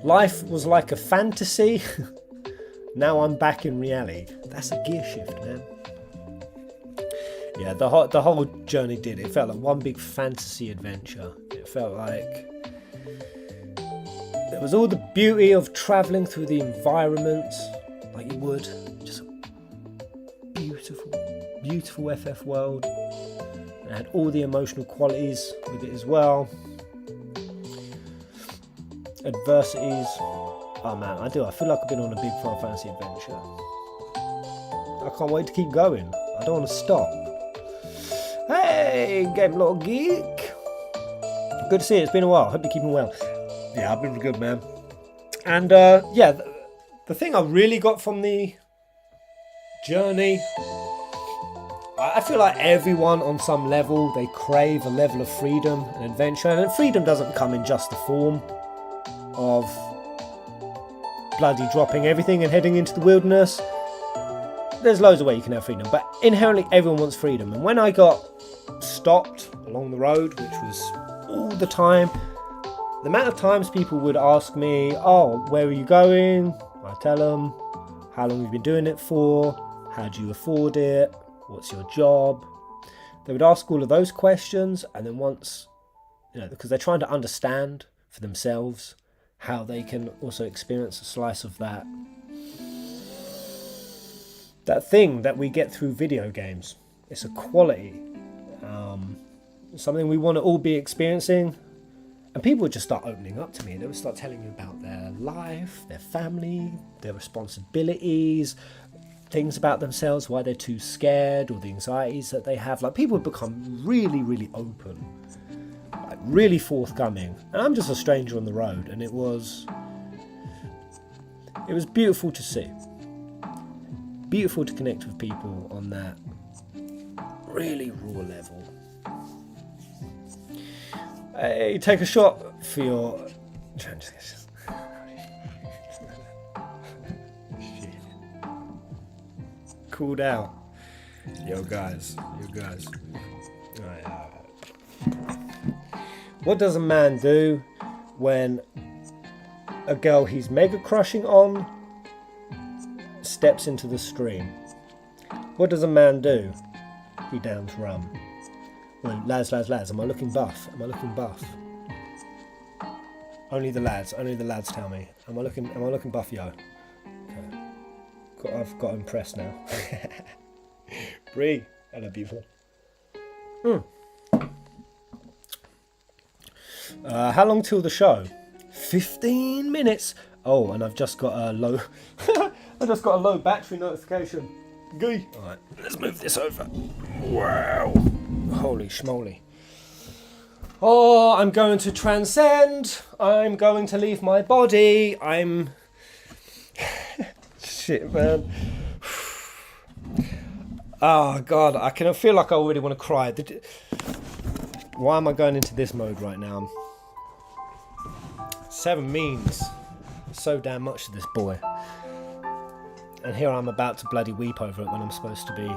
Speaker 1: Life was like a fantasy. Now I'm back in reality. That's a gear shift, man. Yeah, the whole journey did. It felt like one big fantasy adventure. It felt like there was all the beauty of travelling through the environments like you would. Just a beautiful FF world. And it had all the emotional qualities with it as well. Adversities. Oh man, I feel like I've been on a big Final Fantasy adventure. I can't wait to keep going. I don't want to stop. Hey, Game Lord Geek. Good to see you. It's been a while. Hope you're keeping well. Yeah, I've been good, man. And yeah, the thing I really got from the journey, I feel like everyone on some level, they crave a level of freedom and adventure. And freedom doesn't come in just the form of bloody dropping everything and heading into the wilderness. There's loads of ways you can have freedom, but inherently everyone wants freedom. And when I got stopped along the road, which was all the time, the amount of times people would ask me, oh, where are you going? I tell them, how long have you been doing it for? How do you afford it? What's your job? They would ask all of those questions, and then once, because they're trying to understand for themselves how they can also experience a slice of that thing that we get through video games. It's a quality, something we want to all be experiencing. And people would just start opening up to me. They would start telling me about their life, their family, their responsibilities, things about themselves, why they're too scared, or the anxieties that they have. Like, people would become really, really open, like really forthcoming. And I'm just a stranger on the road, and it was beautiful to see. Beautiful to connect with people on that really raw level. Hey, take a shot for your transition. Cool down. Yo guys. Right. What does a man do when a girl he's mega crushing on steps into the stream? What does a man do? He downs rum. Well, lads, am I looking buff? Only the lads tell me. Am I looking buff, yo? Okay. I've got impressed now. Bree, hello beautiful. How long till the show? 15 minutes. Oh, and I've just got a low battery notification. Gee. Alright, let's move this over. Wow. Holy schmoly. Oh, I'm going to transcend. I'm going to leave my body. Shit, man. Oh, God. I can feel like I already want to cry. Why am I going into this mode right now? 7 means so damn much to this boy. And here I'm about to bloody weep over it when I'm supposed to be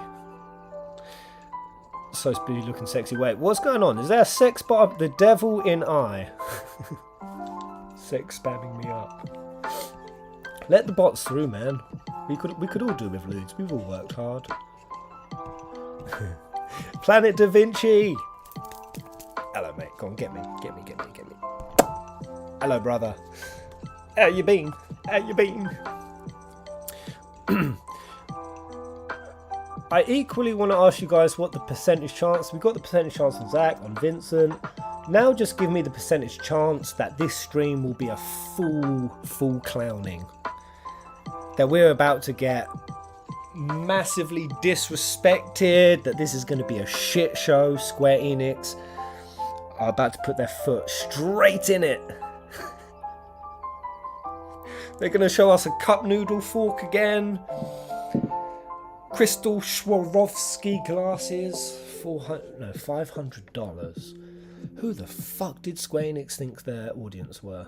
Speaker 1: looking sexy. Wait, what's going on? Is there a sex bot? The devil in I. Sex spamming me up. Let the bots through, man. We could all do with lewds. We've all worked hard. Planet Da Vinci. Hello, mate. Go on, get me. Hello, brother. How you been? I equally want to ask you guys what the percentage chance. We got the percentage chance on Zach, on Vincent. Now just give me the percentage chance that this stream will be a full clowning. That we're about to get massively disrespected. That this is going to be a shit show. Square Enix are about to put their foot straight in it. They're going to show us a cup noodle fork again. Crystal Swarovski glasses. $500. Who the fuck did Square Enix think their audience were?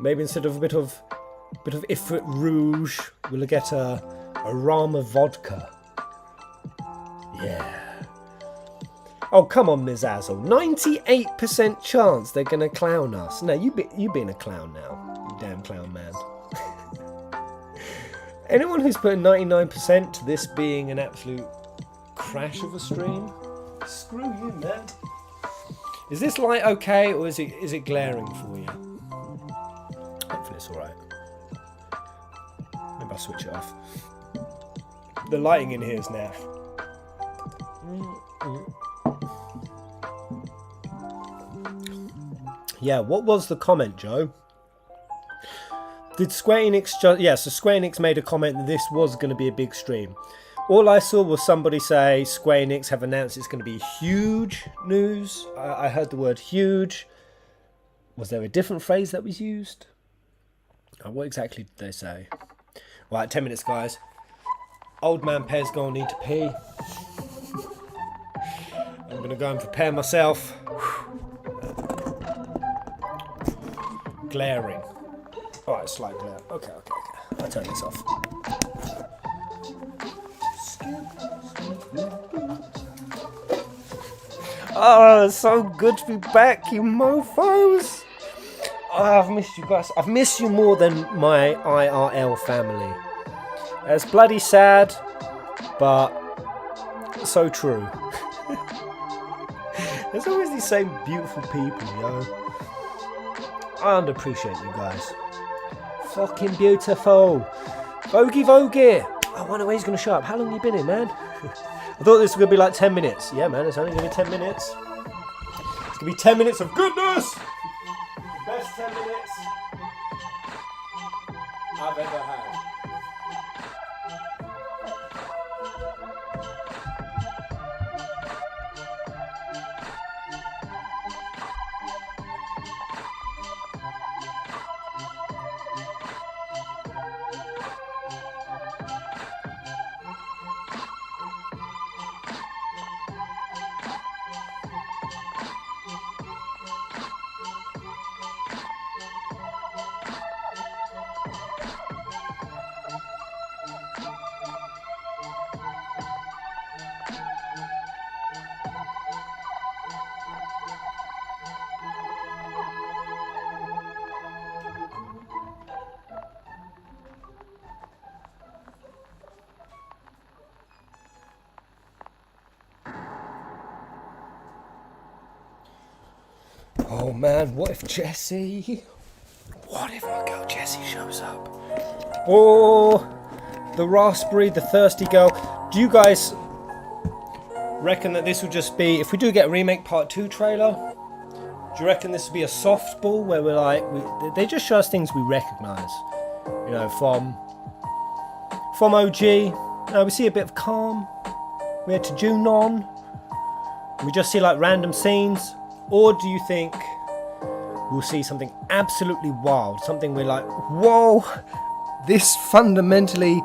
Speaker 1: Maybe instead of a bit of Ifrit Rouge, we'll get a Rama vodka. Yeah. Oh, come on, Ms. Azel. 98% chance they're going to clown us. No, you being a clown now. You damn clown man. Anyone who's put 99% to this being an absolute crash of a stream, screw you, man. Is this light okay, or is it glaring for you? Hopefully it's alright. Maybe I'll switch it off. The lighting in here is naff. Yeah, what was the comment, Joe? Did Square Enix just... Yeah, so Square Enix made a comment that this was going to be a big stream. All I saw was somebody say Square Enix have announced it's going to be huge news. I heard the word huge. Was there a different phrase that was used? What exactly did they say? Right, 10 minutes, guys. Old man Pez gonna need to pee. I'm gonna go and prepare myself. Glaring. Alright, slight glare. Okay. I'll turn this off. Oh, it's so good to be back, you mofos. Oh, I've missed you guys. I've missed you more than my IRL family. It's bloody sad, but so true. There's always these same beautiful people, yo. I underappreciate you guys. Fucking beautiful. Vogie. I wonder when he's going to show up. How long have you been in, man? I thought this was going to be like 10 minutes. Yeah, man, it's only going to be 10 minutes. It's going to be 10 minutes of goodness. The best 10 minutes I've ever had. Oh man, what if our girl Jessie shows up? Or the raspberry, the thirsty girl. Do you guys reckon that this will just be, if we do get a Remake Part 2 trailer, do you reckon this will be a softball where we're like, they just show us things we recognise? You know, from OG, we see a bit of Calm, we had to Junon, we just see like random scenes. Or do you think we'll see something absolutely wild? Something we're like, whoa, this fundamentally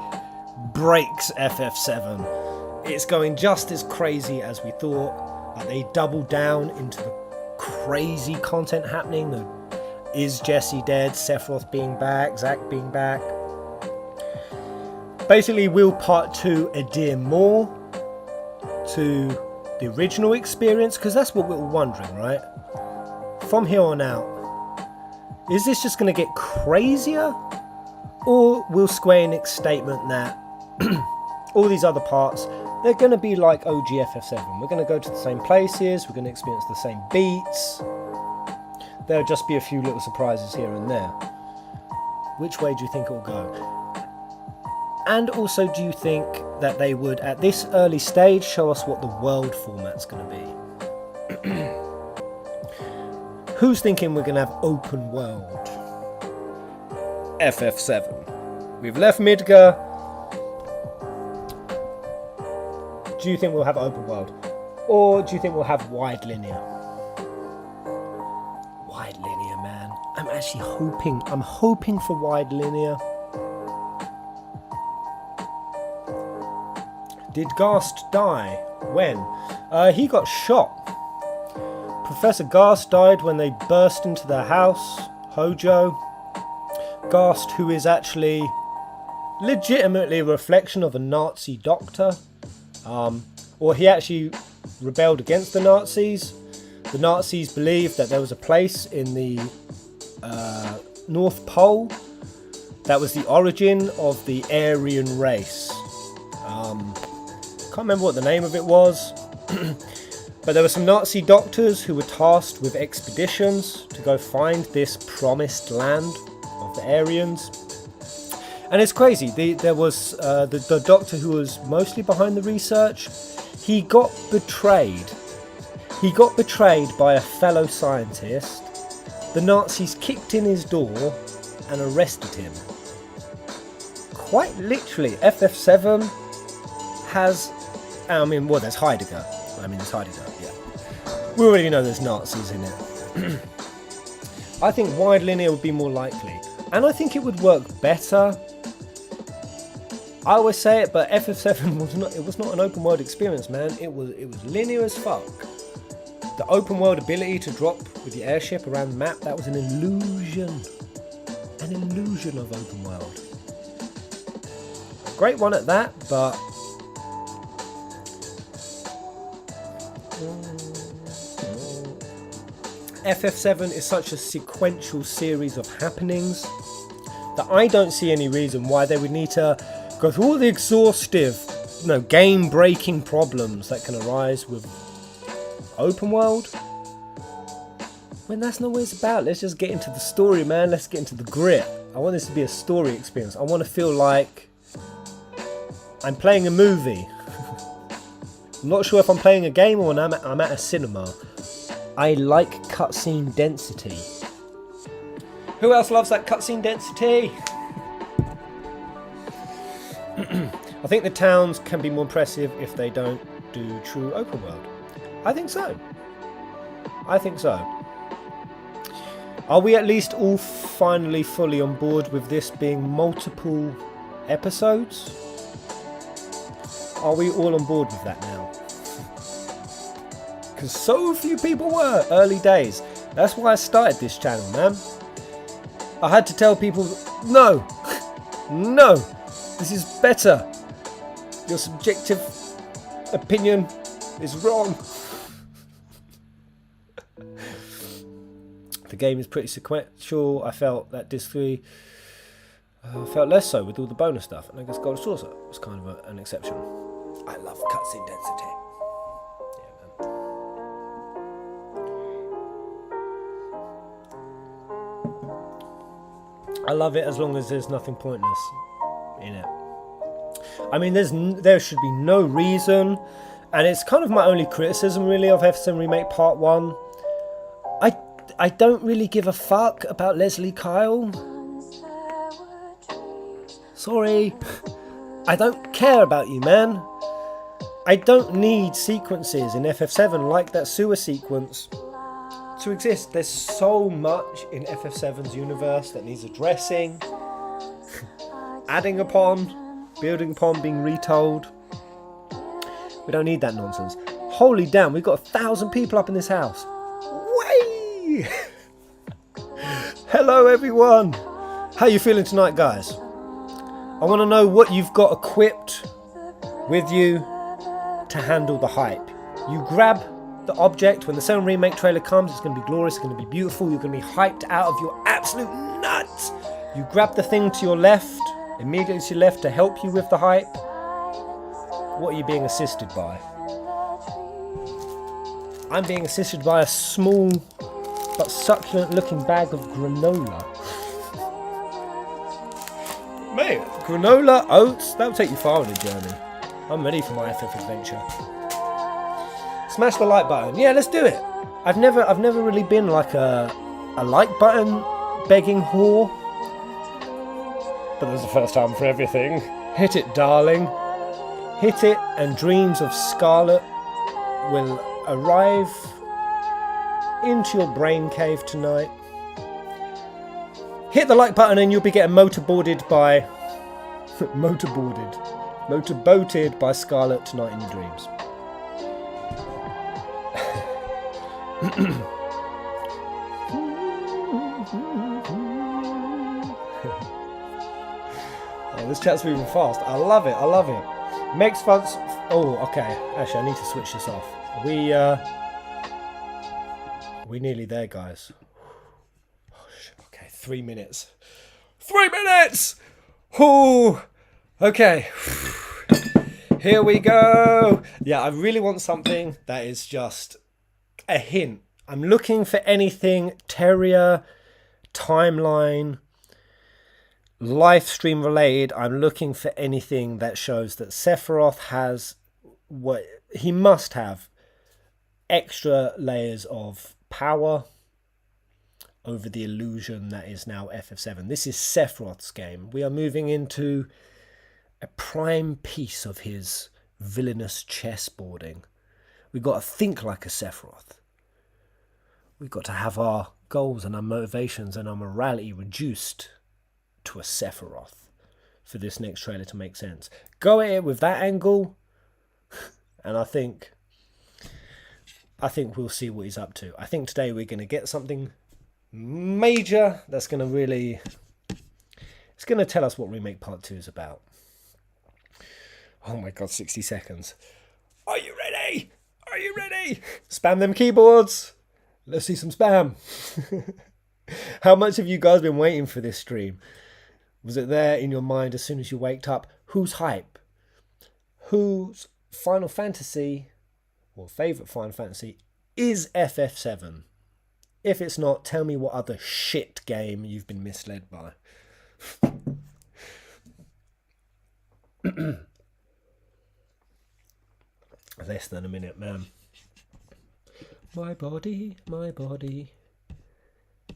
Speaker 1: breaks FF7. It's going just as crazy as we thought, but they double down into the crazy content happening. Is Jessie dead? Sephiroth being back? Zack being back? Basically, will Part 2 adhere more to the original experience? Because that's what we're wondering, right? From here on out, is this just going to get crazier? Or will Square Enix statement that all these other parts, they're going to be like OG FF7. We're going to go to the same places, we're going to experience the same beats. There'll just be a few little surprises here and there. Which way do you think it will go? And also, do you think that they would, at this early stage, show us what the world format's going to be? Who's thinking we're going to have open world? FF7. We've left Midgar. Do you think we'll have open world? Or do you think we'll have wide linear? Wide linear, man. I'm actually hoping for wide linear. Did Gast die? When? He got shot. Professor Gast died when they burst into their house. Hojo. Gast, who is actually legitimately a reflection of a Nazi doctor. Or he actually rebelled against the Nazis. The Nazis believed that there was a place in the North Pole that was the origin of the Aryan race. Can't remember what the name of it was, but there were some Nazi doctors who were tasked with expeditions to go find this promised land of the Aryans. And it's crazy, there was the doctor who was mostly behind the research. He got betrayed. He got betrayed by a fellow scientist. The Nazis kicked in his door and arrested him. Quite literally, FF7 has, there's Heidegger. There's Heidegger, yeah. We already know there's Nazis in it. I think wide linear would be more likely. And I think it would work better I always say it, but FF7 was not an open world experience, man. It was linear as fuck. The open world ability to drop with your airship around the map, that was an illusion. An illusion of open world. Great one at that, but FF7 is such a sequential series of happenings that I don't see any reason why they would need to go through all the exhaustive, game-breaking problems that can arise with open world. When that's not what it's about. Let's just get into the story, man. Let's get into the grit. I want this to be a story experience. I want to feel like I'm playing a movie. I'm not sure if I'm playing a game or I'm at a cinema. I like cutscene density. Who else loves that cutscene density? I think the towns can be more impressive if they don't do true open world. I think so. I think so. Are we at least all finally fully on board with this being multiple episodes? Are we all on board with that now? Because so few people were early days. That's why I started this channel, man. I had to tell people, no, no, this is better. Your subjective opinion is wrong. The game is pretty sequential. I felt that Disc 3 felt less so with all the bonus stuff. And I guess Gold Saucer was kind of an exception. I love cutscene density. Yeah, man. I love it as long as there's nothing pointless in it. I mean, there should be no reason, and it's kind of my only criticism really of FF7 Remake Part 1. I don't really give a fuck about Leslie Kyle. Sorry. I don't care about you, man. I don't need sequences in FF7 like that sewer sequence to exist. There's so much in FF7's universe that needs addressing, adding upon, building upon, being retold. We don't need that nonsense. Holy damn, we've got 1,000 people up in this house. Way! Hello everyone! How you feeling tonight, guys? I want to know what you've got equipped with you to handle the hype. You grab the object when the 7 Remake trailer comes, it's going to be glorious, it's going to be beautiful, you're going to be hyped out of your absolute nuts. You grab the thing to your left, immediately to your left to help you with the hype. What are you being assisted by? I'm being assisted by a small but succulent looking bag of granola. Mate, granola, oats, that'll take you far on a journey. I'm ready for my FF adventure. Smash the like button. Yeah, let's do it. I've never really been like a like button begging whore. But there's a first time for everything. Hit it, darling. Hit it, and dreams of Scarlet will arrive into your brain cave tonight. Hit the like button and you'll be getting motorboated by motorboated by Scarlet tonight in your dreams. Oh, this chat's moving fast. I love it. I love it. Makes fun. Oh, okay. Actually, I need to switch this off. We're nearly there, guys. Okay, 3 minutes. 3 minutes! Oh, okay. Here we go. Yeah, I really want something that is just a hint. I'm looking for anything Terrier, timeline, live stream related. I'm looking for anything that shows that Sephiroth has what he must have, extra layers of power over the illusion that is now FF7. This is Sephiroth's game. We are moving into a prime piece of his villainous chessboarding. We've got to think like a Sephiroth. We've got to have our goals and our motivations and our morality reduced to a Sephiroth. for this next trailer to make sense. Go at it with that angle, and I think we'll see what he's up to. I think today we're going to get something major that's going to really... It's going to tell us what Remake Part 2 is about. Oh my god, 60 seconds. Are you ready? Are you ready? Spam them keyboards. Let's see some spam. How much have you guys been waiting for this stream? Was it there in your mind as soon as you waked up? Who's hype? Whose Final Fantasy, or favourite Final Fantasy, is FF7? If it's not, tell me what other shit game you've been misled by. Less than a minute, man. My body,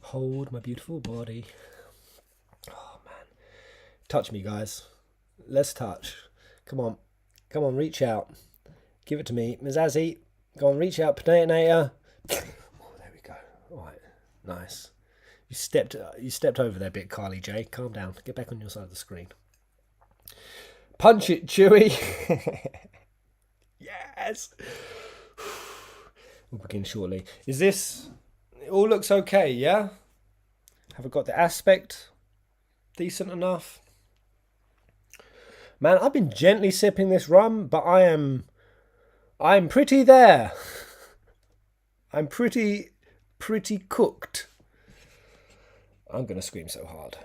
Speaker 1: hold my beautiful body. Oh man, touch me, guys. Let's touch. Come on, reach out. Give it to me, Ms. Azzy. Go on, reach out, Potatonator. Oh, there we go. All right, nice. You stepped over there a bit, Carly J. Calm down. Get back on your side of the screen. Punch it, Chewie. Yes. We'll begin shortly. Is this... It all looks okay, yeah? Have I got the aspect decent enough? Man, I've been gently sipping this rum, but I'm pretty there. I'm pretty cooked. I'm going to scream so hard.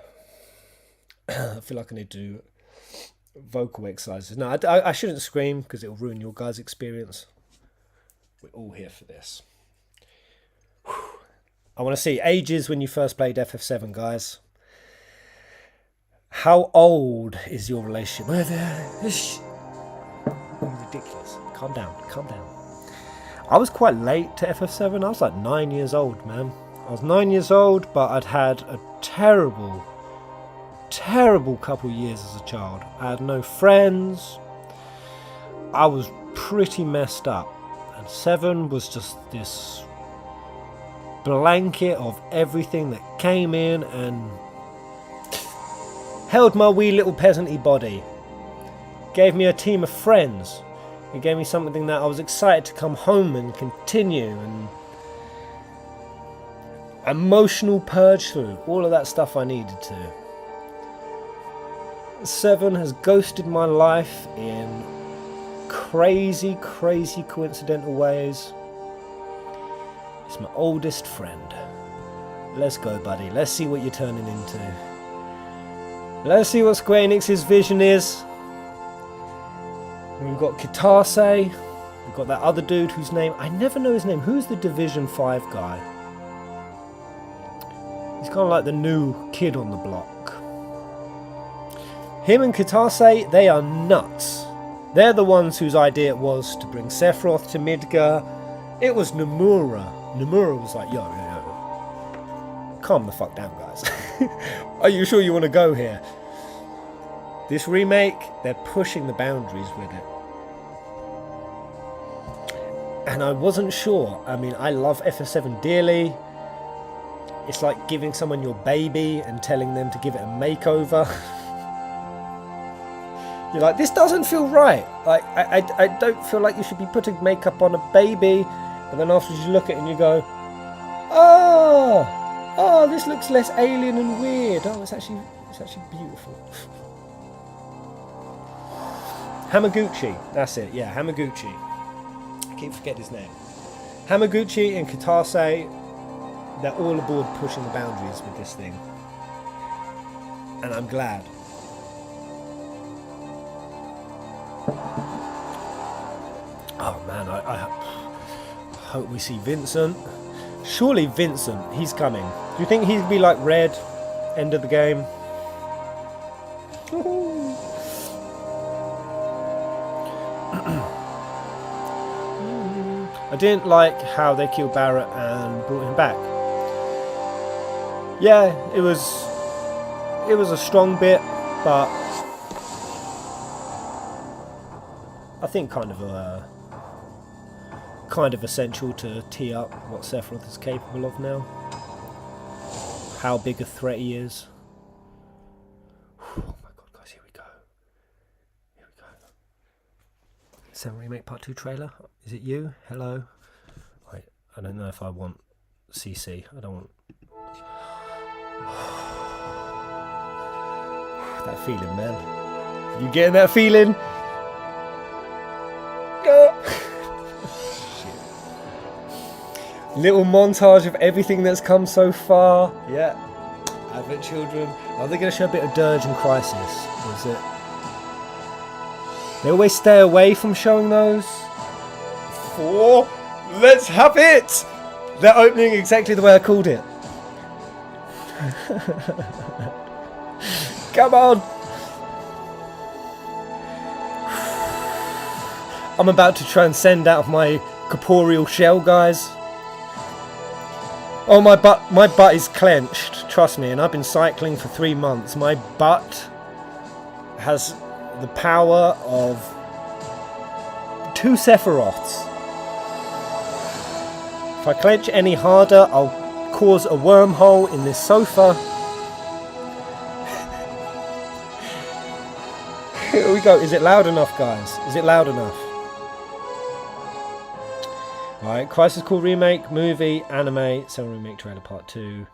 Speaker 1: I feel like I need to do vocal exercises. No, I shouldn't scream because it'll ruin your guys' experience. We're all here for this. I want to see ages when you first played FF7, guys. How old is your relationship? Ridiculous. Calm down. I was quite late to FF7. I was like 9 years old, man. I was 9 years old, but I'd had a terrible couple years as a child. I had no friends. I was pretty messed up. And 7 was just this blanket of everything that came in and held my wee little peasant-y body. Gave me a team of friends. It gave me something that I was excited to come home and continue, and emotional purge through. All of that stuff I needed to. 7 has ghosted my life in crazy coincidental ways. It's my oldest friend. Let's go, buddy. Let's see what you're turning into. Let's see what Square Enix's vision is. We've got Kitase. We've got that other dude whose name... I never know his name. Who's the Division 5 guy? He's kind of like the new kid on the block. Him and Kitase, they are nuts. They're the ones whose idea it was to bring Sephiroth to Midgar. It was Nomura. Nomura was like, yo. Calm the fuck down, guys. Are you sure you want to go here? This remake, they're pushing the boundaries with it. And I wasn't sure. I mean, I love FF7 dearly. It's like giving someone your baby and telling them to give it a makeover. You're like, this doesn't feel right. Like, I don't feel like you should be putting makeup on a baby. But then afterwards you look at it and you go, oh, this looks less alien and weird. Oh, it's actually beautiful. Hamaguchi, that's it. Yeah, Hamaguchi. I keep forgetting his name. Hamaguchi and Kitase, they're all aboard pushing the boundaries with this thing. And I'm glad. Oh man, I hope we see Vincent. Surely Vincent, he's coming. Do you think he'd be like Red, end of the game? I didn't like how they killed Barrett and brought him back. Yeah, it was a strong bit, but I think kind of essential to tee up what Sephiroth is capable of now. How big a threat he is. Oh my god, guys, here we go. 7 Remake Part 2 trailer. Is it you? Hello? Wait, I don't know if I want CC. I don't want... that feeling, man. You getting that feeling? Little montage of everything that's come so far. Yeah. Advent Children. Are they going to show a bit of Dirge and Crisis? Or is it... They always stay away from showing those. 4. Let's have it! They're opening exactly the way I called it. Come on! I'm about to transcend out of my corporeal shell, guys. Oh, my butt is clenched. Trust me, and I've been cycling for 3 months. My butt has the power of 2 Sephiroths. If I clench any harder, I'll cause a wormhole in this sofa. Here we go. Is it loud enough, guys? Is it loud enough? Alright, Crisis Core Remake, movie, anime, 7 Remake trailer part 2.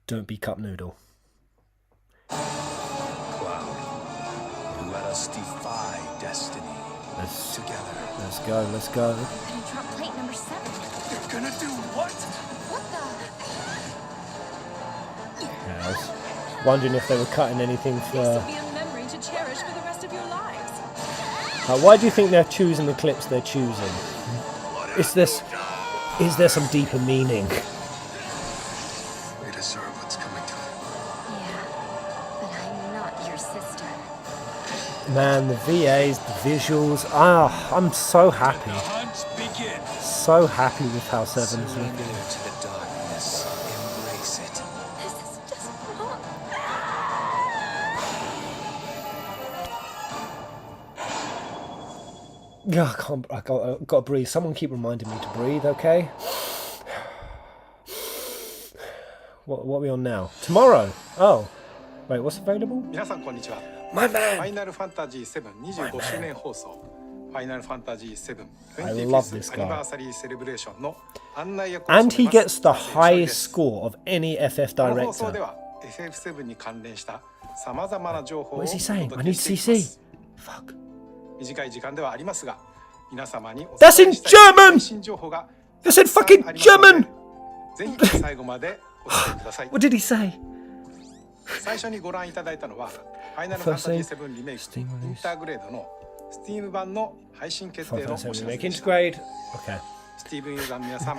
Speaker 1: Don't be Cup Noodle.
Speaker 3: Let us defy destiny. Together.
Speaker 1: Let's go, let's go.
Speaker 7: And drop plate number 7.
Speaker 3: You're gonna do what?
Speaker 7: What the?
Speaker 1: Yeah, I was wondering if they were cutting anything for...
Speaker 7: This will be a memory to cherish for the rest of your lives.
Speaker 1: why do you think they're choosing the clips they're choosing? Is there some deeper meaning?
Speaker 3: We deserve what's coming to us.
Speaker 7: Yeah, but I'm not your sister.
Speaker 1: Man, the VAs, the visuals, I'm so happy. So happy with how 7's
Speaker 3: Surrender
Speaker 1: looking.
Speaker 3: to the darkness. Embrace it.
Speaker 7: This is just wrong.
Speaker 1: Yeah, I got to breathe. Someone keep reminding me to breathe, okay? What are we on now? Tomorrow! Oh. Wait, what's available?
Speaker 4: 皆さんこんにちは。
Speaker 1: My
Speaker 4: フ
Speaker 1: man!
Speaker 4: ァイナルファンタジー7 25周年放送。ファイナルファンタジー7
Speaker 1: I love this
Speaker 4: 25th
Speaker 1: guy.
Speaker 4: アニバーサリーセレブレーションの案内役を
Speaker 1: And
Speaker 4: 務
Speaker 1: he
Speaker 4: めます
Speaker 1: gets the highest score of any FF
Speaker 4: この放送で
Speaker 1: director.
Speaker 4: は FF7 に関連したさまざまな情報をお
Speaker 1: What is he saying?
Speaker 4: 届
Speaker 1: I
Speaker 4: け
Speaker 1: need
Speaker 4: していきま
Speaker 1: CC.
Speaker 4: す。
Speaker 1: Fuck.
Speaker 4: 短い時間ではありますが、皆様にお
Speaker 1: That's in
Speaker 4: 伝えしたい
Speaker 1: German!
Speaker 4: 最新情報が
Speaker 1: They said
Speaker 4: たくさん
Speaker 1: fucking
Speaker 4: ありますので
Speaker 1: German!
Speaker 4: ぜひ最後までお付き合いください。
Speaker 1: What did he say?
Speaker 4: 最初にご覧いただいたのはファイナルファンタジー7リメイク
Speaker 1: Steam
Speaker 4: イン
Speaker 1: release.
Speaker 4: ターグレードの Steam 版の配信決定のお知ら
Speaker 1: Final
Speaker 4: せ
Speaker 1: Remake
Speaker 4: でした。
Speaker 1: Integrate. Okay.
Speaker 4: Steam ユーザーの皆さん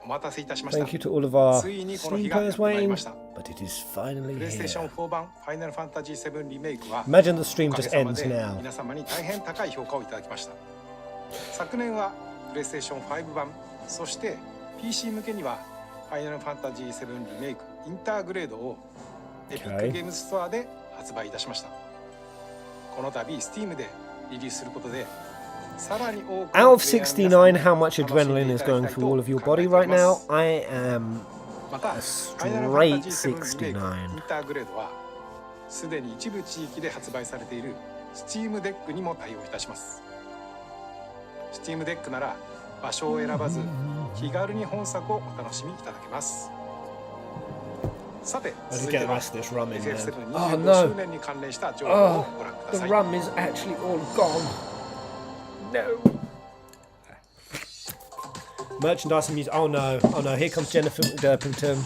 Speaker 4: お待たせいたしました。
Speaker 1: Thank you to all of our
Speaker 4: ついにこの日
Speaker 1: Steam
Speaker 4: がや
Speaker 1: players
Speaker 4: ってまいり
Speaker 1: waiting.
Speaker 4: ました。
Speaker 1: But it is finally
Speaker 4: プレイステーション
Speaker 1: here.
Speaker 4: 4版ファイナルファンタジー7リメイクは
Speaker 1: Imagine the
Speaker 4: お
Speaker 1: stream
Speaker 4: かげ
Speaker 1: just
Speaker 4: さま
Speaker 1: ends
Speaker 4: で
Speaker 1: now.
Speaker 4: 皆様に大変高い評価をいただきました。昨年はプレイステーション5版、そして PC 向けにはファイナルファンタジー7リメイクインターグレードをエピックゲームズストアで発売いたしました。この度 Steam でリリースすることでさらに多く
Speaker 1: Out
Speaker 4: の
Speaker 1: of
Speaker 4: プレイヤーの皆さんに
Speaker 1: 69, how much
Speaker 4: 楽しんで
Speaker 1: adrenaline
Speaker 4: い
Speaker 1: is
Speaker 4: ただき
Speaker 1: going
Speaker 4: たいと
Speaker 1: through all of your
Speaker 4: 考え
Speaker 1: body
Speaker 4: ており
Speaker 1: right
Speaker 4: ます
Speaker 1: now? I am
Speaker 4: また
Speaker 1: a
Speaker 4: ファイナルファンタジー
Speaker 1: straight
Speaker 4: 7リメイクイン
Speaker 1: 69.
Speaker 4: ターグレードはすでに一部地域で発売されている Steam デックにも対応いたします。 Steam デックなら場所を選ばず気軽に本作をお楽しみいただけます。さて
Speaker 1: I
Speaker 4: 続
Speaker 1: just
Speaker 4: いて
Speaker 1: get the
Speaker 4: は
Speaker 1: rest of this rum in there.
Speaker 4: FF7
Speaker 1: Oh
Speaker 4: 25
Speaker 1: no!
Speaker 4: 周年に関連した情報をご覧く
Speaker 1: The
Speaker 4: ださい。
Speaker 1: rum is actually all gone. No. Merchandise and music. Oh no. Oh no. Here comes Jennifer Derpington.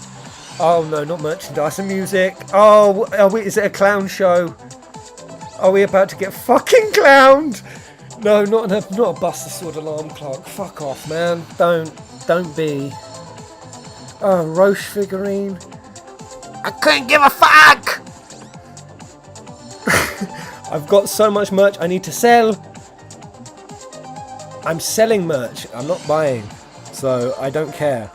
Speaker 1: Oh no, not merchandise and music. Oh, is it a clown show? Are we about to get fucking clowned? No, not a Buster Sword alarm clock. Fuck off, man. Don't be. Oh, Roche figurine. I couldn't give a fuck! I've got so much merch I need to sell. I'm selling merch. I'm not buying. So I don't care.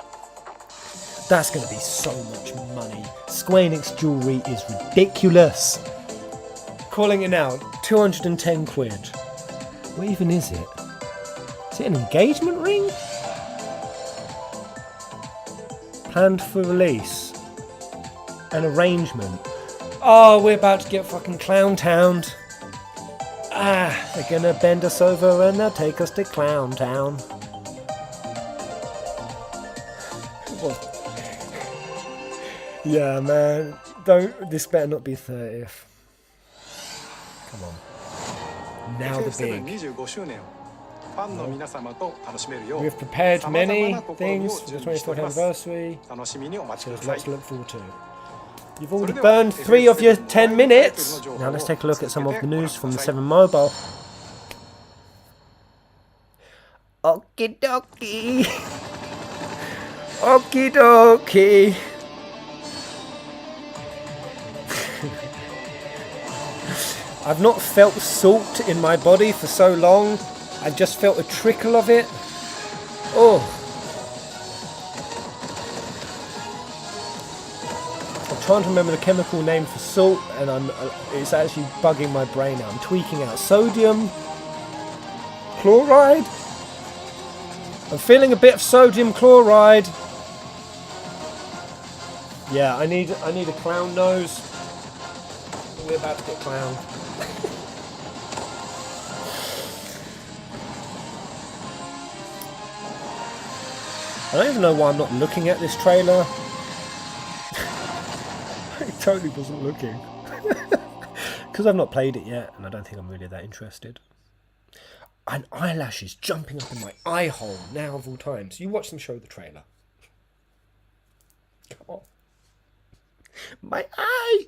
Speaker 1: That's going to be so much money. Square Enix jewellery is ridiculous. Calling it now. 210 quid. What even is it? Is it an engagement ring? Planned for release. An arrangement. Oh, we're about to get fucking clown-towned. They're gonna bend us over and they'll take us to Clown Town. Yeah, man. This better not be 30th. Come on. Now the
Speaker 4: FF7
Speaker 1: big.
Speaker 4: 25周年をファンの皆様と楽しめるよう
Speaker 1: We've prepared
Speaker 4: 様々
Speaker 1: many
Speaker 4: な試み
Speaker 1: things
Speaker 4: を
Speaker 1: for
Speaker 4: 準
Speaker 1: the
Speaker 4: 備してお
Speaker 1: 24th
Speaker 4: ります
Speaker 1: anniversary.
Speaker 4: 楽しみにお待ち
Speaker 1: So
Speaker 4: く
Speaker 1: there's
Speaker 4: だ
Speaker 1: lots
Speaker 4: さ
Speaker 1: to
Speaker 4: い
Speaker 1: look forward to. You've already burned 3 of your 10 minutes. Now let's take a look at some of the news from the 7 Mobile. Okie dokie. Okie dokie. I've not felt salt in my body for so long. I've just felt a trickle of it. Oh. I'm trying to remember the chemical name for salt, and it's actually bugging my brain out. I'm tweaking out sodium chloride. I'm feeling a bit of sodium chloride. Yeah, I need a clown nose. We're about to get clowned. I don't even know why I'm not looking at this trailer. I totally wasn't looking. Because I've not played it yet, and I don't think I'm really that interested. An eyelash is jumping up in my eye hole now of all times. You watch them show the trailer. Come on. My eye!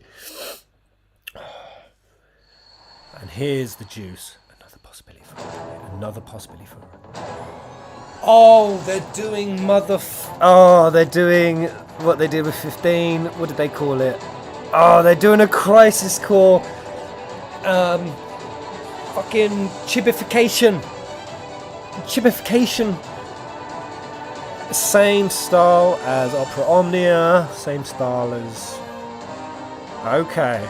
Speaker 1: And here's the juice. Another possibility for it. Another possibility for it. Oh, they're doing they're doing what they did with 15. What did they call it? Oh, they're doing a Crisis Core. Fucking chibification. Chibification. Same style as Opera Omnia. Same style as... Okay.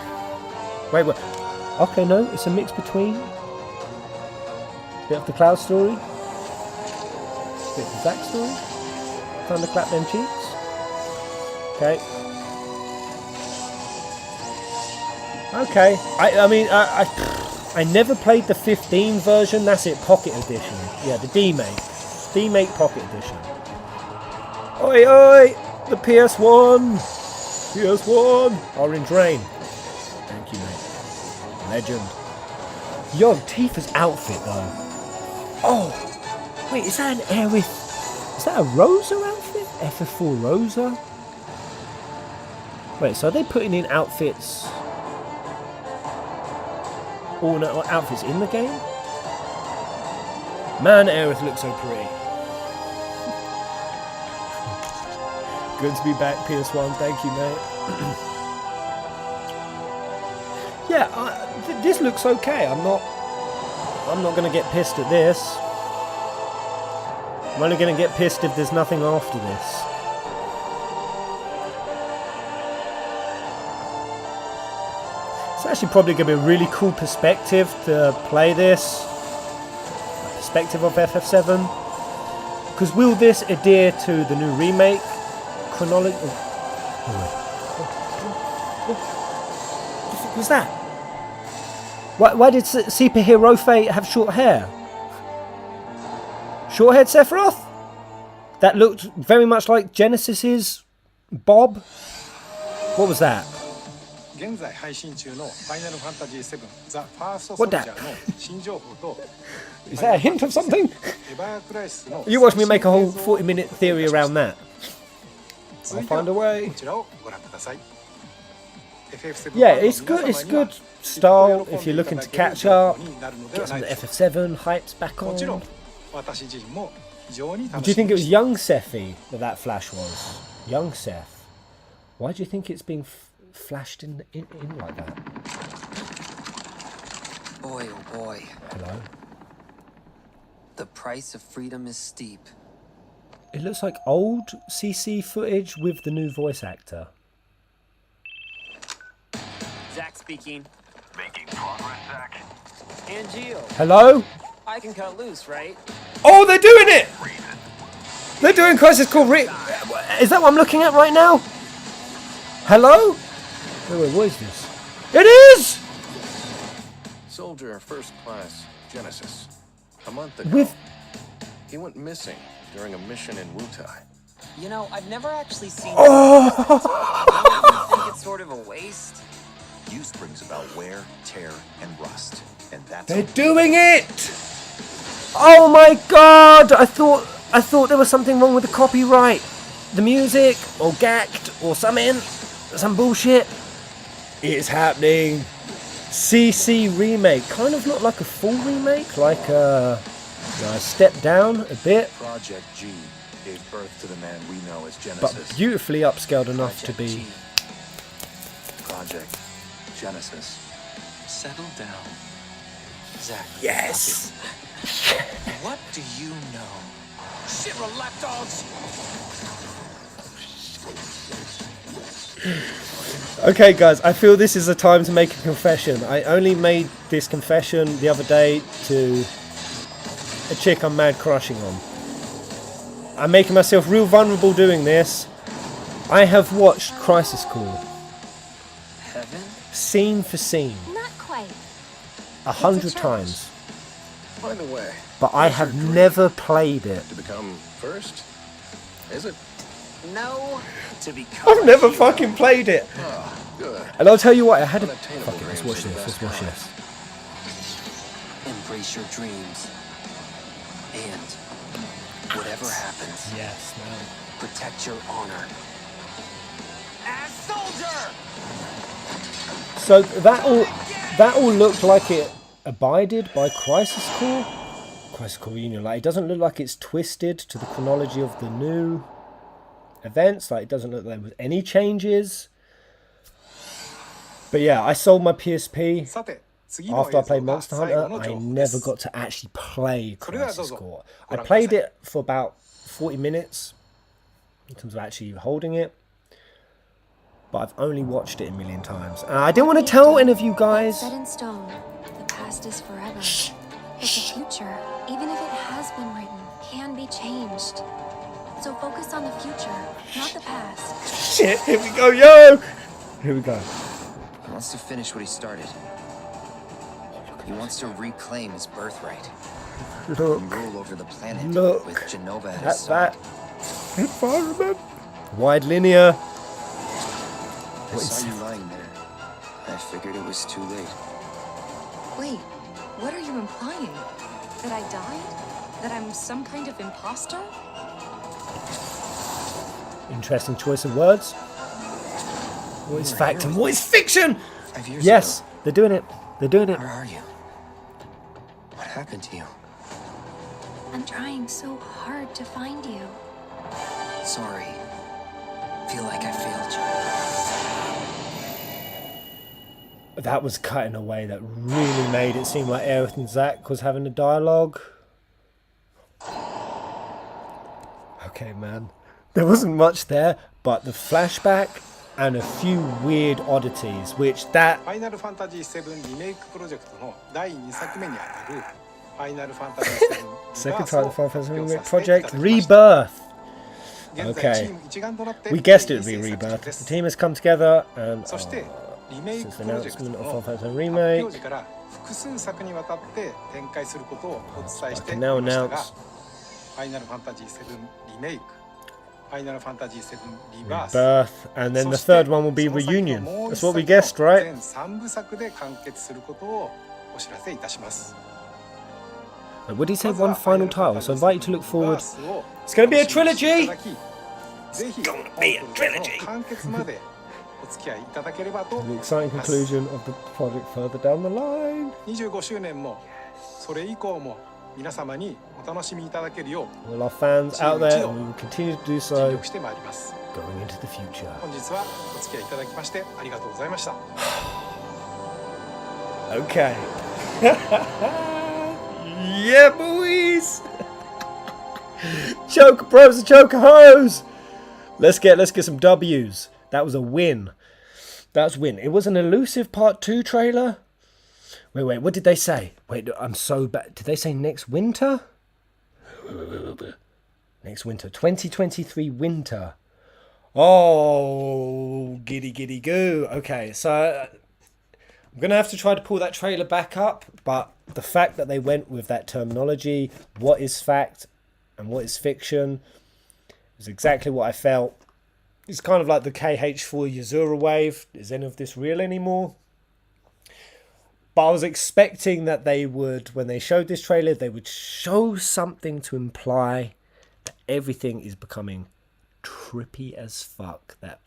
Speaker 1: Wait. Okay, no, it's a mix between bit of the Cloud story, bit of the Zack story, time to clap them cheeks. Okay. Okay. I never played the 15 version. That's it, Pocket Edition. Yeah, the D-Make Pocket Edition. Oi, oi! The PS1! PS1! Orange Rain. Thank you, mate. Legend. Yo, Tifa's outfit, though. Oh! Wait, is that an Aerith... Is that a Rosa outfit? FF4 Rosa? Wait, so are they putting in outfits... outfits in the game? Man, Aerith looks so pretty. Good to be back, PS1. Thank you, mate. Yeah, this looks okay. I'm not going to get pissed at this. I'm only going to get pissed if there's nothing after this. It's actually probably going to be a really cool perspective to play this. A perspective of FF7. Because will this adhere to the new remake chronology? What was that? Why did Superhero Fate have short hair? Short-haired Sephiroth? That looked very much like Genesis's Bob. What was that?
Speaker 4: 現在配信中のファイナルファンタジー7 The First
Speaker 1: What that?
Speaker 4: Soldier の新情報と
Speaker 1: Is that a hint of something?
Speaker 4: エヴァークライシスの
Speaker 1: You watch me make a whole 40-minute theory around that. I'll find a way.
Speaker 4: こちらをご覧ください。FF7
Speaker 1: Yeah, it's good. It's good style if you're looking to catch up. Get some of the FF7 hypes back
Speaker 4: もちろ
Speaker 1: on.
Speaker 4: ん私自身も非常に楽
Speaker 1: Do you
Speaker 4: しみ
Speaker 1: think it
Speaker 4: に
Speaker 1: was
Speaker 4: して
Speaker 1: young Sephi that flash was? Young Seth. Why do you think it's being flashed in like that?
Speaker 2: Boy, oh boy.
Speaker 1: Hello.
Speaker 2: The price of freedom is steep.
Speaker 1: It looks like old CC footage with the new voice actor.
Speaker 8: Zach speaking.
Speaker 9: Making progress, Zach.
Speaker 8: And Gio.
Speaker 1: Hello?
Speaker 8: I can cut loose, right?
Speaker 1: Oh, they're doing it! They're doing Crisis Core Is that what I'm looking at right now? Hello? Wait, what is this? It is!
Speaker 3: So
Speaker 10: soldier first class, Genesis. A month ago,
Speaker 1: With
Speaker 10: he went missing during a mission in Wutai.
Speaker 2: You know, I've never actually seen
Speaker 1: oh,
Speaker 2: Don't you think it's sort of a waste?
Speaker 9: Use brings about wear, tear, and rust. And that's
Speaker 1: they're doing it! Oh my god! I thought there was something wrong with the copyright, the music, or gacked, or something, some bullshit. It's happening. CC remake, kind of not like a full remake, like a step down a bit,
Speaker 10: Project G gave birth to the man we know as
Speaker 1: but
Speaker 10: Genesis.
Speaker 1: beautifully upscaled enough to be.
Speaker 10: Project Genesis.
Speaker 2: Settle down. Zach.
Speaker 1: Yes.
Speaker 2: What do you know? Shiver lapdogs!
Speaker 1: Okay, guys, I feel this is a time to make a confession. I only made this confession the other day to a chick I'm mad crushing on. I'm making myself real vulnerable doing this. I have watched Crisis Core,
Speaker 2: Heaven?
Speaker 1: scene for scene,
Speaker 7: Not quite.
Speaker 1: 100 times,
Speaker 10: By the way,
Speaker 1: but I have never played it.
Speaker 10: to become first? Is it?
Speaker 2: No. To become
Speaker 1: I've
Speaker 2: a
Speaker 1: never
Speaker 2: hero.
Speaker 1: fucking played it.
Speaker 10: Ah, good.
Speaker 1: And I'll tell you what, I had a...
Speaker 10: Unattainable
Speaker 1: Fuck it, let's
Speaker 10: dreams
Speaker 1: watch
Speaker 10: are the
Speaker 1: this, let's
Speaker 10: best
Speaker 1: watch
Speaker 10: kind.
Speaker 1: this.
Speaker 2: Embrace your dreams. And whatever happens,
Speaker 1: Yes, man.
Speaker 2: protect your honor. As soldier!
Speaker 1: So that all looked like it abided by Crisis Core. Crisis Core Reunion. Like, it doesn't look like it's twisted to the chronology of the new events. Like, it doesn't look like there was any changes. But yeah, I sold my PSP
Speaker 4: さて次の
Speaker 1: after I
Speaker 4: 映像
Speaker 1: played
Speaker 4: が
Speaker 1: Monster
Speaker 4: 最後
Speaker 1: Hunter.
Speaker 4: の
Speaker 1: I
Speaker 4: 情報で
Speaker 1: never
Speaker 4: す
Speaker 1: got to actually play
Speaker 4: それではどう
Speaker 1: Crisis
Speaker 4: ぞ
Speaker 1: Core.
Speaker 4: ご
Speaker 1: I
Speaker 4: 覧ください
Speaker 1: played it for about 40 minutes in terms of actually holding it. But I've only watched it a million times. And I didn't want to tell any of you guys.
Speaker 7: Set in stone. The past is forever. But the future, even if it has been written, can be changed. So focus on the future, not the past.
Speaker 1: Shit, here we go, yo! Here we go.
Speaker 2: He wants to finish what he started. He wants to reclaim his birthright.
Speaker 1: Look,
Speaker 2: And rule over the planet
Speaker 1: Look
Speaker 2: with Genova at his
Speaker 1: at
Speaker 2: side.
Speaker 1: that environment. Wide linear.
Speaker 2: I
Speaker 1: What is
Speaker 2: saw
Speaker 1: it?
Speaker 2: you lying there. I figured it was too late.
Speaker 11: Wait, what are you implying? That I died? That I'm some kind of imposter?
Speaker 1: Interesting choice of words. What is fact and what is fiction?
Speaker 2: 5 years
Speaker 1: Yes,
Speaker 2: ago.
Speaker 1: they're doing it. They're doing it.
Speaker 2: Where are you? What happened to you?
Speaker 7: I'm trying so hard to find you.
Speaker 2: Sorry. Feel like I failed you.
Speaker 1: That was cut in a way that really made it seem like Aerith and Zack was having a dialogue. Okay, man. There wasn't much there, but the flashback and a few weird oddities, which that...
Speaker 4: ファイナルファンタジー7リメイクプロジェクトの第2作目にあたるファイナルファンタジー7
Speaker 1: Second
Speaker 4: Rebirth
Speaker 1: time
Speaker 4: を
Speaker 1: Final
Speaker 4: 発
Speaker 1: Fantasy
Speaker 4: 表
Speaker 1: Remake
Speaker 4: させていた
Speaker 1: Project
Speaker 4: だきました
Speaker 1: Rebirth.
Speaker 4: 現在チ
Speaker 1: Okay.
Speaker 4: ーム一丸となって
Speaker 1: We guessed it would be
Speaker 4: 制作中
Speaker 1: Rebirth.
Speaker 4: で
Speaker 1: The
Speaker 4: す
Speaker 1: team has come together and
Speaker 4: そしてリメイ
Speaker 1: since
Speaker 4: ク
Speaker 1: the
Speaker 4: プロジェクト
Speaker 1: announcement
Speaker 4: の
Speaker 1: of Final
Speaker 4: 発
Speaker 1: Fantasy
Speaker 4: 表
Speaker 1: Remake,
Speaker 4: 時から複数作にわたって展開することをお伝えして
Speaker 1: I
Speaker 4: い
Speaker 1: can now
Speaker 4: ましたが
Speaker 1: announce
Speaker 4: ファイナルファンタジー7リメイクファイナルファンタジー7リバース
Speaker 1: Rebirth, and then the
Speaker 4: そして
Speaker 1: third one will be
Speaker 4: その先の
Speaker 1: Reunion.
Speaker 4: もう一
Speaker 1: That's what we
Speaker 4: 作の
Speaker 1: guessed, right?
Speaker 4: 全3部作で完結することをお知らせいたします
Speaker 1: What did he say?
Speaker 4: まずは
Speaker 1: One final title, so I invite you to look forward. It's going to be a trilogy!
Speaker 4: ぜひ
Speaker 1: gonna be a trilogy.
Speaker 4: 完結までお付き合いいただければと
Speaker 1: The
Speaker 4: 思い
Speaker 1: exciting
Speaker 4: ます
Speaker 1: conclusion of the project further down the line.
Speaker 4: 25周年もそれ以降も皆様にお楽しみいただけるよう
Speaker 1: All our fans out there, and we will continue to do
Speaker 4: 尽
Speaker 1: so
Speaker 4: 力してまいります
Speaker 1: going into the future.
Speaker 4: 本日はお付き合いいただきましてありがとうございました
Speaker 1: Okay. Yeah, boys! Choker pros and choker hoes! Let's get some W's. That was a win. That's win. It was an elusive part 2 trailer. Wait, what did they say? Wait, I'm so bad. Did they say next winter? Next winter. 2023 winter. Oh, giddy giddy goo. Okay, so I'm I'm going to have to try to pull that trailer back up, but the fact that they went with that terminology, what is fact and what is fiction, is exactly what I felt. It's kind of like the KH4 Yazura wave. Is any of this real anymore? But I was expecting that they would, when they showed this trailer, they would show something to imply that everything is becoming trippy as fuck. That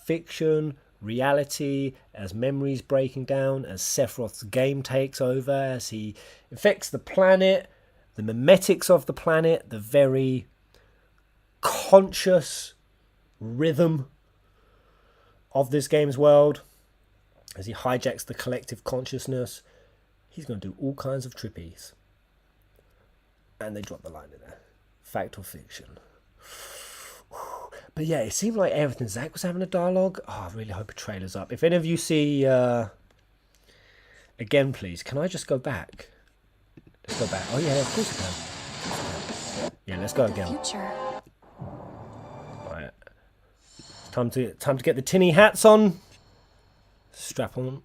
Speaker 1: fiction, reality, as memories breaking down, as Sephiroth's game takes over, as he infects the planet, the memetics of the planet, the very conscious rhythm of this game's world, as he hijacks the collective consciousness. He's going to do all kinds of trippies. And they drop the line in there. Fact or fiction. But yeah, it seemed like everything. Zach was having a dialogue. Oh, I really hope a trailer's up. If any of you see... again, please, can I just go back? Let's go back. Oh yeah, of course I can. Yeah, let's go again.
Speaker 7: Future.
Speaker 1: Right. Time to get the tinny hats on. Strap on.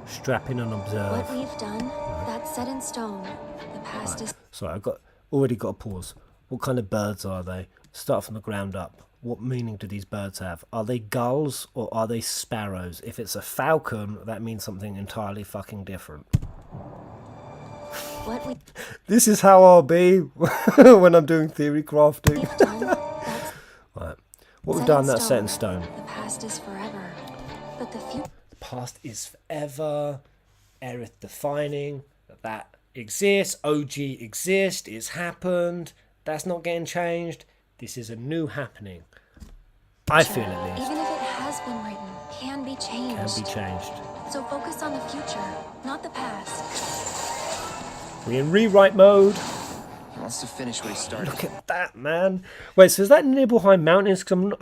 Speaker 1: Strap in and observe.
Speaker 7: What we've done, that's set in stone. The past is...
Speaker 1: Sorry, I've already got a pause. What kind of birds are they? Start from the ground up. What meaning do these birds have? Are they gulls or are they sparrows? If it's a falcon, that means something entirely fucking different.
Speaker 7: What we...
Speaker 1: This is how I'll be when I'm doing theory crafting.
Speaker 7: We've done, that's
Speaker 1: Right. What we've done, that's set in stone.
Speaker 7: The past is forever. But the future...
Speaker 1: The past is forever. Aerith defining. That exists. OG exists. It's happened. That's not getting changed. This is a new happening. I feel at least.
Speaker 7: Even if it has been written, can be changed.
Speaker 1: Can be changed.
Speaker 7: So focus on the future, not the past.
Speaker 1: We're in rewrite mode.
Speaker 2: He wants to finish what he started.
Speaker 1: Look at that, man. Wait, so is that Nibelheim Mountains? Cause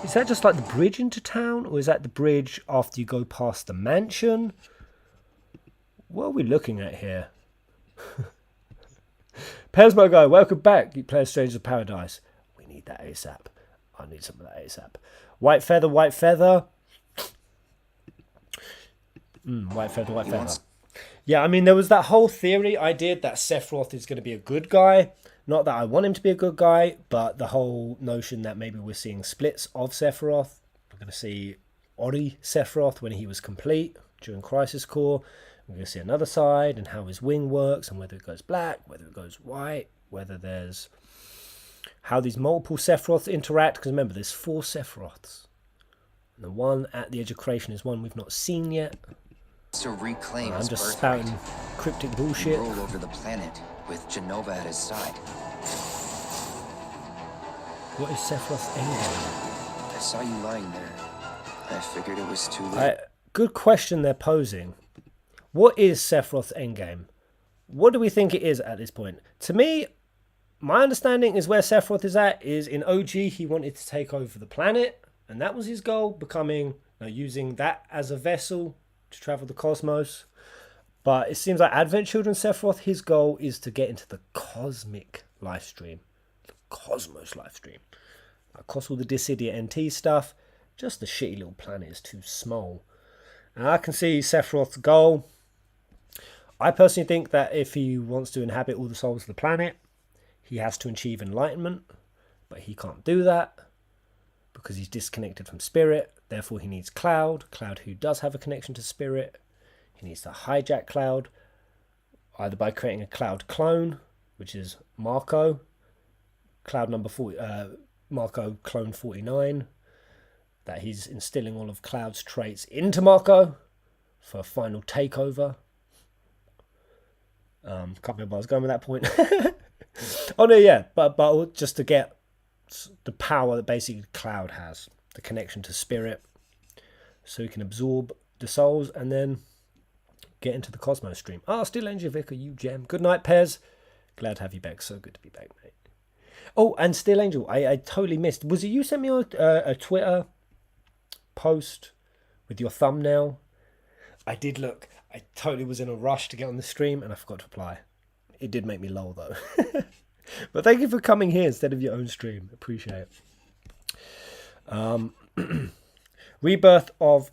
Speaker 1: is that just like the bridge into town? Or is that the bridge after you go past the mansion? What are we looking at here? Pesmo Guy, welcome back. You play Strangers of Paradise. We need that ASAP. I need some of that ASAP. White feather, white feather. White feather, white feather. Yeah, I mean, there was that whole theory I did that Sephiroth is going to be a good guy. Not that I want him to be a good guy, but the whole notion that maybe we're seeing splits of Sephiroth. We're going to see Ori Sephiroth when he was complete during Crisis Core. We're going to see another side and how his wing works and whether it goes black, whether it goes white, whether there's... how these multiple Sephiroths interact. Because remember, there's 4 Sephiroths. And the one at the edge of creation is one we've not seen yet.
Speaker 2: To reclaim
Speaker 1: I'm
Speaker 2: his
Speaker 1: just
Speaker 2: birthright.
Speaker 1: spouting cryptic bullshit.
Speaker 2: Rule over the planet with Genova at his side.
Speaker 1: What is Sephiroth's endgame?
Speaker 2: I saw you lying there. I figured it was too late.
Speaker 1: Good question they're posing. What is Sephiroth's endgame? What do we think it is at this point? To me, my understanding is where Sephiroth is at is in OG he wanted to take over the planet, and that was his goal, becoming, using that as a vessel to travel the cosmos. But it seems like Advent Children Sephiroth, his goal is to get into the cosmic life stream. The cosmos life stream. Across all the Dissidia NT stuff, just the shitty little planet is too small. And I can see Sephiroth's goal. I personally think that if he wants to inhabit all the souls of the planet, he has to achieve enlightenment. But he can't do that because he's disconnected from Spirit. Therefore, he needs Cloud. Cloud, who does have a connection to Spirit. He needs to hijack Cloud, either by creating a Cloud clone, which is Marco. Cloud number 40, Marco clone 49. That he's instilling all of Cloud's traits into Marco for a final takeover. Can't remember where I was going with that point. Oh no, yeah, but just to get the power that basically Cloud has, the connection to Spirit, so he can absorb the souls and then get into the Cosmos stream. Still Angel Vicar, you gem. Good night, Pez. Glad to have you back. So good to be back, mate. Oh, and Still Angel, I totally missed. Was it you sent me a Twitter post with your thumbnail? I did look. I totally was in a rush to get on the stream and I forgot to reply. It did make me lol though. But thank you for coming here instead of your own stream. Appreciate it. Rebirth of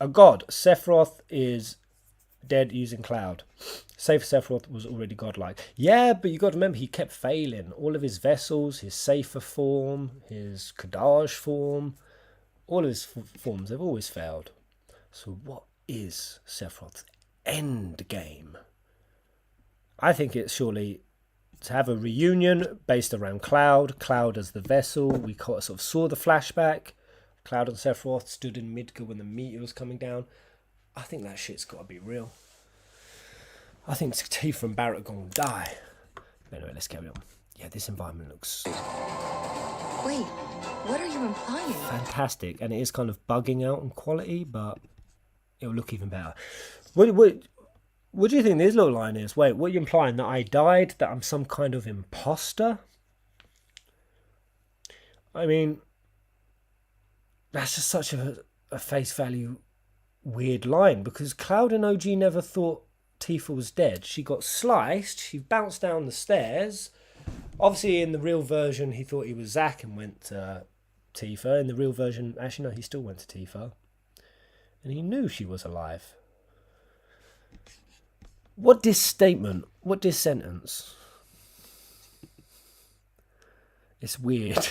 Speaker 1: a god. Sephiroth is dead using Cloud. Save Sephiroth was already godlike. Yeah, but you got to remember, he kept failing. All of his vessels, his Safer form, his Kadaj form, all of his forms, they've always failed. So what is Sephiroth's end game? I think it's surely to have a reunion based around Cloud. Cloud as the vessel. We sort of saw the flashback. Cloud and Sephiroth stood in Midgar when the meteor was coming down. I think that shit's got to be real. I think Tifa and Barrett are going to die. But anyway, let's carry on. Yeah, this environment looks...
Speaker 11: Wait, what are you implying?
Speaker 1: Fantastic. And it is kind of bugging out in quality, but it'll look even better. What do you think this little line is? Wait, what are you implying? That I died? That I'm some kind of imposter? I mean, that's just such a face value weird line, because Cloud and OG never thought Tifa was dead. She got sliced, she bounced down the stairs. Obviously, in the real version, he thought he was Zack and went to Tifa. In the real version, actually, no, he still went to Tifa. And he knew she was alive. What this statement? What this sentence? It's weird.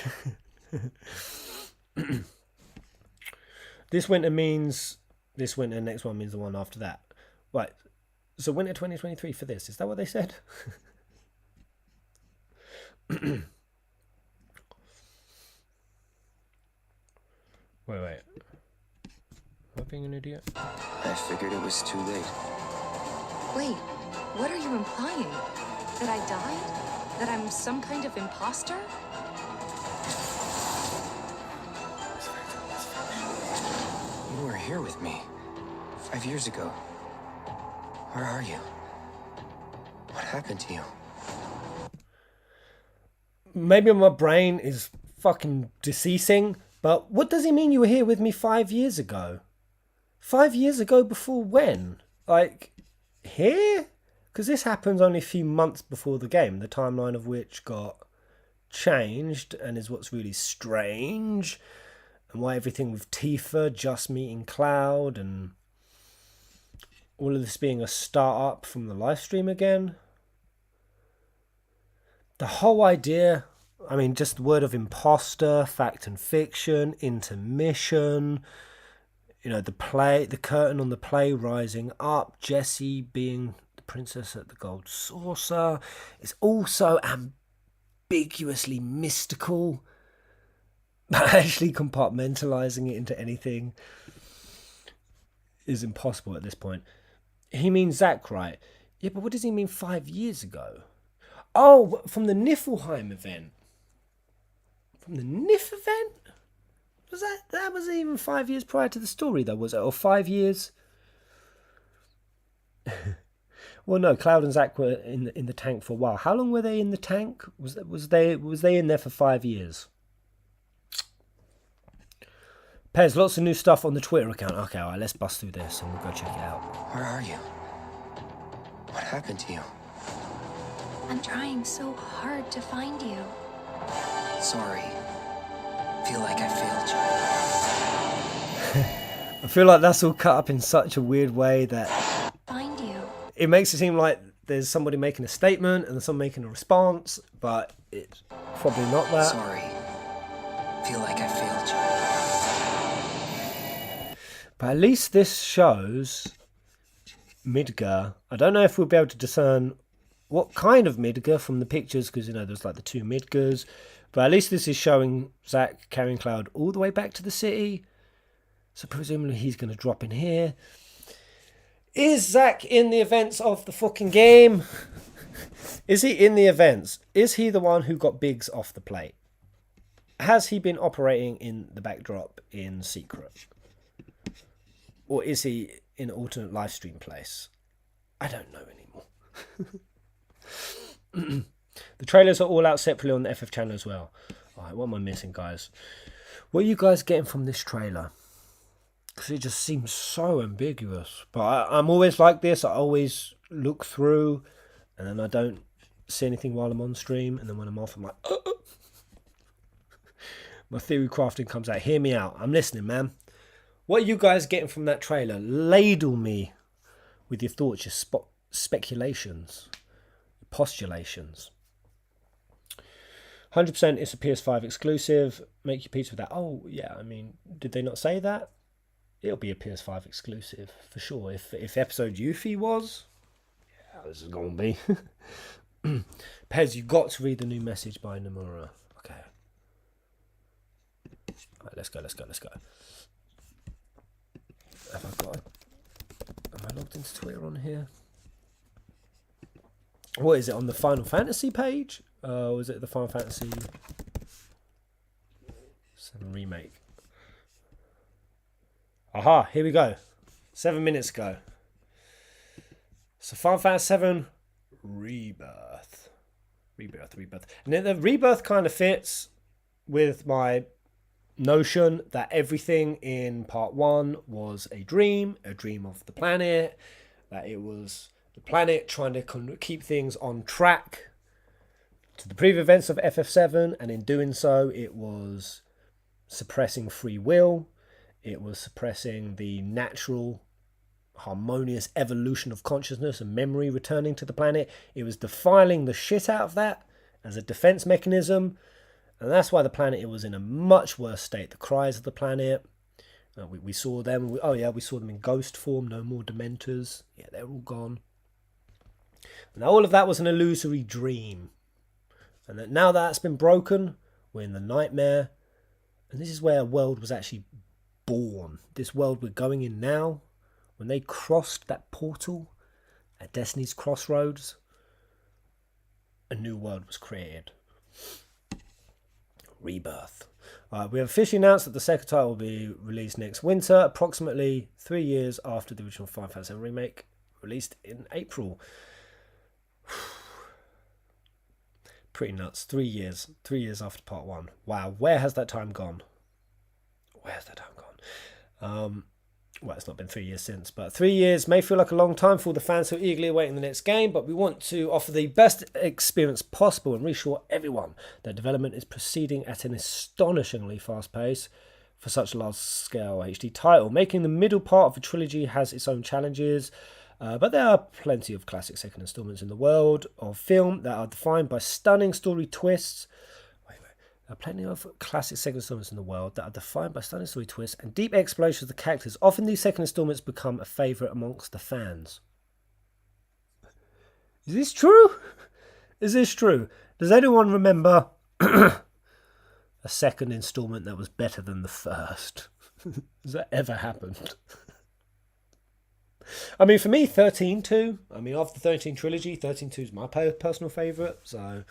Speaker 1: This winter means this winter, next one means the one after that. Right. So winter 2023 for this. Is that what they said? Wait. Am I being an idiot?
Speaker 2: I figured it was too late.
Speaker 11: Wait, what are you implying? That I died? That I'm some kind of imposter?
Speaker 2: You were here with me 5 years ago. Where are you? What happened to you?
Speaker 1: Maybe my brain is fucking deceasing, but what does he mean you were here with me 5 years ago? 5 years ago before when? Like, here? Because this happens only a few months before the game, the timeline of which got changed and is what's really strange, and why everything with Tifa just meeting Cloud and all of this being a start-up from the live stream again. The whole idea, I mean, just the word of imposter, fact and fiction, intermission, you know, the curtain on the play rising up, Jessie being the princess at the gold saucer. It's also ambiguously mystical, but actually compartmentalizing it into anything is impossible at this point. He means Zack, right? Yeah, but what does he mean 5 years ago? Oh, from the Niflheim event. From the Nif event? Was that was even 5 years prior to the story, though, was it? Or 5 years? Well, no, Cloud and Zack were in the tank for a while. How long were they in the tank? Was they in there for 5 years? Pez, lots of new stuff on the Twitter account. Okay, all right, let's bust through this and we'll go check it out.
Speaker 2: Where are you? What happened to you?
Speaker 7: I'm trying so hard to find you.
Speaker 2: Sorry. Feel like I failed you.
Speaker 1: I feel like that's all cut up in such a weird way that
Speaker 7: Find you.
Speaker 1: it makes it seem like there's somebody making a statement and there's someone making a response, but it's probably not that.
Speaker 2: Sorry. Feel like I failed you.
Speaker 1: But at least this shows Midgar. I don't know if we'll be able to discern what kind of Midgar from the pictures, because, you know, there's like the two Midgars. But at least this is showing Zack carrying Cloud all the way back to the city. So presumably he's going to drop in here. Is Zack in the events of the fucking game? Is he in the events? Is he the one who got Biggs off the plate? Has he been operating in the backdrop in secret? Or is he in an alternate live stream place? I don't know anymore. The trailers are all out separately on the FF channel as well. Alright, what am I missing, guys? What are you guys getting from this trailer? Because it just seems so ambiguous. But I'm always like this. I always look through and then I don't see anything while I'm on stream. And then when I'm off, I'm like, My theory crafting comes out. Hear me out. I'm listening, man. What are you guys getting from that trailer? Ladle me with your thoughts, your speculations, postulations. 100% it's a PS5 exclusive. Make your peace with that. Oh, yeah, I mean, did they not say that? It'll be a PS5 exclusive, for sure. If episode Yuffie was, yeah, this is going to be. Pez, you got to read the new message by Nomura. Okay. Right, let's go. Have I got... Am I logged into Twitter on here? What is it, on the Final Fantasy page? Or is it the Final Fantasy 7 Remake? Aha, here we go. 7 minutes ago. So Final Fantasy 7 Rebirth. And then the Rebirth kind of fits with my notion that everything in part 1 was a dream of the planet, that it was the planet trying to keep things on track to the previous events of FF7, and in doing so it was suppressing free will, it was suppressing the natural harmonious evolution of consciousness and memory returning to the planet. It was defiling the shit out of that as a defense mechanism, and that's why the planet, it was in a much worse state. The cries of the planet, we saw them. We saw them in ghost form. No more Dementors. Yeah, they're all gone. And all of that was an illusory dream. And that now that's been broken, we're in the nightmare. And this is where a world was actually born. This world we're going in now, when they crossed that portal at Destiny's Crossroads, a new world was created. Rebirth. We have officially announced that the second title will be released next winter, approximately 3 years after the original Final Fantasy VII Remake, released in April. Pretty nuts. 3 years. 3 years after part 1. Wow, where has that time gone? Well, it's not been 3 years since, but 3 years may feel like a long time for all the fans who are eagerly awaiting the next game, but we want to offer the best experience possible and reassure everyone that development is proceeding at an astonishingly fast pace for such a large-scale HD title. Making the middle part of a trilogy has its own challenges, but there are plenty of classic second installments in the world of film that are defined by stunning story twists. There are plenty of classic second installments in the world that are defined by stunning story twists and deep exploration of the characters. Often these second installments become a favourite amongst the fans. Is this true? Does anyone remember a second installment that was better than the first? Has that ever happened? I mean, for me, 13-2. I mean, of the 13 trilogy, 13-2 is my personal favourite, so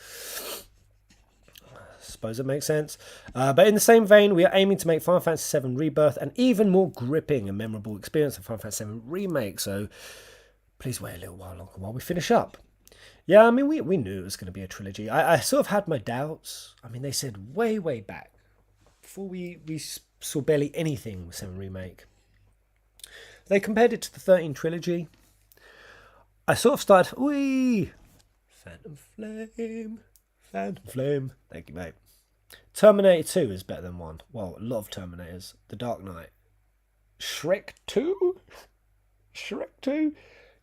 Speaker 1: suppose it makes sense. But in the same vein, we are aiming to make Final Fantasy VII Rebirth an even more gripping and memorable experience than Final Fantasy VII Remake, so please wait a little while longer while we finish up. Yeah, I mean, we knew it was going to be a trilogy. I sort of had my doubts. I mean, they said way back, before we saw barely anything with 7 Remake. They compared it to the 13 trilogy. I sort of started, Phantom Flame. Thank you, mate. Terminator 2 is better than 1. Well, a lot of Terminators. The Dark Knight. Shrek 2?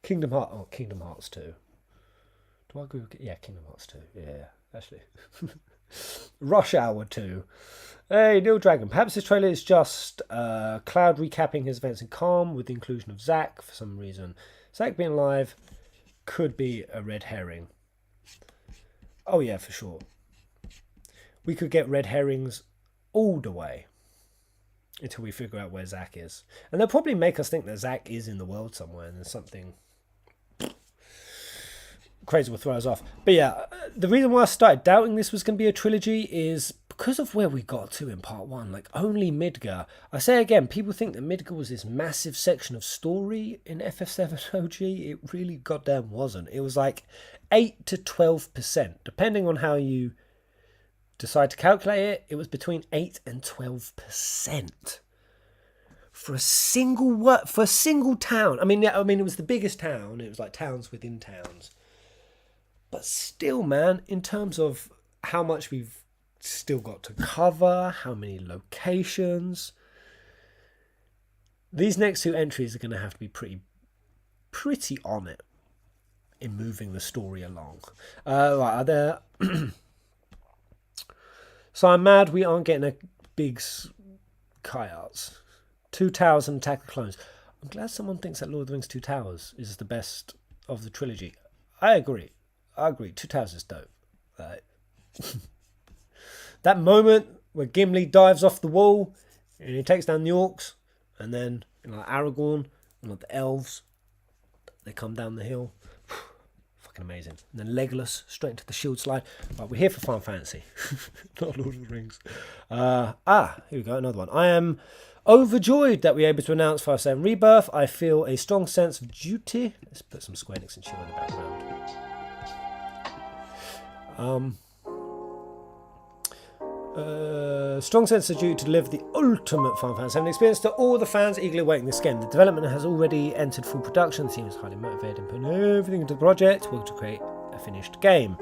Speaker 1: Kingdom Hearts 2. Do I agree with... Yeah, Kingdom Hearts 2. Yeah, actually. Rush Hour 2. Hey, Neil Dragon. Perhaps this trailer is just Cloud recapping his events in Calm with the inclusion of Zack for some reason. Zack being alive could be a red herring. Oh yeah, for sure. We could get red herrings all the way until we figure out where Zack is. And they'll probably make us think that Zack is in the world somewhere and there's something crazy will throw us off. But yeah, the reason why I started doubting this was going to be a trilogy is because of where we got to in part 1. Like, only Midgar. I say again, people think that Midgar was this massive section of story in FF7 OG. It really goddamn wasn't. It was like 8 to 12%, depending on how you decide to calculate it. It was between 8 and 12% for a single town. I mean, it was the biggest town. It was like towns within towns. But still, man, in terms of how much we've still got to cover, how many locations, these next two entries are going to have to be pretty on it in moving the story along. Right, are there... So I'm mad we aren't getting a big Kayarts. Two Towers and Attack of the Clones. I'm glad someone thinks that Lord of the Rings Two Towers is the best of the trilogy. I agree. Two Towers is dope. That moment where Gimli dives off the wall and he takes down the orcs, and then Aragorn and the elves, they come down the hill. Fucking amazing. And then Legolas straight into the shield slide. Right, we're here for Final Fantasy, not Lord of the Rings. Here we go, another one. I am overjoyed that we're able to announce FFVII Rebirth. I feel a strong sense of duty. Let's put some Square Enix and chill in the background. Strong sense of duty to deliver the ultimate Final Fantasy VII experience to all the fans eagerly awaiting this game. The development has already entered full production. The team is highly motivated and putting everything into the project, working to create a finished game.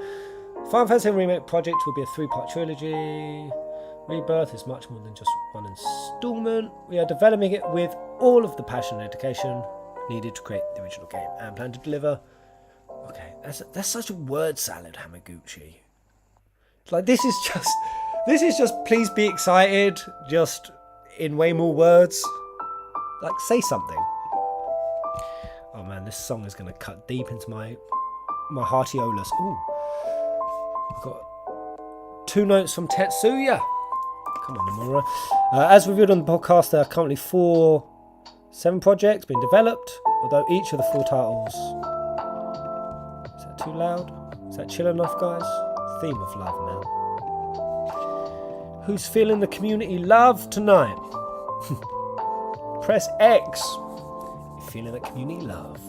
Speaker 1: Final Fantasy VII Remake project will be a 3-part trilogy. Rebirth is much more than just one installment. We are developing it with all of the passion and dedication needed to create the original game and plan to deliver. Okay, that's such a word salad, Hamaguchi. Like, this is just please be excited, just in way more words. Like, say something. Oh man, this song is going to cut deep into my heartiolas. Ooh. I've got 2 notes from Tetsuya. Come on, Nomura. As reviewed on the podcast, there are currently 7 projects being developed, although each of the 4 titles... Is that too loud? Is that chill enough, guys? Theme of love now. Who's feeling the community love tonight? Press X. You're feeling the community love.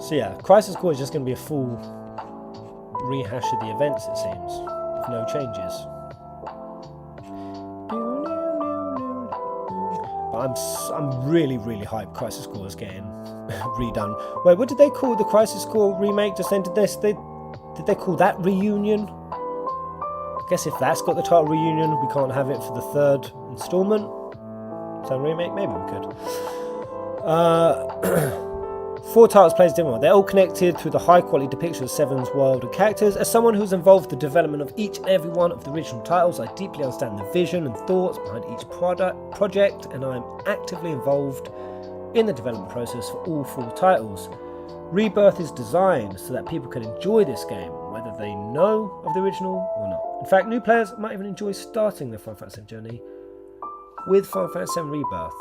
Speaker 1: So yeah, Crisis Core is just going to be a full rehash of the events, it seems, with no changes. But I'm really hyped Crisis Core is getting redone. Wait, what did they call the Crisis Core remake just ended this? Did they call that Reunion? I guess if that's got the title Reunion, we can't have it for the 3rd installment. So remake, maybe we could. 4 titles plays different. They're all connected through the high quality depiction of Seven's world and characters. As someone who's involved in the development of each and every one of the original titles, I deeply understand the vision and thoughts behind each project, and I'm actively involved in the development process for all 4 titles. Rebirth is designed so that people can enjoy this game, whether they know of the original or not. In fact, new players might even enjoy starting their Final Fantasy journey with Final Fantasy VII Rebirth.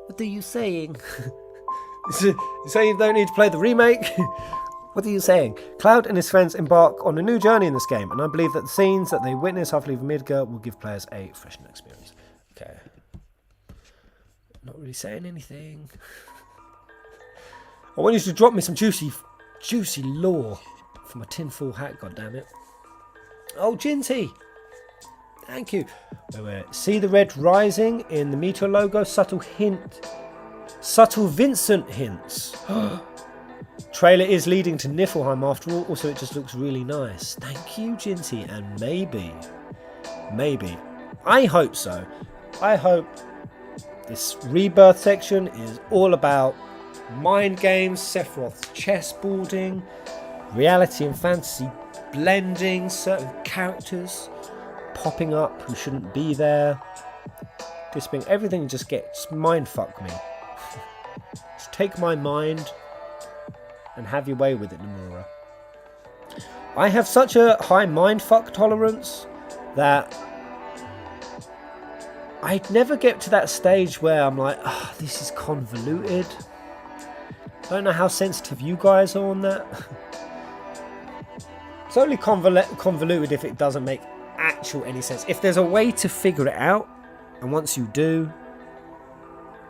Speaker 1: What are you saying? You saying you don't need to play the remake? What are you saying? Cloud and his friends embark on a new journey in this game, and I believe that the scenes that they witness after leaving Midgar will give players a fresh new experience. Okay. Not really saying anything. I want you to drop me some juicy lore for my tinfoil hat, goddammit. Oh, Jinty! Thank you. Wait. See the red rising in the Meteor logo? Subtle Vincent hints. Trailer is leading to Niflheim after all. Also, it just looks really nice. Thank you, Jinty. And maybe. I hope so. I hope this Rebirth section is all about mind games, Sephiroth's chessboarding, reality and fantasy blending, certain characters popping up who shouldn't be there. This being everything just gets mindfuck me. Just take my mind and have your way with it, Nomura. I have such a high mindfuck tolerance that I'd never get to that stage where I'm like, this is convoluted. I don't know how sensitive you guys are on that. It's only convoluted if it doesn't make any sense. If there's a way to figure it out, and once you do,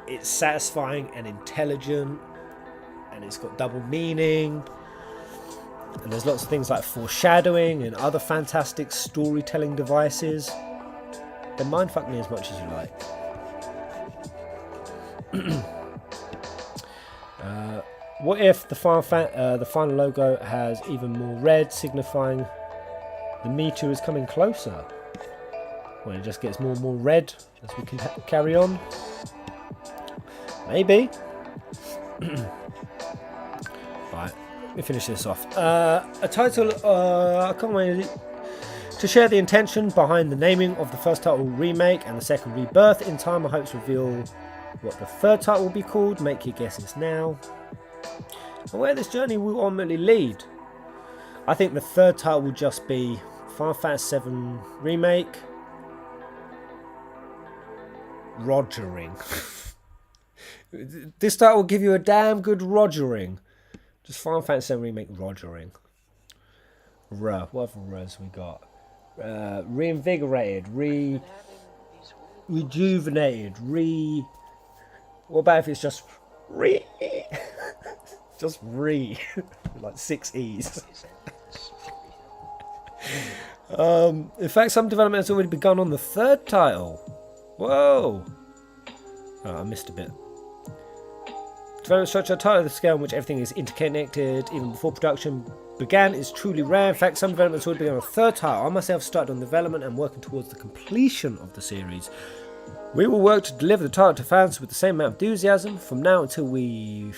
Speaker 1: it's satisfying and intelligent, and it's got double meaning, and there's lots of things like foreshadowing and other fantastic storytelling devices, then mindfuck me as much as you like. What if the final logo has even more red, signifying the meteor is coming closer? When it just gets more and more red as we can carry on. Maybe. Right, let me finish this off. A title, I can't wait to share the intention behind the naming of the first title Remake and the second Rebirth. In time, I hope to reveal what the third title will be called. Make your guesses now. And where this journey will ultimately lead. I think the third title will just be Final Fantasy VII Remake. Rogering. This title will give you a damn good rogering. Just Final Fantasy VII Remake rogering. What other R's we got? Reinvigorated, rejuvenated, what about if it's just just like 6 E's. In fact, some development has already begun on the third title. Whoa! Oh, I missed a bit. Development structure, title of the scale in which everything is interconnected even before production began is truly rare. In fact, some developments already begun on a third title. I myself started on development and working towards the completion of the series. We will work to deliver the title to fans with the same amount of enthusiasm from now until we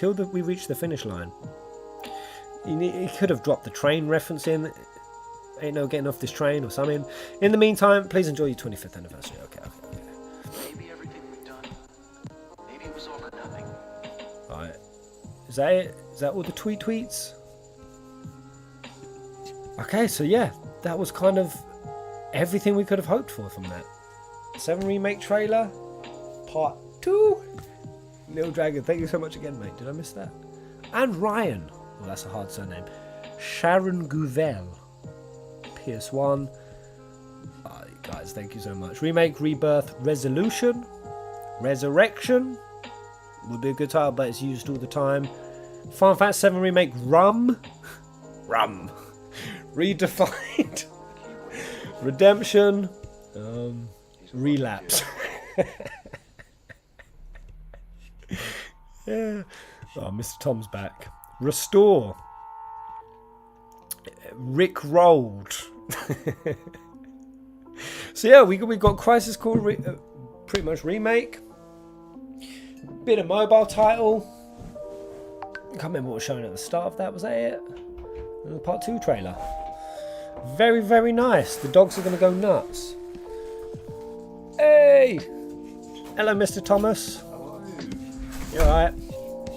Speaker 1: reach the finish line. He could have dropped the train reference in. Ain't no getting off this train or something. In the meantime, please enjoy your 25th anniversary. Okay.
Speaker 12: Maybe everything we've done. Maybe it was all for nothing.
Speaker 1: Alright. Is that it? Is that all the tweets? Okay, so yeah, that was kind of everything we could have hoped for from that. 7 Remake trailer, part 2. Little Dragon, thank you so much again, mate. Did I miss that? And Ryan. Well, that's a hard surname. Sharon Gouvel. PS1. Guys, thank you so much. Remake, Rebirth, Resolution, Resurrection. Would be a good title, but it's used all the time. Final Fantasy VII Remake, Rum. Redefined. Redemption. Relapse. Yeah. Oh, Mr. Tom's back. Restore. Rick rolled. So yeah, we got Crisis Core pretty much remake. Bit of mobile title. I can't remember what was shown at the start of that. Was that it? And the part 2 trailer. Very, very nice. The dogs are going to go nuts. Hey! Hello, Mr. Thomas.
Speaker 13: Hello.
Speaker 1: You alright?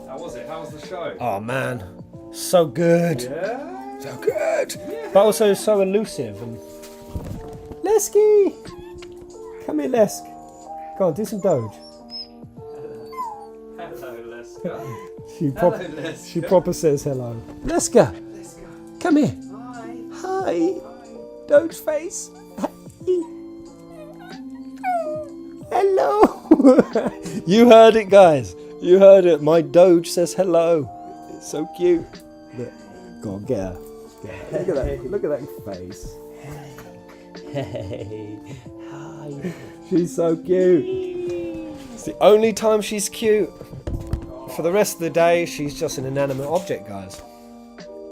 Speaker 13: How was it? How was the show?
Speaker 1: Oh man, so good.
Speaker 13: Yeah?
Speaker 1: So good. Yeah. But also so elusive. And Lesky! Come here, Lesk. Go on, do some Doge.
Speaker 13: Hello, Leska.
Speaker 1: She proper says hello. Leska! Come here. Hi. Doge face. Hello. You heard it, guys. You heard it. My Doge says hello. It's so cute. Look. Go on, get her. Look at that. Look at that face. Hey. Hi. She's so cute. It's the only time she's cute. For the rest of the day, she's just an inanimate object, guys.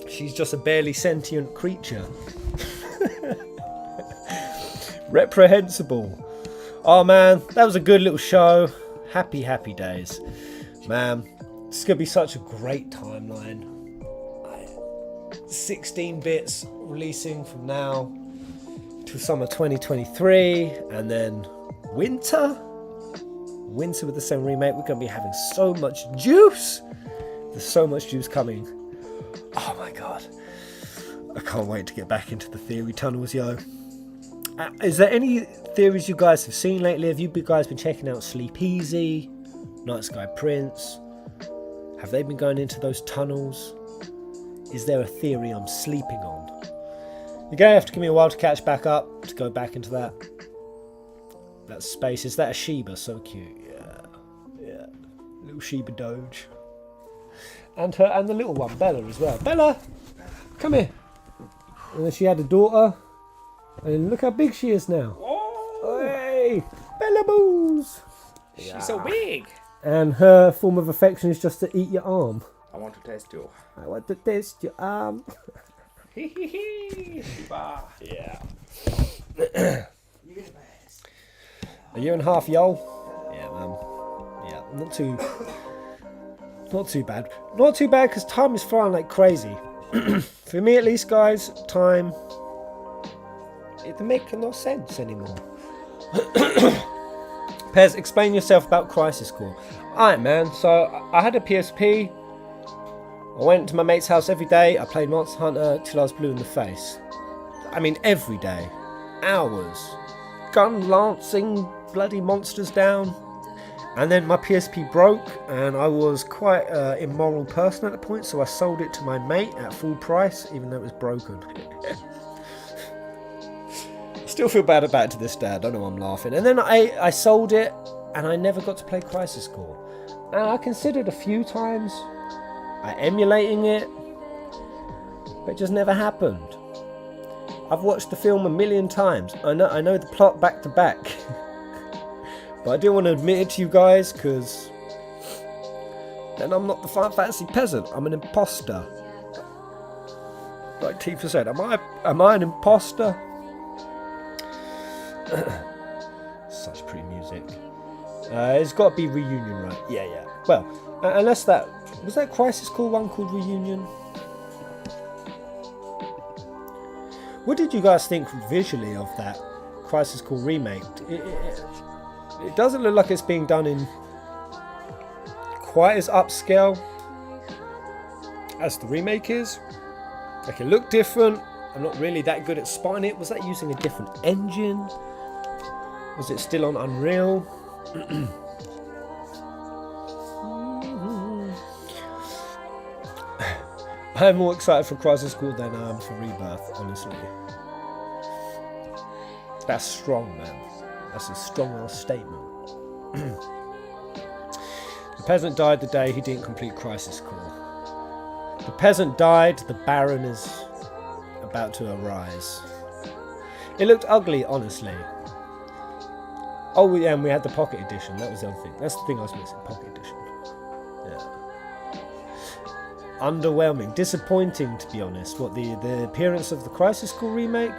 Speaker 1: She's just a barely sentient creature. Reprehensible. Oh man, that was a good little show. Happy, happy days. Man, it's going to be such a great timeline. 16 bits releasing from now to summer 2023, and then winter with the 7 remake. We're going to be having so much juice. There's so much juice coming. Oh my god, I can't wait to get back into the theory tunnels, yo. Is there any theories you guys have seen lately? Have you guys been checking out Sleep Easy, Night Sky Prince? Have they been going into those tunnels? Is there a theory I'm sleeping on? You're going to have to give me a while to catch back up, to go back into that space. Is that a Sheba? So cute. Yeah. Little Sheba Doge. And the little one, Bella, as well. Bella! Come here. And then she had a daughter. And look how big she is now. Oh! Hey! Bella Boos!
Speaker 6: She's so big.
Speaker 1: And her form of affection is just to eat your arm.
Speaker 10: I want to test you.
Speaker 1: I want to taste your arm.
Speaker 6: Sheba.
Speaker 1: Yeah. A year and a half, yo. Yeah, man. Yeah, not too bad. Not too bad because time is flying like crazy. For me, at least, guys, time. It makes no sense anymore. Pez, explain yourself about Crisis Core. Alright, man. So I had a PSP. I went to my mate's house every day. I played Monster Hunter till I was blue in the face. I mean, every day. Hours. Gun lancing bloody monsters down. And then my PSP broke, and I was quite an immoral person at the point, so I sold it to my mate at full price, even though it was broken. Still feel bad about it to this day. I don't know why I'm laughing. And then I sold it, and I never got to play Crisis Core. And I considered a few times emulating it, but it just never happened. I've watched the film a million times. I know the plot back to back. But I didn't want to admit it to you guys, because then I'm not the fancy peasant. I'm an imposter. Like Tifa said, am I an imposter? Such pretty music. It's got to be Reunion, right? Yeah. Well, unless that was that Crisis Core one called Reunion. What did you guys think visually of that Crisis Core remake? It doesn't look like it's being done in quite as upscale as the remake is. Like, it looked different. I'm not really that good at spotting it. Was that using a different engine? Was it still on Unreal? I'm more excited for Crisis Core than I am for Rebirth, honestly. That's strong, man. That's a strong ass statement. The peasant died the day he didn't complete Crisis Core. The peasant died, the Baron is about to arise. It looked ugly, honestly. Oh yeah, and we had the Pocket Edition, that was the other thing. That's the thing I was missing, Pocket Edition. Yeah. Underwhelming, disappointing to be honest. What, the appearance of the Crisis Core remake?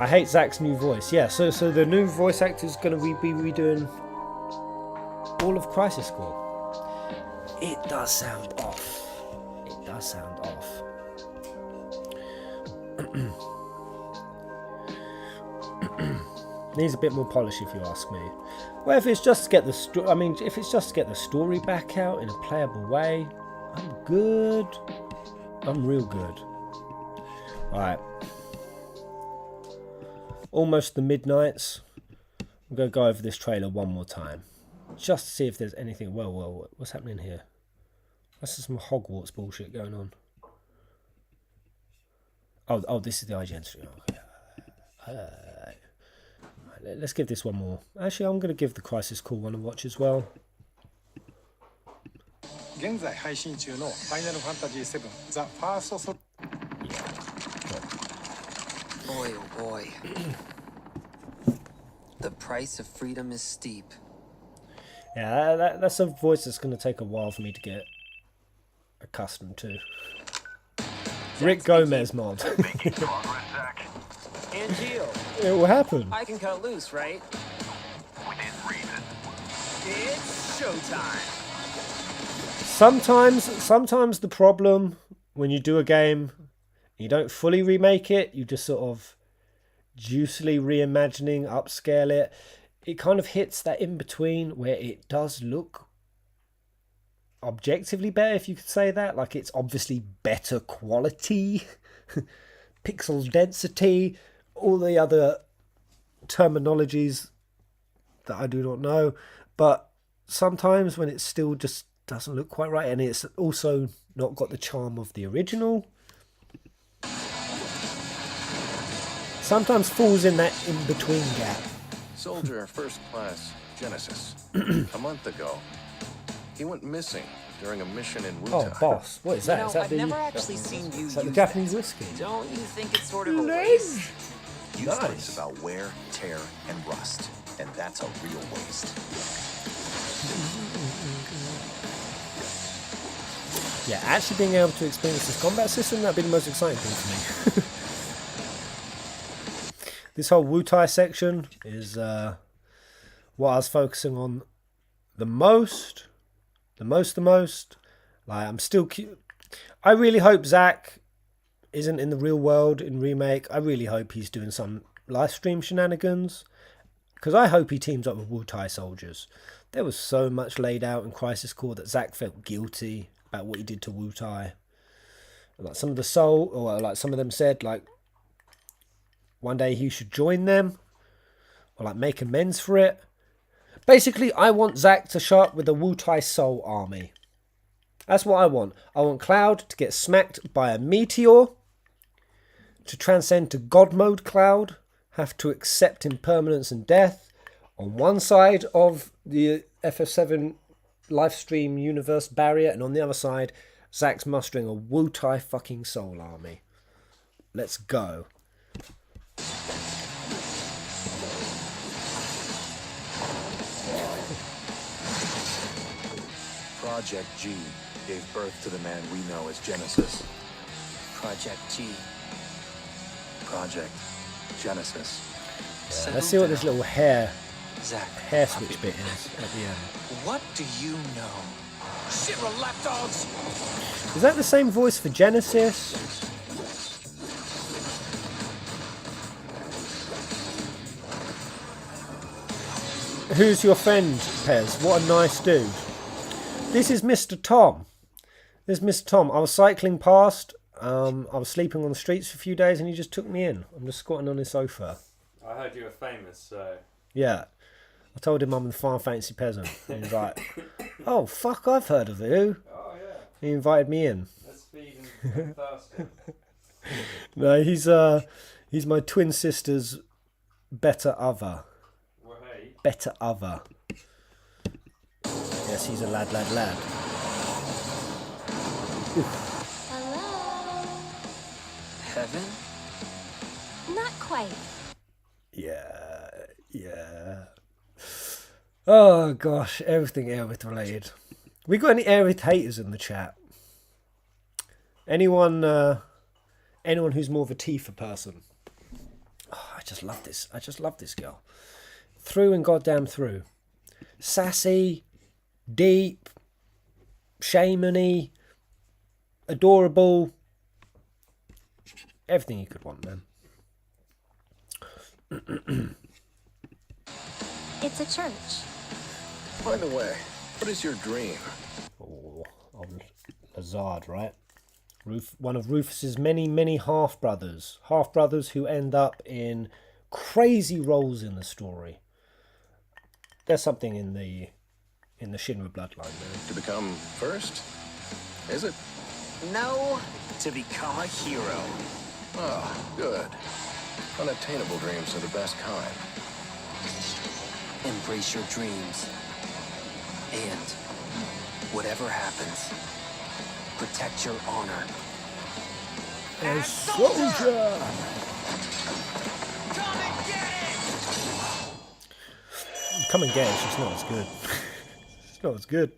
Speaker 1: I hate Zach's new voice. Yeah, so the new voice actor is going to be redoing all of Crisis Core. It does sound off. It does sound off. Needs a bit more polish, if you ask me. Well, if it's just to get the if it's just to get the story back out in a playable way, I'm good. I'm real good. All right. Almost the midnights. I'm going to go over this trailer one more time. Just to see if there's anything... Well, what's happening here? That's some Hogwarts bullshit going on. Oh, this is the IGN stream. Okay. Let's give this one more. Actually, I'm going to give the Crisis Core one a watch as well.
Speaker 4: 現在配信中の Final Fantasy VII The First Sol-
Speaker 2: Boy, oh boy. The price of freedom is steep.
Speaker 1: Yeah, that's a voice that's going to take a while for me to get accustomed to. Rick Gomez mod.
Speaker 12: Making progress, Zach.
Speaker 8: And Geo,
Speaker 1: It will happen.
Speaker 8: I can cut loose, right?
Speaker 12: Within reason.
Speaker 8: It's showtime.
Speaker 1: Sometimes the problem when you do a game, you don't fully remake it, you just sort of juicily reimagining, upscale it. It kind of hits that in between where it does look objectively better, if you could say that. Like, it's obviously better quality, pixel density, all the other terminologies that I do not know. But sometimes when it still just doesn't look quite right, and it's also not got the charm of the original, sometimes falls in that in-between gap.
Speaker 10: Soldier First Class Genesis. A month ago, he went missing during a mission in Wutai.
Speaker 1: Oh, boss. What is that? Is that
Speaker 8: I've
Speaker 1: the,
Speaker 8: never actually seen you
Speaker 1: is that the
Speaker 8: use
Speaker 1: Japanese whiskey?
Speaker 8: Don't you think it's sort of a waste?
Speaker 9: Houston
Speaker 1: Nice.
Speaker 9: is about wear, tear, and rust, and that's a real waste.
Speaker 1: Yeah, actually being able to experience this combat system, that'd be the most exciting thing for me. This whole Wutai section is what I was focusing on the most. Like, I'm still I really hope Zack isn't in the real world in Remake. I really hope he's doing some live stream shenanigans, because I hope he teams up with Wutai soldiers. There was so much laid out in Crisis Core that Zack felt guilty about what he did to Wutai. Like some of the soul, or like some of them said, like one day he should join them, or like make amends for it. Basically, I want Zack to show up with a Wutai Soul army. That's what I want. I want Cloud to get smacked by a meteor, to transcend to God mode Cloud, have to accept impermanence and death on one side of the FF7 livestream universe barrier, and on the other side, Zack's mustering a Wutai fucking Soul army. Let's go.
Speaker 9: Project G gave birth to the man we know as Genesis.
Speaker 2: Project G.
Speaker 9: Project Genesis.
Speaker 1: Yeah, let's see what this little hair switch bit is at the end.
Speaker 2: What do you know? Shira lapdogs!
Speaker 1: Is that the same voice for Genesis? Who's your friend, Pez? What a nice dude. This is Mr. Tom. This is Mr. Tom. I was cycling past. I was sleeping on the streets for a few days, and he just took me in. I'm just squatting on his sofa.
Speaker 13: I heard you were famous, so...
Speaker 1: Yeah. I told him I'm the Final Fantasy Peasant. And he was like, oh, fuck, I've heard of you.
Speaker 13: Oh, yeah.
Speaker 1: He invited me in.
Speaker 13: Let's feed him thirsty.
Speaker 1: No, he's my twin sister's better other.
Speaker 13: Right.
Speaker 1: Better other. Yes, he's a lad.
Speaker 7: Hello?
Speaker 2: Heaven?
Speaker 7: Not quite.
Speaker 1: Yeah. Oh, gosh, everything Aerith related. We got any Aerith haters in the chat? Anyone who's more of a Tifa person? Oh, I just love this girl. Through and goddamn through. Sassy, deep, shamany, adorable. Everything you could want, man.
Speaker 7: It's a church.
Speaker 10: By the way, what is your dream?
Speaker 1: Oh, on Lazard, right? One of Rufus's many half-brothers. Half-brothers who end up in crazy roles in the story. There's something in the Shinra bloodline, man.
Speaker 10: To become first? Is it?
Speaker 8: No, to become a hero.
Speaker 10: Oh, good. Unattainable dreams are the best kind.
Speaker 2: Embrace your dreams. And whatever happens, protect your honor.
Speaker 1: A soldier! Come and get it. It's just not as good. It's not as good.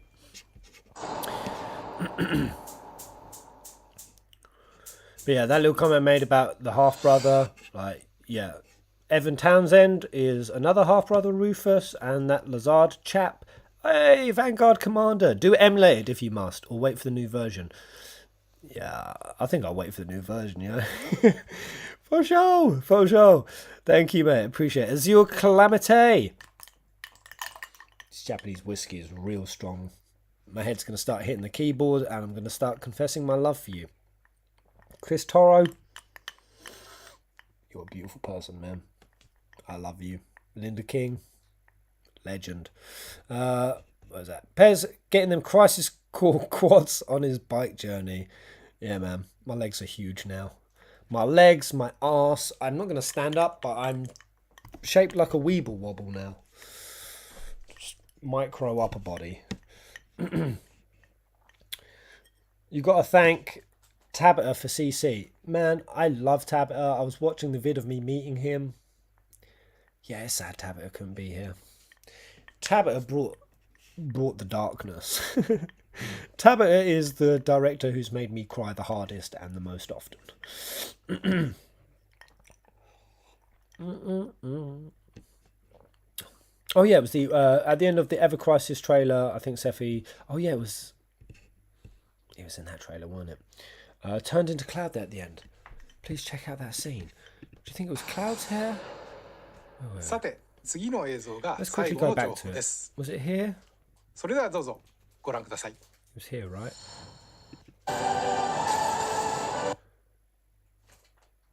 Speaker 1: But yeah, that little comment made about the half-brother, like, yeah. Evan Townsend is another half-brother Rufus, and that Lazard chap, hey, Vanguard Commander, do it emulated if you must, or wait for the new version. Yeah, I think I'll wait for the new version, yeah. For sure. Thank you, mate, appreciate it. Azure Calamity. This Japanese whiskey is real strong. My head's going to start hitting the keyboard, and I'm going to start confessing my love for you. Chris Toro, you're a beautiful person, man. I love you. Linda King, legend. What was that? Pez getting them Crisis Core quads on his bike journey. Yeah, man. My legs are huge now. My legs, my arse. I'm not going to stand up, but I'm shaped like a Weeble Wobble now. Just micro upper body. You got to thank Tabata for CC. Man, I love Tabata. I was watching the vid of me meeting him. Yeah, it's sad Tabata couldn't be here. Tabata brought the darkness. Tabata is the director who's made me cry the hardest and the most often. Oh yeah, it was the at the end of the Ever Crisis trailer. I think Sephi. Oh yeah, it was in that trailer, wasn't it? Turned into Cloud there at the end. Please check out that scene. Do you think it was Cloud's hair? Oh, yeah.
Speaker 4: さて、次の映像が
Speaker 1: Let's
Speaker 4: 最
Speaker 1: quickly
Speaker 4: 後
Speaker 1: go
Speaker 4: の
Speaker 1: back
Speaker 4: 情
Speaker 1: to
Speaker 4: 報で
Speaker 1: it.
Speaker 4: す。
Speaker 1: Was it here?
Speaker 4: それではどうぞご覧ください。
Speaker 1: It was here, right?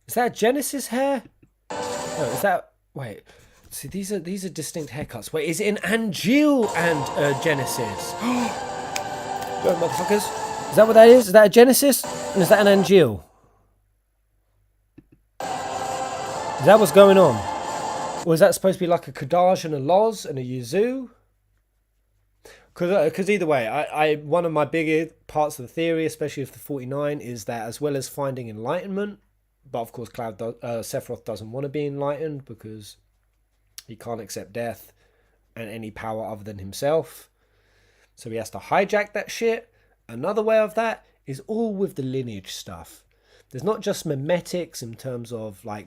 Speaker 1: Is that Genesis hair? No, is that... Wait. See, these are distinct haircuts. Wait, is it an Angeal and Genesis? Go, motherfuckers. Is that what that is? Is that a Genesis? And is that an Angeal? Is that what's going on? Or is that supposed to be like a Kadaj and a Loz and a Yuzu? Because either way, I one of my bigger parts of the theory, especially of the 49, is that as well as finding enlightenment, but of course Sephiroth doesn't want to be enlightened because he can't accept death and any power other than himself. So he has to hijack that shit. Another way of that is all with the lineage stuff. There's not just memetics in terms of like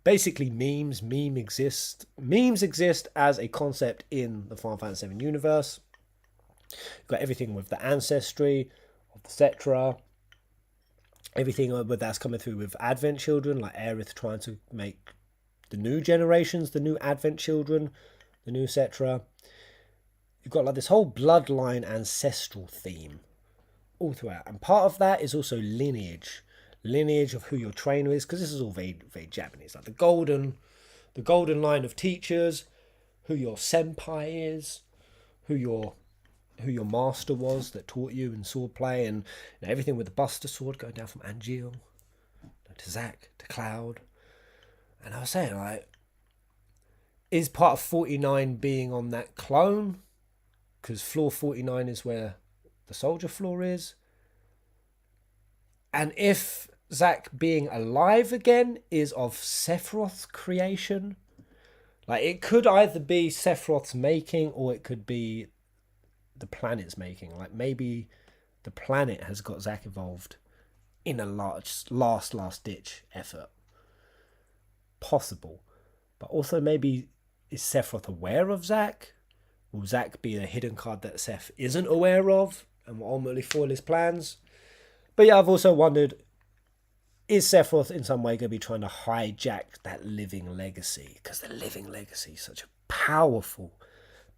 Speaker 1: basically memes. Memes exist as a concept in the Final Fantasy VII universe. You've got everything with the ancestry of the Cetra. Everything with that's coming through with Advent children, like Aerith trying to make the new generations, the new Advent children, the new Cetra. You've got like this whole bloodline ancestral theme all throughout. And part of that is also lineage of who your trainer is, because this is all very, very Japanese. Like the golden line of teachers, who your senpai is, who your master was that taught you in swordplay, and everything with the Buster Sword going down from Angeal to Zack to Cloud. And I was saying, like, is part of 49 being on that clone? Because floor 49 is where the soldier floor is. And if Zack being alive again is of Sephiroth's creation, like it could either be Sephiroth's making or it could be the planet's making. Like maybe the planet has got Zack involved in a last ditch effort. Possible. But also maybe is Sephiroth aware of Zack? Will Zack be a hidden card that Seph isn't aware of and will ultimately foil his plans? But yeah, I've also wondered, is Sephiroth in some way going to be trying to hijack that living legacy? Because the living legacy is such a powerful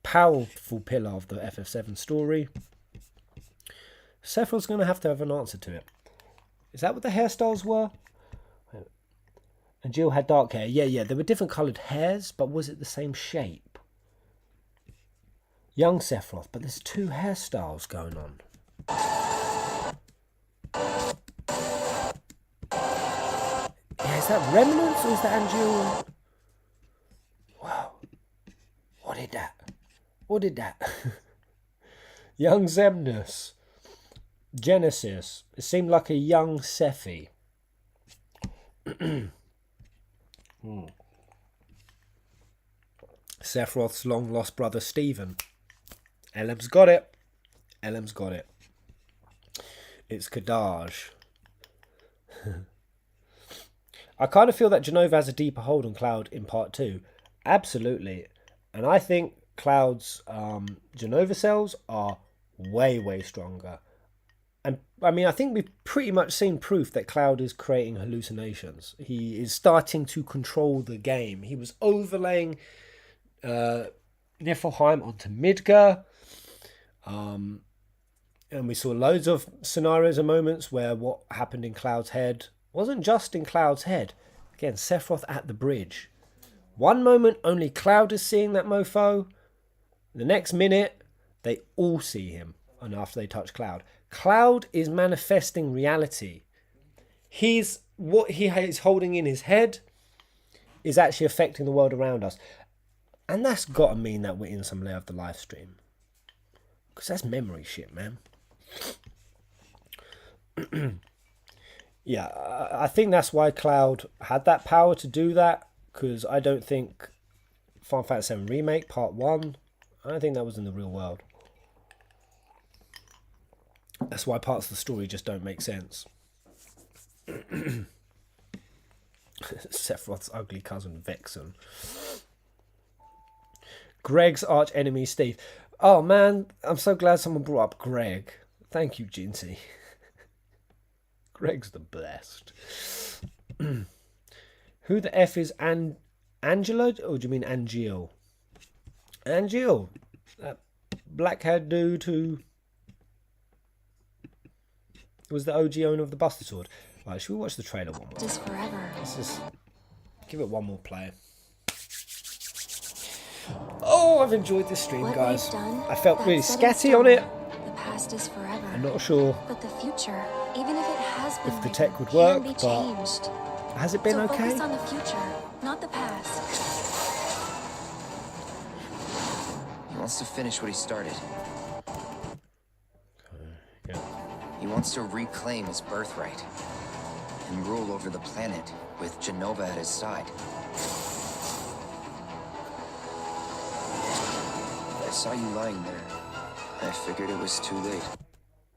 Speaker 1: pillar of the FF7 story. Sephiroth's going to have an answer to it. Is that what the hairstyles were? And Jill had dark hair. Yeah, there were different coloured hairs, but was it the same shape? Young Sephiroth, but there's two hairstyles going on. Yeah, is that Remnants or is that Angeal? Wow. What did that? Young Xemnas. Genesis. It seemed like a young Sephi. Sephiroth's long lost brother Stephen. LM's got it. It's Kadaj. I kind of feel that Genova has a deeper hold on Cloud in part 2. Absolutely. And I think Cloud's Genova cells are way stronger. And I mean, I think we've pretty much seen proof that Cloud is creating hallucinations. He is starting to control the game. He was overlaying Niflheim onto Midgar. And we saw loads of scenarios and moments where what happened in Cloud's head wasn't just in Cloud's head. Again, Sephiroth at the bridge. One moment only Cloud is seeing that mofo. The next minute they all see him. And after they touch Cloud, Cloud is manifesting reality. What he is holding in his head is actually affecting the world around us. And that's got to mean that we're in some layer of the live stream. Because that's memory shit, man. Yeah, I think that's why Cloud had that power to do that. Because I don't think Final Fantasy VII Remake Part 1, I don't think that was in the real world. That's why parts of the story just don't make sense. Sephiroth's ugly cousin Vexen. Greg's arch enemy Steve. Oh man, I'm so glad someone brought up Greg. Thank you, Jinsey. Greg's the best. Who the F is Angela? Or do you mean Angeal? Angeal. That black-haired dude who was the OG owner of the Buster Sword. Right, should we watch the trailer one more?
Speaker 7: Just forever.
Speaker 1: Let's just give it one more play. Oh, I've enjoyed this stream, guys. I felt really scatty on it.
Speaker 7: The past is forever.
Speaker 1: I'm not sure
Speaker 7: But the future, even if it has been
Speaker 1: if the
Speaker 7: written,
Speaker 1: tech would work,
Speaker 7: can be
Speaker 1: but
Speaker 7: changed.
Speaker 1: has it been
Speaker 7: So
Speaker 1: okay?
Speaker 7: focus on the future, not the past.
Speaker 2: He wants to finish what he started.
Speaker 1: Yeah.
Speaker 2: He wants to reclaim his birthright and rule over the planet with Genova at his side. I saw you lying there. I figured it was too late.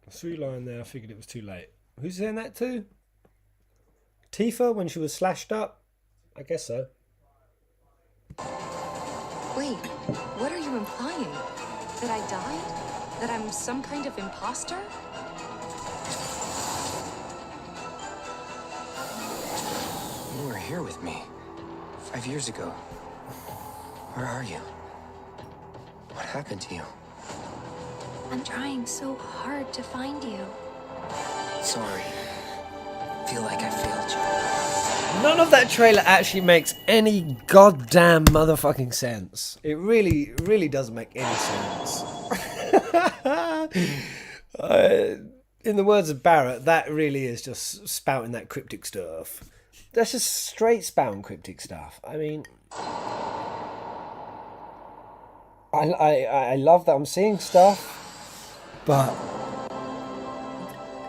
Speaker 1: I saw you lying there, I figured it was too late. Who's saying that to? Tifa when she was slashed up? I guess so.
Speaker 11: Wait, what are you implying? That I died? That I'm some kind of imposter?
Speaker 2: You were here with me 5 years ago. Where are you? What happened to you?
Speaker 7: I'm trying so hard to find you.
Speaker 2: Sorry. Feel like I failed you.
Speaker 1: None of that trailer actually makes any goddamn motherfucking sense. It really doesn't make any sense. In the words of Barrett, that really is just spouting that cryptic stuff. That's just straight spouting cryptic stuff. I mean, I love that I'm seeing stuff, but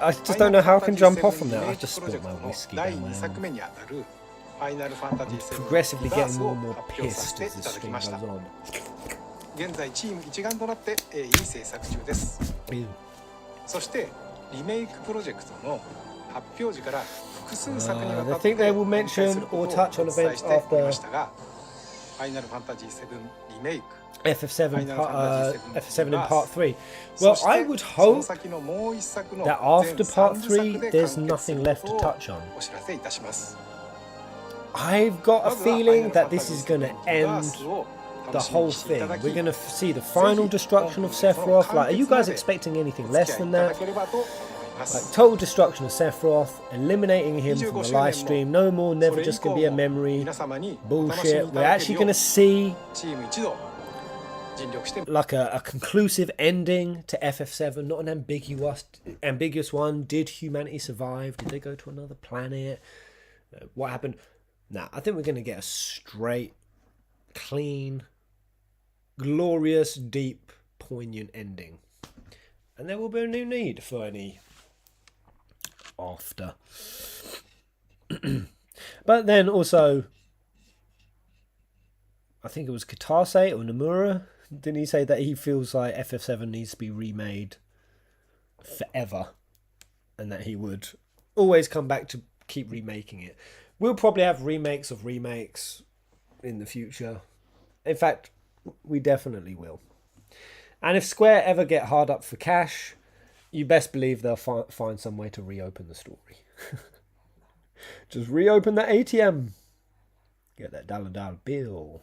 Speaker 1: I just don't know how I can jump off from that. I just spilled my whiskey down there. I'm progressively getting more and more pissed as the stream goes on.
Speaker 4: 現在チーム一丸となって鋭意制作中です。そしてリメイクプロジェクトの発表時から複数作にわたって
Speaker 1: I think they will mention or touch on events after
Speaker 4: ファイナルファンタジー7リメイク
Speaker 1: FF7 in part 3. Well, I would hope that after part 3 there's nothing left to touch on. I've got a feeling that this is going to end the whole thing. We're going to see the final destruction of Sephiroth. Like, are you guys expecting anything less than that? Like, total destruction of Sephiroth, eliminating him from the live stream. No more, never just going to be a memory. Bullshit. We're actually going to see like a conclusive ending to FF7, not an ambiguous one. Did humanity survive? Did they go to another planet? What happened? Nah, I think we're going to get a straight, clean, glorious, deep, poignant ending. And there will be no need for any after. But then also, I think it was Kitase or Nomura, didn't he say that he feels like FF7 needs to be remade forever, and that he would always come back to keep remaking it? We'll probably have remakes of remakes in the future. In fact, we definitely will. And if Square ever get hard up for cash, you best believe they'll find some way to reopen the story. Just reopen that ATM. Get that dollar bill.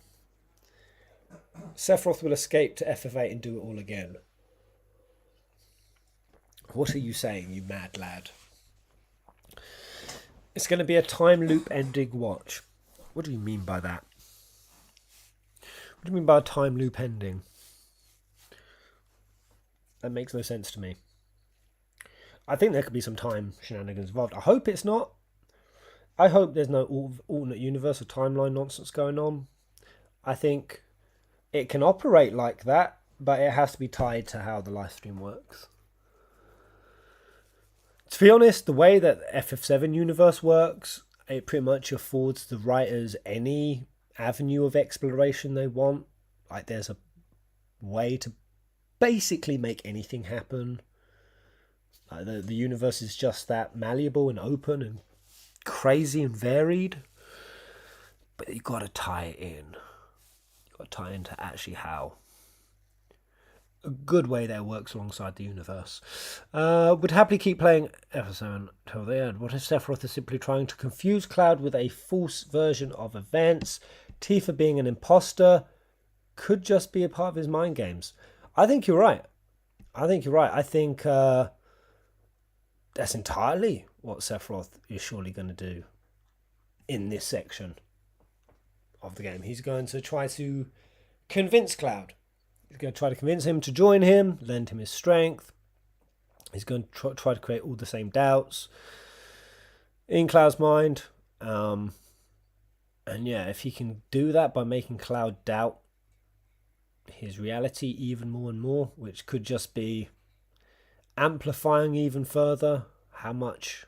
Speaker 1: Sephiroth will escape to FF8 and do it all again. What are you saying, you mad lad? It's going to be a time loop ending watch. What do you mean by that? What do you mean by a time loop ending? That makes no sense to me. I think there could be some time shenanigans involved. I hope it's not. I hope there's no alternate universe or timeline nonsense going on. I think it can operate like that, but it has to be tied to how the live stream works. To be honest, the way that FF7 universe works, it pretty much affords the writers any avenue of exploration they want. Like, there's a way to basically make anything happen. The universe is just that malleable and open and crazy and varied. But you got to tie it in. You got to tie it into actually how a good way that works alongside the universe. Would happily keep playing FF7 till the end. What if Sephiroth is simply trying to confuse Cloud with a false version of events? Tifa being an imposter could just be a part of his mind games. I think you're right. I think that's entirely what Sephiroth is surely going to do in this section of the game. He's going to try to convince Cloud. He's going to try to convince him to join him, lend him his strength. He's going to try to create all the same doubts in Cloud's mind. And yeah, if he can do that by making Cloud doubt his reality even more and more, which could just be amplifying even further how much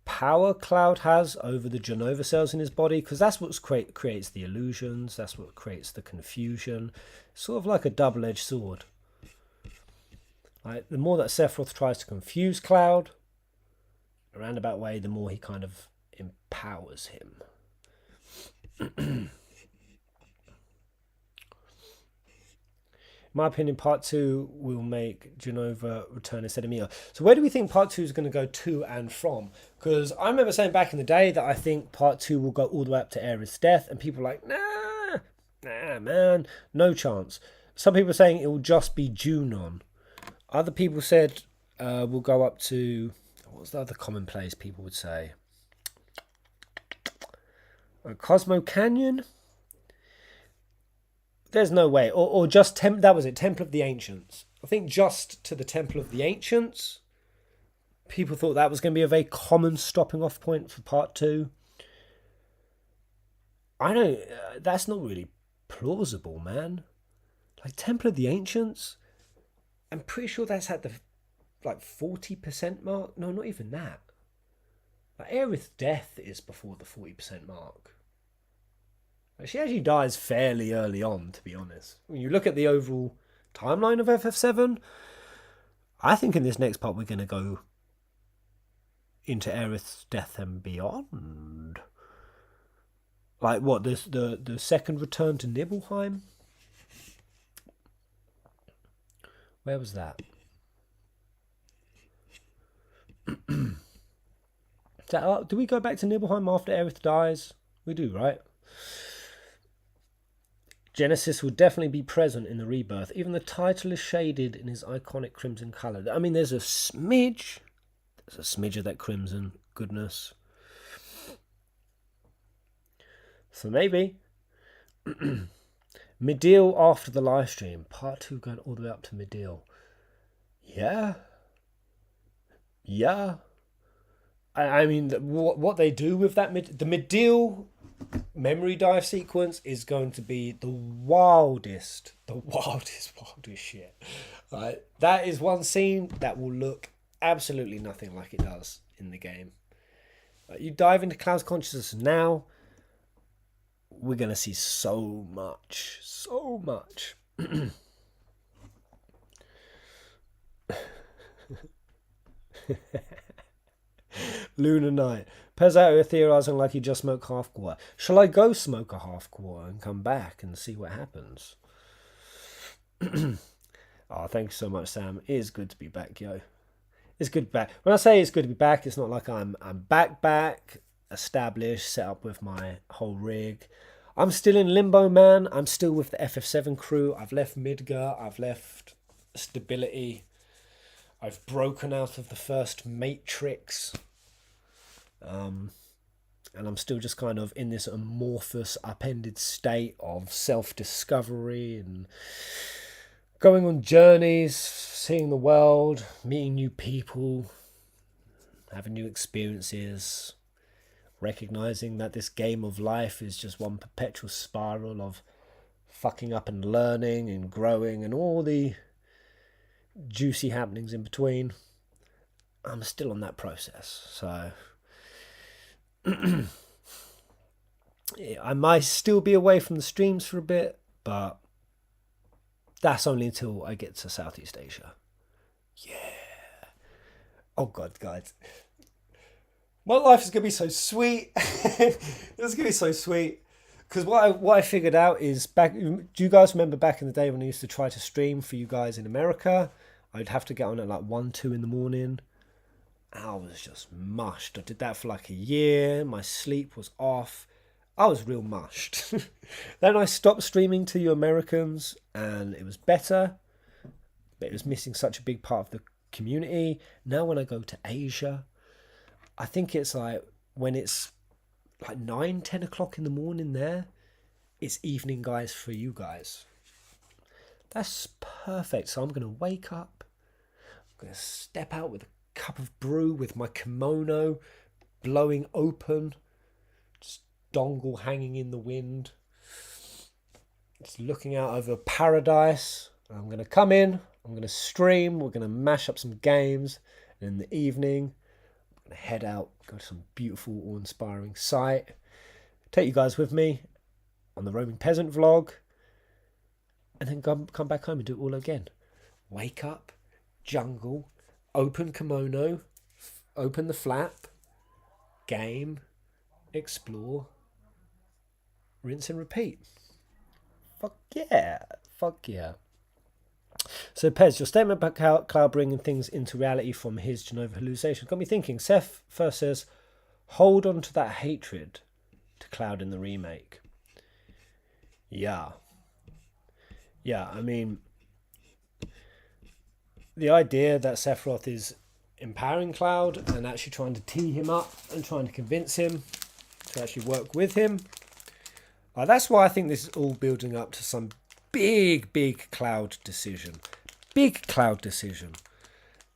Speaker 1: power Cloud has over the Genova cells in his body, because that's what creates the illusions, that's what creates the confusion. Sort of like a double-edged sword. Like, the more that Sephiroth tries to confuse Cloud, a roundabout way, the more he kind of empowers him. In my opinion, part 2 will make Genova return instead of Mia. So where do we think part 2 is going to go to and from? Because I remember saying back in the day that I think part 2 will go all the way up to Aerith's death, and people are like, nah, man, no chance. Some people are saying it will just be Junon. Other people said we'll go up to, what's the other commonplace people would say? Cosmo Canyon? There's no way. Or just, that was it, Temple of the Ancients. I think just to the Temple of the Ancients. People thought that was going to be a very common stopping off point for part 2. I don't, that's not really plausible, man. Like, Temple of the Ancients, I'm pretty sure that's at the, 40% mark. No, not even that. Like, Aerith's death is before the 40% mark. She actually dies fairly early on, to be honest. When you look at the overall timeline of FF7, I think in this next part we're going to go into Aerith's death and beyond. Like what, the second return to Nibelheim? Where was that? Do we go back to Nibelheim after Aerith dies? We do, right? Genesis will definitely be present in the Rebirth. Even the title is shaded in his iconic crimson colour. I mean, there's a smidge. There's a smidge of that crimson goodness. So maybe. Midil after the live stream. Part 2 going all the way up to Midil. Yeah. Yeah. I mean, what they do with that, the Midil memory dive sequence is going to be the wildest shit. Right? That is one scene that will look absolutely nothing like it does in the game. You dive into Cloud's consciousness now, we're going to see so much. Lunar Night. Pez out here theorising like he just smoked half quarter. Shall I go smoke a half quarter and come back and see what happens? Oh, thank you so much, Sam. It is good to be back, yo. It's good to be back. When I say it's good to be back, it's not like I'm back, established, set up with my whole rig. I'm still in limbo, man. I'm still with the FF7 crew. I've left Midgar. I've left Stability. I've broken out of the first Matrix. And I'm still just kind of in this amorphous, upended state of self-discovery and going on journeys, seeing the world, meeting new people, having new experiences, recognizing that this game of life is just one perpetual spiral of fucking up and learning and growing and all the juicy happenings in between. I'm still on that process, so I might still be away from the streams for a bit, but that's only until I get to Southeast Asia. Yeah. Oh God, guys. My life is going to be so sweet. It's going to be so sweet. Because what I figured out is, do you guys remember back in the day when I used to try to stream for you guys in America? I'd have to get on at like 1, 2 in the morning. I was just mushed. I did that for like a year. My sleep was off. I was real mushed. Then I stopped streaming to you Americans and it was better. But it was missing such a big part of the community. Now when I go to Asia, I think it's like when it's like 9, 10 o'clock in the morning there, it's evening, guys, for you guys. That's perfect. So I'm going to wake up. I'm going to step out with a cup of brew with my kimono blowing open. Just dongle hanging in the wind. Just looking out over paradise. I'm going to come in. I'm going to stream. We're going to mash up some games. And in the evening, I'm going to head out, go to some beautiful, awe-inspiring site. Take you guys with me on the Roaming Peasant vlog. And then come back home and do it all again. Wake up, jungle, open kimono, open the flap, game, explore, rinse and repeat. Fuck yeah. Fuck yeah. So Pez, your statement about Cloud bringing things into reality from his Genova hallucination got me thinking. Seth first says, hold on to that hatred to Cloud in the remake. Yeah. Yeah, I mean, the idea that Sephiroth is empowering Cloud and actually trying to tee him up and trying to convince him to actually work with him. That's why I think this is all building up to some big Cloud decision. Big Cloud decision.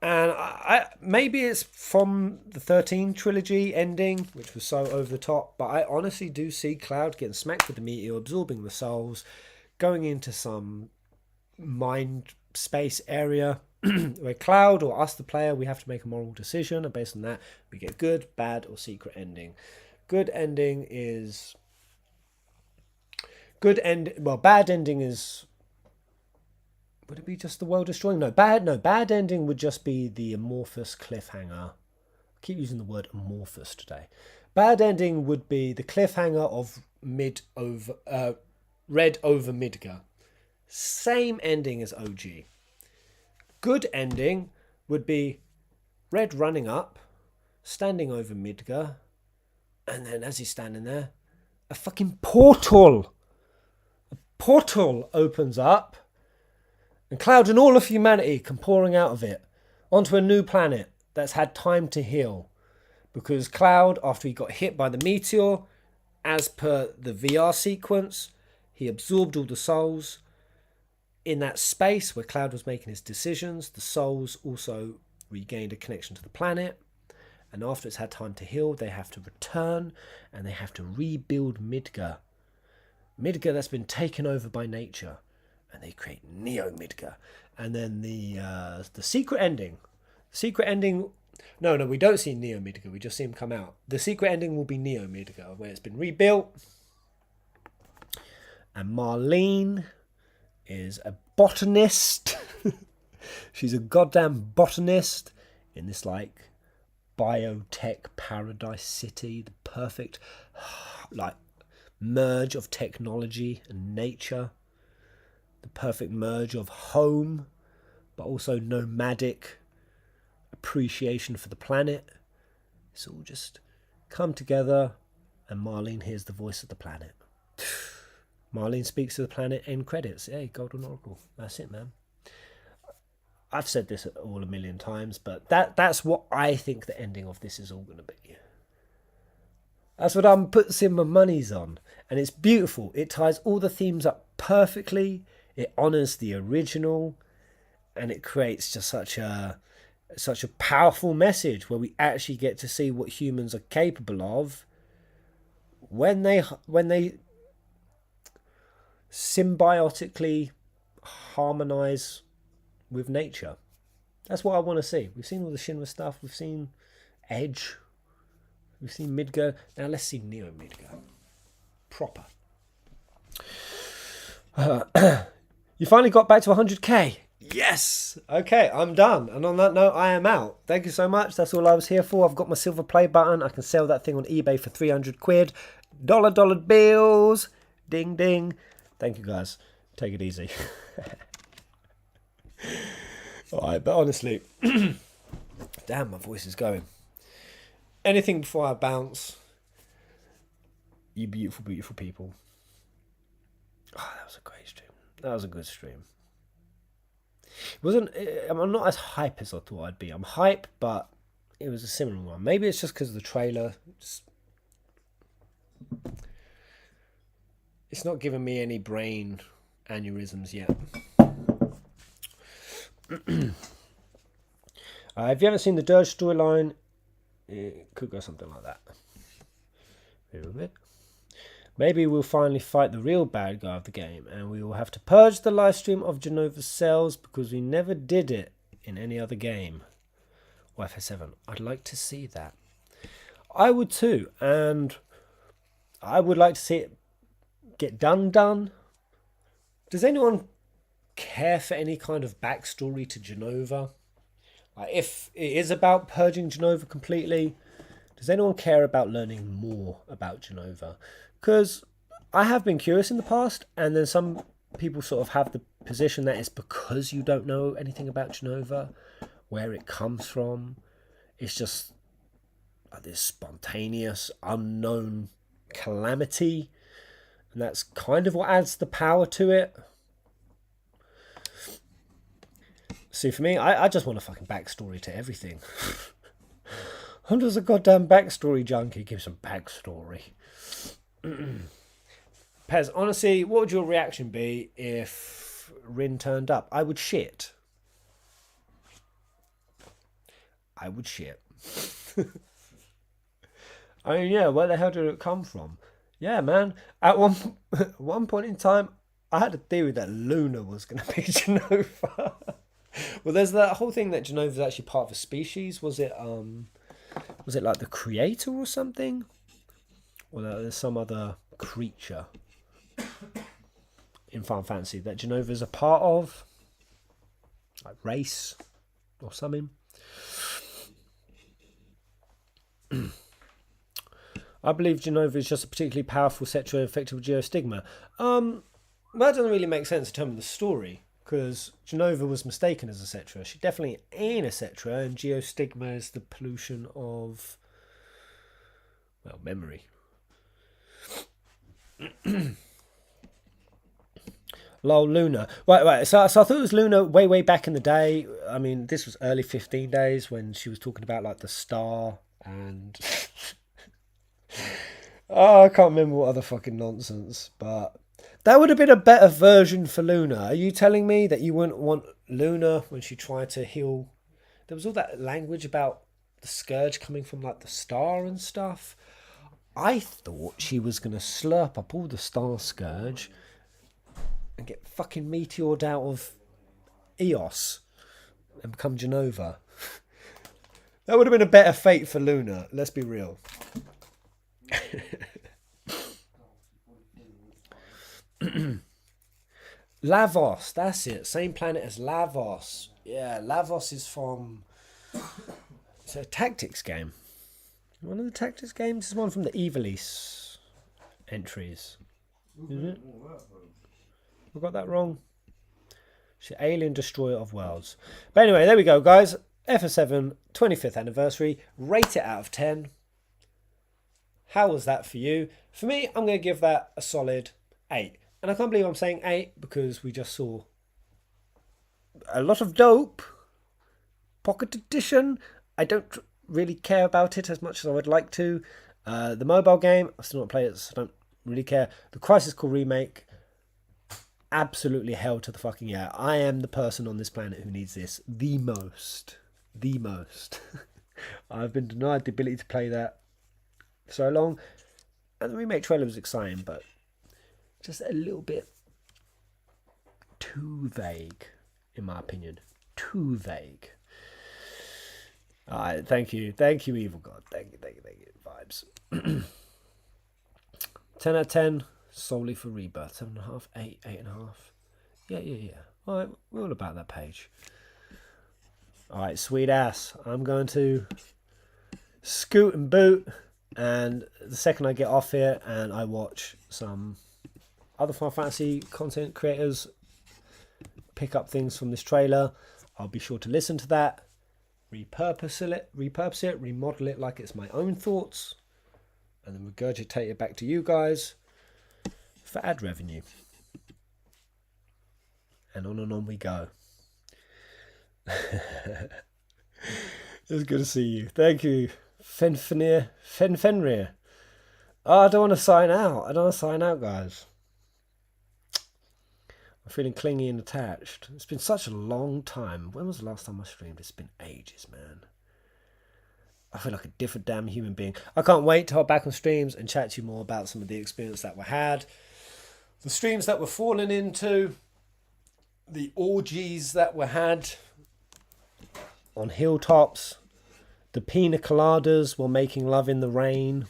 Speaker 1: And I maybe it's from the 13 trilogy ending, which was so over the top, but I honestly do see Cloud getting smacked with the meteor, absorbing the souls, going into some mind space area where Cloud or us, the player, we have to make a moral decision, and based on that, we get good, bad, or secret ending. Good ending is... bad ending is... Would it be just the world destroying? No, bad ending would just be the amorphous cliffhanger. I keep using the word amorphous today. Bad ending would be the cliffhanger of Red over Midgar. Same ending as OG. Good ending would be Red running up, standing over Midgar, and then as he's standing there, a fucking portal opens up, and Cloud and all of humanity come pouring out of it onto a new planet that's had time to heal. Because Cloud, after he got hit by the meteor, as per the VR sequence, he absorbed all the souls. In that space where Cloud was making his decisions, the souls also regained a connection to the planet. And after it's had time to heal, they have to return and they have to rebuild Midgar. Midgar that's been taken over by nature. And they create Neo Midgar. And then the secret ending. No, we don't see Neo Midgar. We just see him come out. The secret ending will be Neo Midgar, where it's been rebuilt. And Marlene is a botanist. She's a goddamn botanist in this like biotech paradise city. The perfect like merge of technology and nature. The perfect merge of home, but also nomadic appreciation for the planet. It's all just come together, and Marlene hears the voice of the planet. Marlene speaks to the planet, end credits. Hey, Golden Oracle. That's it, man. I've said this all a million times, but that's what I think the ending of this is all going to be. That's what I'm putting my monies on. And it's beautiful. It ties all the themes up perfectly. It honours the original. And it creates just such a powerful message where we actually get to see what humans are capable of when they symbiotically harmonise with nature. That's what I want to see. We've seen all the Shinra stuff. We've seen Edge. We've seen Midgar. Now let's see Neo Midgar. Proper. You finally got back to 100k. Yes! Okay, I'm done. And on that note, I am out. Thank you so much. That's all I was here for. I've got my silver play button. I can sell that thing on eBay for 300 quid. Dollar bills. Ding, ding. Thank you, guys. Take it easy. Alright, but honestly, damn, my voice is going. Anything before I bounce. You beautiful, beautiful people. Oh, that was a great stream. That was a good stream. I'm not as hype as I thought I'd be. I'm hype, but it was a similar one. Maybe it's just because of the trailer. It's not giving me any brain aneurysms yet. If you haven't seen the Dirge storyline, it could go something like that. Maybe we'll finally fight the real bad guy of the game, and we will have to purge the live stream of Genova's cells because we never did it in any other game. Or FF7. I'd like to see that. I would too, and I would like to see it get done. Does anyone care for any kind of backstory to Genova? Like, if it is about purging Genova completely, does anyone care about learning more about Genova? Because I have been curious in the past, and then some people sort of have the position that it's because you don't know anything about Genova, where it comes from. It's just like this spontaneous, unknown calamity, and that's kind of what adds the power to it. See, for me, I just want a fucking backstory to everything. I'm just a goddamn backstory junkie. Give some backstory. Pez, honestly, what would your reaction be if Rin turned up? I would shit. I would shit. I mean, yeah, where the hell did it come from? Yeah, man. At one point in time, I had a theory that Luna was going to be Genova. Well, there's that whole thing that Genova is actually part of a species. Was it like the creator or something? Or there's some other creature in Final Fantasy that Genova is a part of? Like race or something? I believe Genova is just a particularly powerful Cetra infected with geostigma. That doesn't really make sense in terms of the story, because Genova was mistaken as a Cetra. She definitely ain't a Cetra, and geostigma is the pollution of, well, memory. Lol, Luna. Right. So I thought it was Luna way back in the day. I mean, this was early 15 days when she was talking about like the star and oh, I can't remember what other fucking nonsense, but that would have been a better version for Luna. Are you telling me that you wouldn't want Luna when she tried to heal? There was all that language about the scourge coming from like the star and stuff. I thought she was going to slurp up all the star scourge and get fucking meteored out of Eos and become Genova. That would have been a better fate for Luna, let's be real. Lavos, that's it. Same planet as Lavos. Yeah, Lavos is from... It's a tactics game. One of the tactics games is one from the Evilise entries. Is it? I got that wrong. She's Alien Destroyer of Worlds. But anyway, there we go, guys. FF7 25th anniversary. Rate it out of 10. How was that for you? For me, I'm going to give that a solid 8. And I can't believe I'm saying 8 because we just saw a lot of dope. Pocket edition. I don't really care about it as much as I would like to. The mobile game, I still not play it, so I don't really care. The Crisis Core remake, absolutely hell to the fucking yeah. I am the person on this planet who needs this the most. The most. I've been denied the ability to play that for so long. And the remake trailer was exciting, but just a little bit too vague, in my opinion. Too vague. Alright, thank you, Evil God. Thank you. Vibes. 10 out of 10, solely for Rebirth. 7.5, 8, 8.5. Yeah. Alright, we're all about that page. Alright, sweet ass. I'm going to scoot and boot, and the second I get off here and I watch some other Final Fantasy content creators pick up things from this trailer, I'll be sure to listen to that, repurpose it, remodel it like it's my own thoughts, and then regurgitate it back to you guys for ad revenue. And on we go. It's good to see you. Thank you, Fenrir. Oh, I don't want to sign out. Guys. I'm feeling clingy and attached. It's been such a long time. When was the last time I streamed? It's been ages, man. I feel like a different damn human being. I can't wait to hop back on streams and chat to you more about some of the experience that we had. The streams that we're falling into. The orgies that were had on hilltops. The pina coladas while making love in the rain.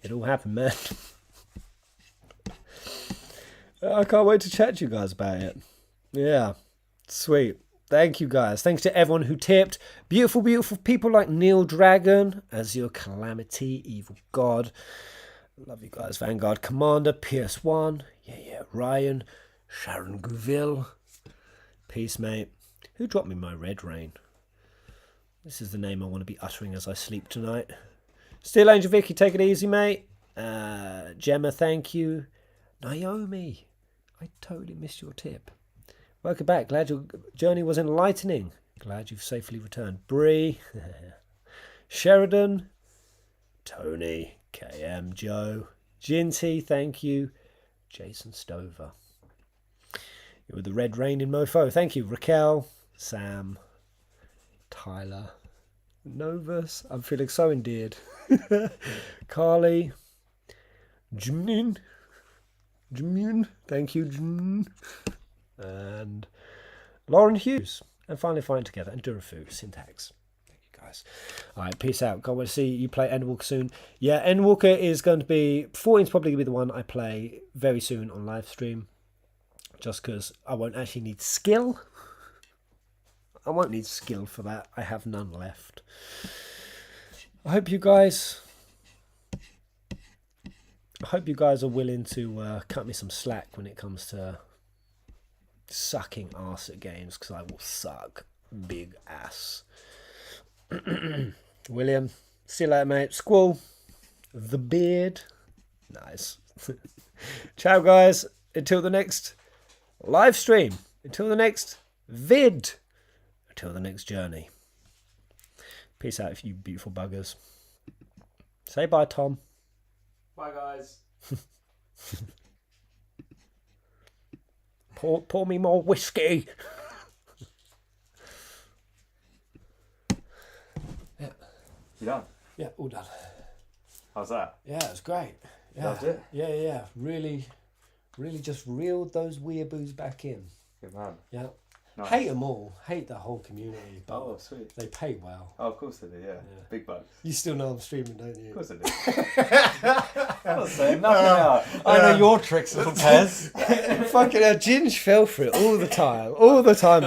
Speaker 1: It all happened, man. I can't wait to chat to you guys about it. Yeah, sweet. Thank you guys. Thanks to everyone who tipped. Beautiful, beautiful people like Neil Dragon, Azure Calamity, Evil God. Love you guys. Vanguard Commander, PS1. Yeah. Ryan, Sharon Gouville. Peace, mate. Who dropped me my red rain? This is the name I want to be uttering as I sleep tonight. Steel Angel Vicky, take it easy, mate. Gemma, thank you. Naomi, I totally missed your tip. Welcome back. Glad your journey was enlightening. Glad you've safely returned. Bree, Sheridan, Tony, KM, Joe, Ginty, thank you. Jason Stover. You were the red rain in Mofo. Thank you. Raquel, Sam, Tyler, Novus. I'm feeling so endeared. Carly, Jmin. Thank you, Jmin. And Lauren Hughes. And finally Find Together. And Durafu, Syntax. Thank you, guys. Alright, peace out. Can't wait to see you play Endwalker soon. Yeah, Endwalker is going to be... 14's probably going to be the one I play very soon on live stream. Just because I won't actually need skill. I won't need skill for that. I have none left. I hope you guys are willing to cut me some slack when it comes to sucking ass at games, because I will suck big ass. William, see you later, mate. Squall, the beard. Nice. Ciao, guys. Until the next live stream. Until the next vid. Until the next journey. Peace out, you beautiful buggers. Say bye, Tom.
Speaker 13: Bye, guys.
Speaker 1: Pour me more whiskey. Yeah.
Speaker 13: You done?
Speaker 1: Yeah, all done.
Speaker 13: How's that?
Speaker 1: Yeah, it was great. Yeah.
Speaker 13: Loved it?
Speaker 1: Yeah. Really just reeled those weeaboos back in.
Speaker 13: Good man.
Speaker 1: Yeah.
Speaker 13: Nice.
Speaker 1: Hate them all. Hate the whole community. But
Speaker 13: oh, sweet.
Speaker 1: They pay well.
Speaker 13: Oh, of course they do, yeah. Big bucks.
Speaker 1: You still know I'm streaming, don't you?
Speaker 13: Of course I do. I'm not saying nothing out. I know your tricks, little Pez.
Speaker 1: Fucking hell, Ginge fell for it all the time. All the time.